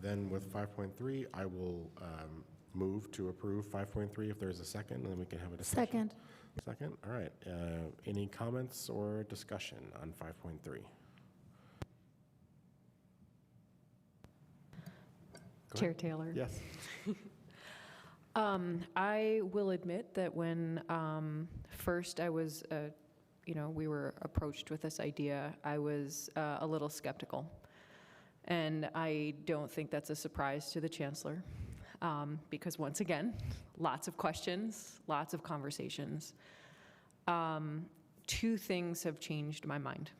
Then with 5.3, I will move to approve 5.3 if there's a second, and then we can have a discussion. Second. Second? All right. Any comments or discussion on 5.3? Chair Taylor? Yes. I will admit that when first I was, we were approached with this idea, I was a little skeptical. And I don't think that's a surprise to the chancellor, because once again, lots of questions, lots of conversations. Two things have changed my mind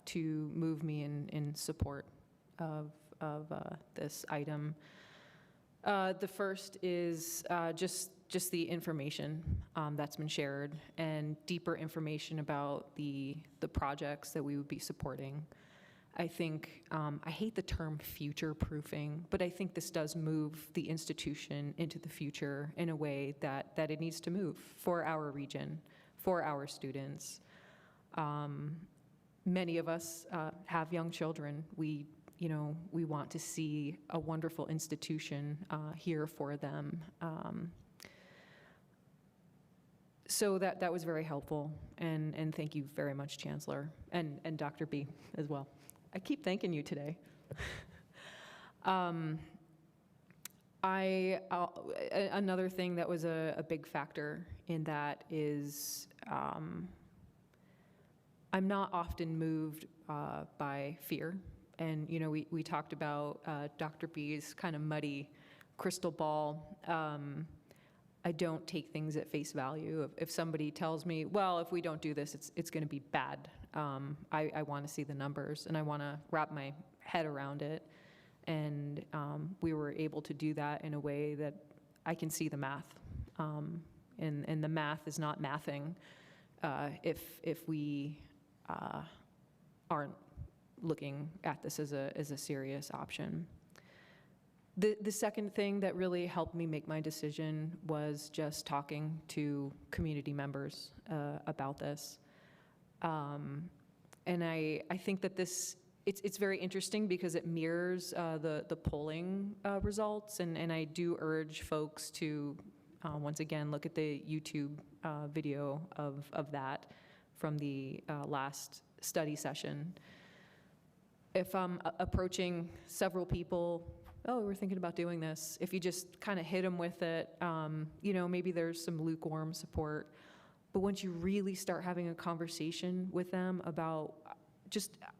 to move me in support of this item. The first is just the information that's been shared and deeper information about the projects that we would be supporting. I think, I hate the term future-proofing, but I think this does move the institution into the future in a way that it needs to move for our region, for our students. Many of us have young children. We want to see a wonderful institution here for them. So that was very helpful, and thank you very much, Chancellor, and Dr. B as well. I keep thanking you today. Another thing that was a big factor in that is I'm not often moved by fear. And, we talked about Dr. B's kind of muddy crystal ball. I don't take things at face value. If somebody tells me, well, if we don't do this, it's going to be bad, I want to see the numbers, and I want to wrap my head around it. And we were able to do that in a way that I can see the math. And the math is not mathing if we aren't looking at this as a serious option. The second thing that really helped me make my decision was just talking to community members about this. And I think that it's very interesting because it mirrors the polling results, and I do urge folks to, once again, look at the YouTube video of that from the last study session. If I'm approaching several people, we're thinking about doing this, if you just kind of hit them with it, maybe there's some lukewarm support. But once you really start having a conversation with them about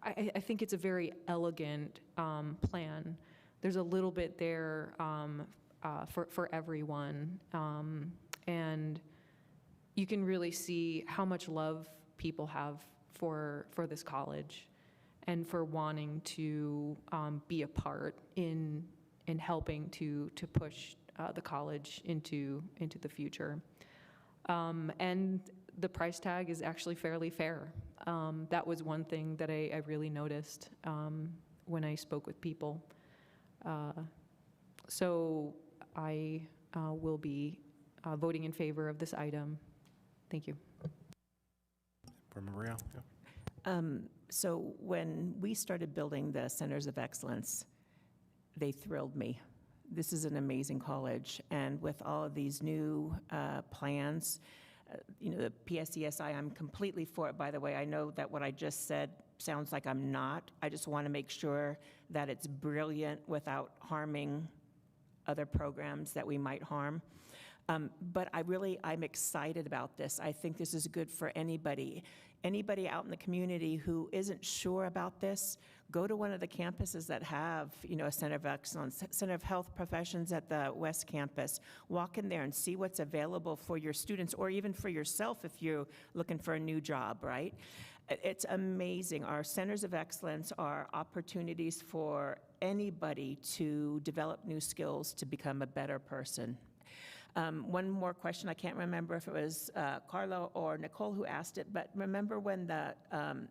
I think it's a very elegant plan. There's a little bit there for everyone. And you can really see how much love people have for this college and for wanting to be a part in helping to push the college into the future. And the price tag is actually fairly fair. That was one thing that I really noticed when I spoke with people. So I will be voting in favor of this item. Thank you. Board Member Real. So when we started building the Centers of Excellence, they thrilled me. This is an amazing college, and with all of these new plans, the PSESI, I'm completely for it, by the way. I know that what I just said sounds like I'm not. I just want to make sure that it's brilliant without harming other programs that we might harm. But I'm excited about this. I think this is good for anybody. Anybody out in the community who isn't sure about this, go to one of the campuses that have, a Center of Excellence, Center of Health Professions at the West Campus. Walk in there and see what's available for your students, or even for yourself if you're looking for a new job, right? It's amazing. Our Centers of Excellence are opportunities for anybody to develop new skills to become a better person. One more question. I can't remember if it was Carlo or Nicole who asked it, but remember when the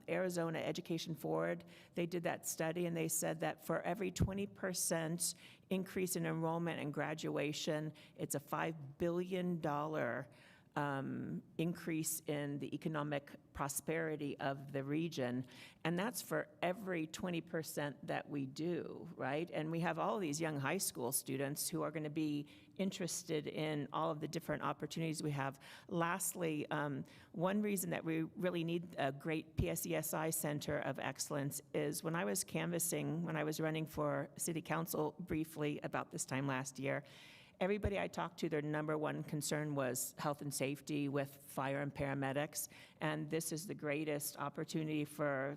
Arizona Education Forward, they did that study, and they said that for every 20% increase in enrollment and graduation, it's a $5 billion increase in the economic prosperity of the region. And that's for every 20% that we do, right? And we have all of these young high school students who are going to be interested in all of the different opportunities we have. Lastly, one reason that we really need a great PSESI Center of Excellence is when I was canvassing, when I was running for City Council briefly about this time last year, everybody I talked to, their number one concern was health and safety with fire and paramedics. And this is the greatest opportunity for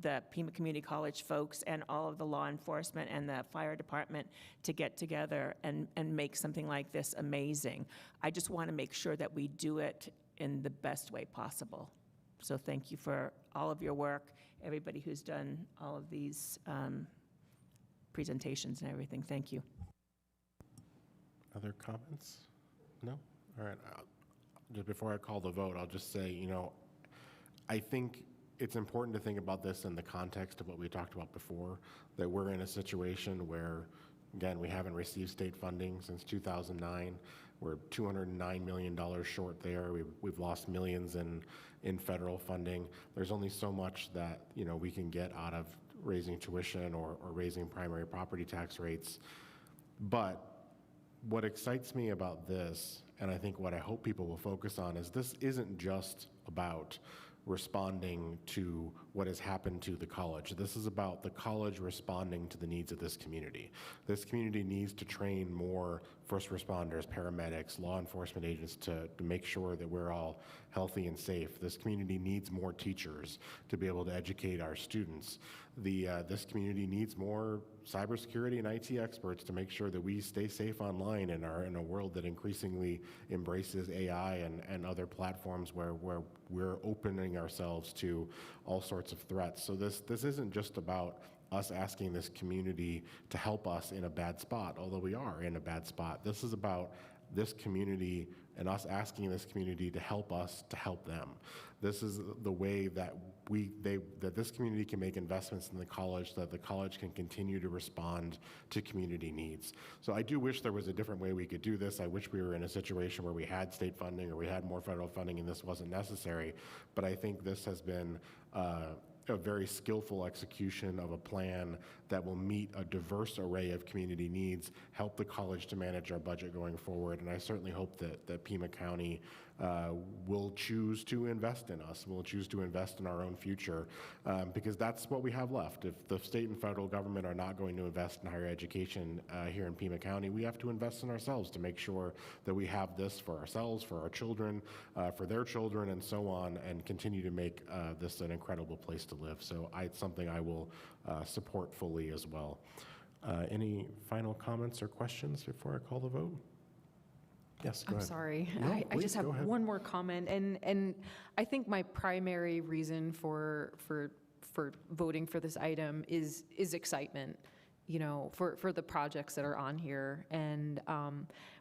the Pima Community College folks and all of the law enforcement and the fire department to get together and make something like this amazing. I just want to make sure that we do it in the best way possible. So thank you for all of your work, everybody who's done all of these presentations and everything. Thank you. Other comments? No? All right. Just before I call the vote, I'll just say, I think it's important to think about this in the context of what we talked about before, that we're in a situation where, again, we haven't received state funding since 2009. We're $209 million short there. We've lost millions in federal funding. There's only so much that we can get out of raising tuition or raising primary property tax rates. But what excites me about this, and I think what I hope people will focus on, is this isn't just about responding to what has happened to the college. This is about the college responding to the needs of this community. This community needs to train more first responders, paramedics, law enforcement agents to make sure that we're all healthy and safe. This community needs more teachers to be able to educate our students. This community needs more cybersecurity and IT experts to make sure that we stay safe online and are in a world that increasingly embraces AI and other platforms where we're opening ourselves to all sorts of threats. So this isn't just about us asking this community to help us in a bad spot, although we are in a bad spot. This is about this community and us asking this community to help us to help them. This is the way that that this community can make investments in the college, that the college can continue to respond to community needs. So I do wish there was a different way we could do this. I wish we were in a situation where we had state funding or we had more federal funding and this wasn't necessary. But I think this has been a very skillful execution of a plan that will meet a diverse array of community needs, help the college to manage our budget going forward, and I certainly hope that Pima County will choose to invest in us, will choose to invest in our own future, because that's what we have left. If the state and federal government are not going to invest in higher education here in Pima County, we have to invest in ourselves to make sure that we have this for ourselves, for our children, for their children, and so on, and continue to make this an incredible place to live. So it's something I will support fully as well. Any final comments or questions before I call the vote? Yes, go I'm ahead. sorry. No, I please, just have go ahead. one more comment, and I think my primary reason for voting for this item is excitement, for the projects that are on here, and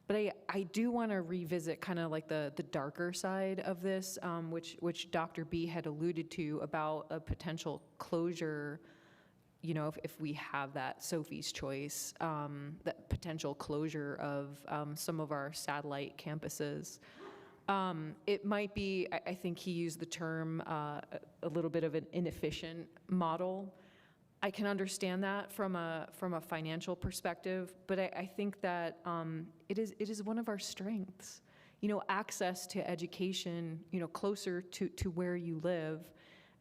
but I do want to revisit kind of like the darker side of this, which Dr. B had alluded to about a potential closure. If we have that Sophie's Choice, that potential closure of some of our satellite campuses. It might be, I think he used the term, a little bit of an inefficient model. I can understand that from a financial perspective, but I think that it is one of our strengths. Access to education, closer to where you live.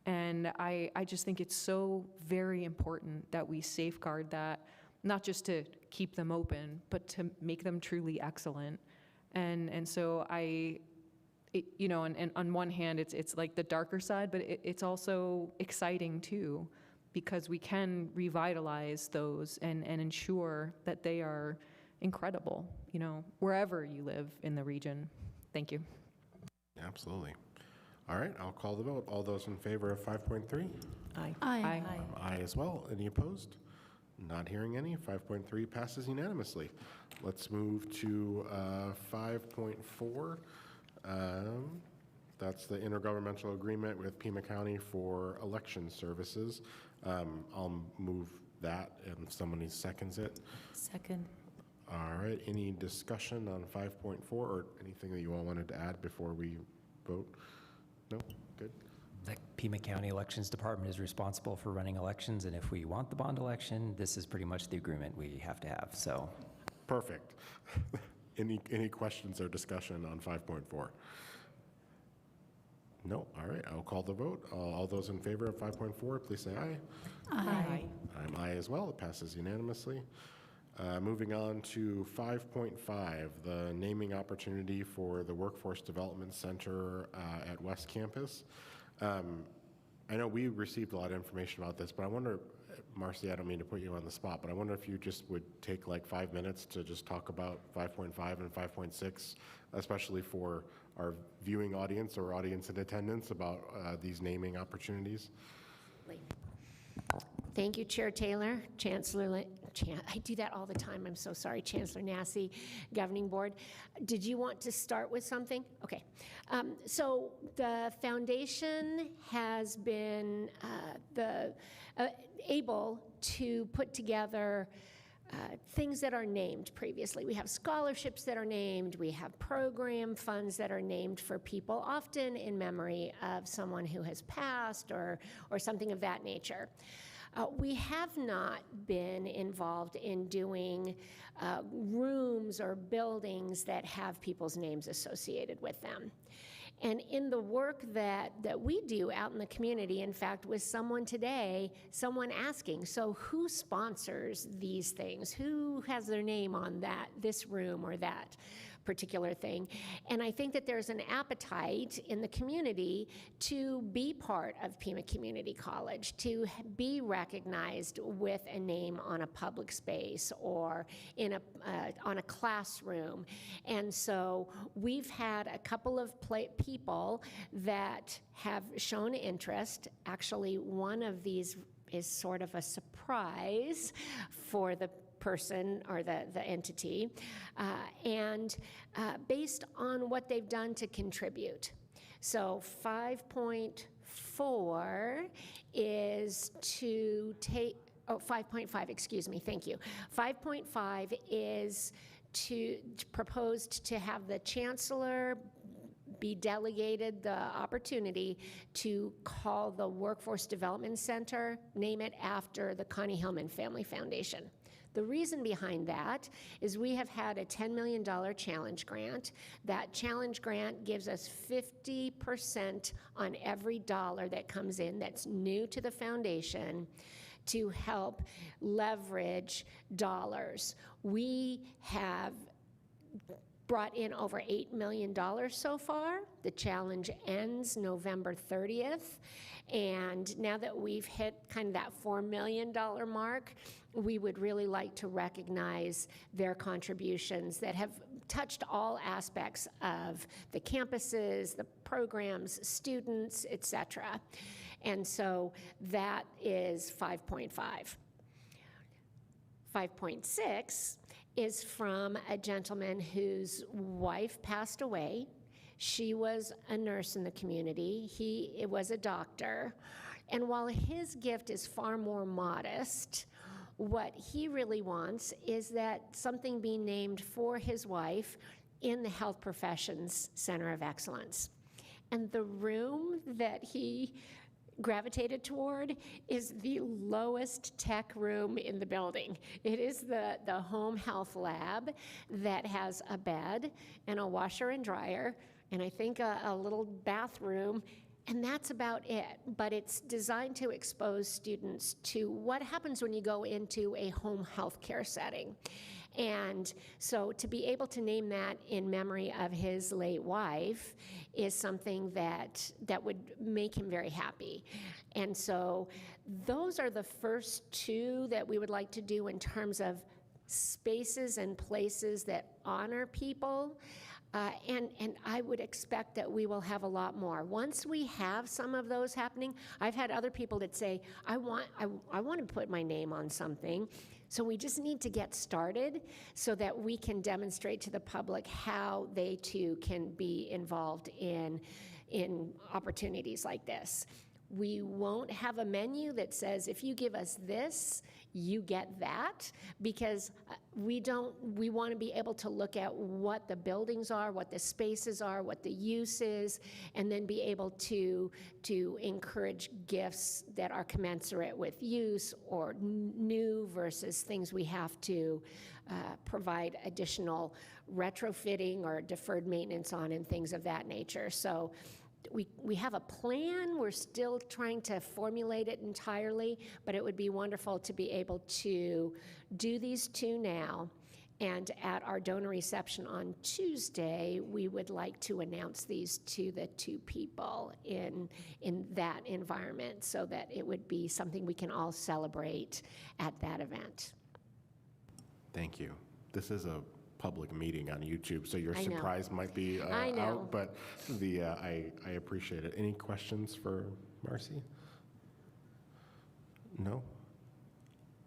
And I just think it's so very important that we safeguard that, not just to keep them open, but to make them truly excellent. And so and on one hand, it's like the darker side, but it's also exciting too, because we can revitalize those and ensure that they are incredible, wherever you live in the region. Thank you. Absolutely. All right, I'll call the vote. All those in favor of 5.3? Aye. Aye. Aye as well. Any opposed? Not hearing any. 5.3 passes unanimously. Let's move to 5.4. That's the intergovernmental agreement with Pima County for election services. I'll move that, and somebody seconds it. Second. All right, any discussion on 5.4 or anything that you all wanted to add before we vote? No? Good. The Pima County Elections Department is responsible for running elections, and if we want the bond election, this is pretty much the agreement we have to have, so. Perfect. Any questions or discussion on 5.4? No? All right, I'll call the vote. All those in favor of 5.4, please say aye. Aye. I'm aye as well. It passes unanimously. Moving on to 5.5, the naming opportunity for the Workforce Development Center at West Campus. I know we received a lot of information about this, but I wonder, Marcy, I don't mean to put you on the spot, but I wonder if you just would take like 5 minutes to just talk about 5.5 and 5.6, especially for our viewing audience or audience in attendance, about these naming opportunities. Thank you, Chair Taylor, Chancellor, I do that all the time, I'm so sorry, Chancellor Nassy, Governing Board. Did you want to start with something? Okay. So the foundation has been able to put together things that are named previously. We have scholarships that are named, we have program funds that are named for people, often in memory of someone who has passed or something of that nature. We have not been involved in doing rooms or buildings that have people's names associated with them. And in the work that we do out in the community, in fact, with someone today, someone asking, so who sponsors these things? Who has their name on this room or that particular thing? And I think that there's an appetite in the community to be part of Pima Community College, to be recognized with a name on a public space or on a classroom. And so we've had a couple of people that have shown interest. Actually, one of these is sort of a surprise for the person or the entity, and based on what they've done to contribute. So 5.4 is to take, 5.5, excuse me, thank you. 5.5 is proposed to have the chancellor be delegated the opportunity to call the Workforce Development Center, name it after the Connie Hillman Family Foundation. The reason behind that is we have had a $10 million challenge grant. That challenge grant gives us 50% on every dollar that comes in that's new to the foundation to help leverage dollars. We have brought in over $8 million so far. The challenge ends November 30th. And now that we've hit kind of that $4 million mark, we would really like to recognize their contributions that have touched all aspects of the campuses, the programs, students, et cetera. And so that is 5.5. 5.6 is from a gentleman whose wife passed away. She was a nurse in the community. He was a doctor. And while his gift is far more modest, what he really wants is that something be named for his wife in the Health Professions Center of Excellence. And the room that he gravitated toward is the lowest tech room in the building. It is the home health lab that has a bed and a washer and dryer, and I think a little bathroom, and that's about it. But it's designed to expose students to what happens when you go into a home health care setting. And so to be able to name that in memory of his late wife is something that would make him very happy. And so those are the first two that we would like to do in terms of spaces and places that honor people. And I would expect that we will have a lot more. Once we have some of those happening, I've had other people that say, I want to put my name on something. So we just need to get started so that we can demonstrate to the public how they too can be involved in opportunities like this. We won't have a menu that says, if you give us this, you get that, because we want to be able to look at what the buildings are, what the spaces are, what the use is, and then be able to encourage gifts that are commensurate with use or new versus things we have to provide additional retrofitting or deferred maintenance on and things of that nature. So we have a plan. We're still trying to formulate it entirely, but it would be wonderful to be able to do these two now. And at our donor reception on Tuesday, we would like to announce these to the two people in that environment so that it would be something we can all celebrate at that event. Thank you. This is a public meeting on YouTube, so your I know. surprise might be I know. out, but I appreciate it. Any questions for Marcy? No?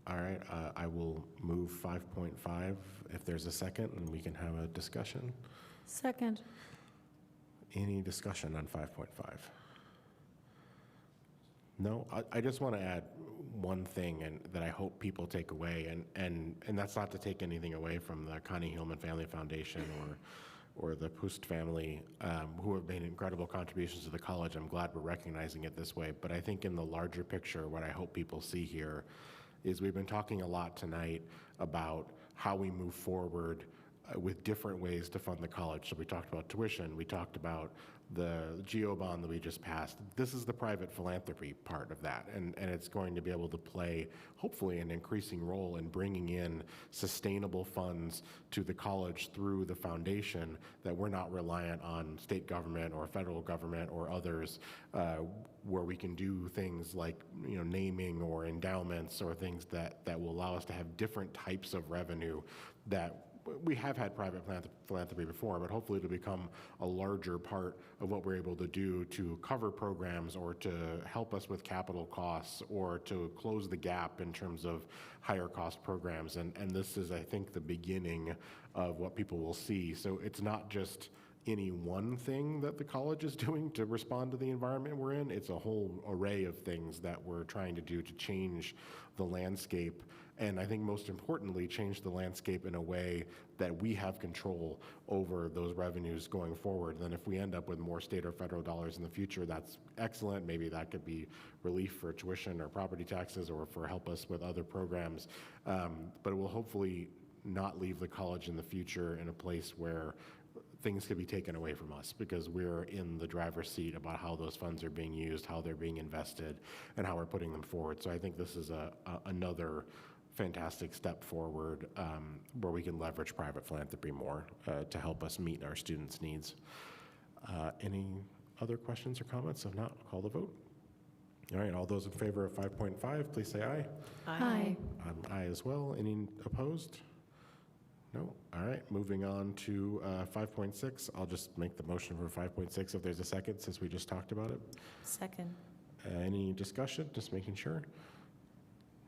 All right, I will move 5.5 if there's a second, and we can have a discussion. Second. Any discussion on 5.5? No, I just want to add one thing and that I hope people take away, and that's not to take anything away from the Connie Hillman Family Foundation or the Pust family, who have made incredible contributions to the college. I'm glad we're recognizing it this way, but I think in the larger picture, what I hope people see here is we've been talking a lot tonight about how we move forward with different ways to fund the college. So we talked about tuition, we talked about the GEO bond that we just passed. This is the private philanthropy part of that, and it's going to be able to play, hopefully, an increasing role in bringing in sustainable funds to the college through the foundation, that we're not reliant on state government or federal government or others, where we can do things like naming or endowments or things that will allow us to have different types of revenue. That we have had private philanthropy before, but hopefully it'll become a larger part of what we're able to do to cover programs or to help us with capital costs or to close the gap in terms of higher cost programs. And this is, I think, the beginning of what people will see. So it's not just any one thing that the college is doing to respond to the environment we're in. It's a whole array of things that we're trying to do to change the landscape, and I think most importantly, change the landscape in a way that we have control over those revenues going forward. Then if we end up with more state or federal dollars in the future, that's excellent. Maybe that could be relief for tuition or property taxes or for help us with other programs. But it will hopefully not leave the college in the future in a place where things could be taken away from us, because we're in the driver's seat about how those funds are being used, how they're being invested, and how we're putting them forward. So I think this is another fantastic step forward, where we can leverage private philanthropy more to help us meet our students' needs. Any other questions or comments? If not, I'll call the vote. All right, all those in favor of 5.5, please say aye. Aye. Aye as well. Any opposed? No? All right, moving on to 5.6. I'll just make the motion for 5.6 if there's a second, since we just talked about it. Second. Any discussion? Just making sure.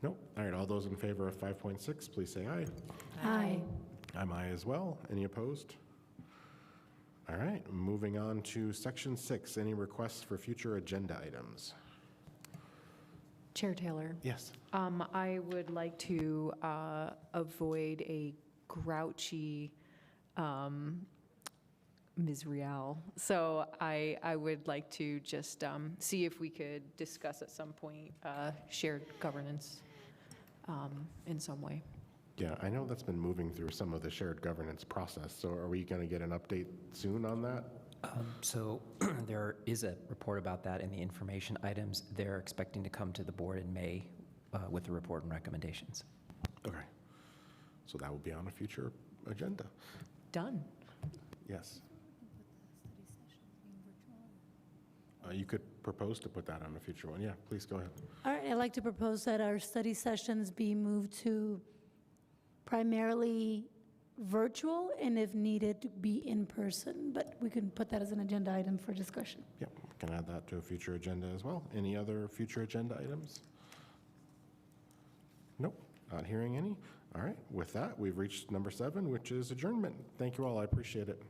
No? All right, all those in favor of 5.6, please say aye. Aye. I'm aye as well. Any opposed? All right, moving on to section 6. Any requests for future agenda items? Chair Taylor. Yes. I would like to avoid a grouchy Ms. Rial. So I would like to just see if we could discuss at some point shared governance in some way. Yeah, I know that's been moving through some of the shared governance process. So are we going to get an update soon on that? So there is a report about that in the information items. They're expecting to come to the board in May with the report and recommendations. Okay. So that will be on a future agenda. Done. Yes. You could propose to put that on a future one. Yeah, please go ahead. All right, I'd like to propose that our study sessions be moved to primarily virtual, and if needed, be in person, but we can put that as an agenda item for discussion. Yep, can add that to a future agenda as well. Any other future agenda items? Nope, not hearing any. All right, with that, we've reached number 7, which is adjournment. Thank you all, I appreciate it.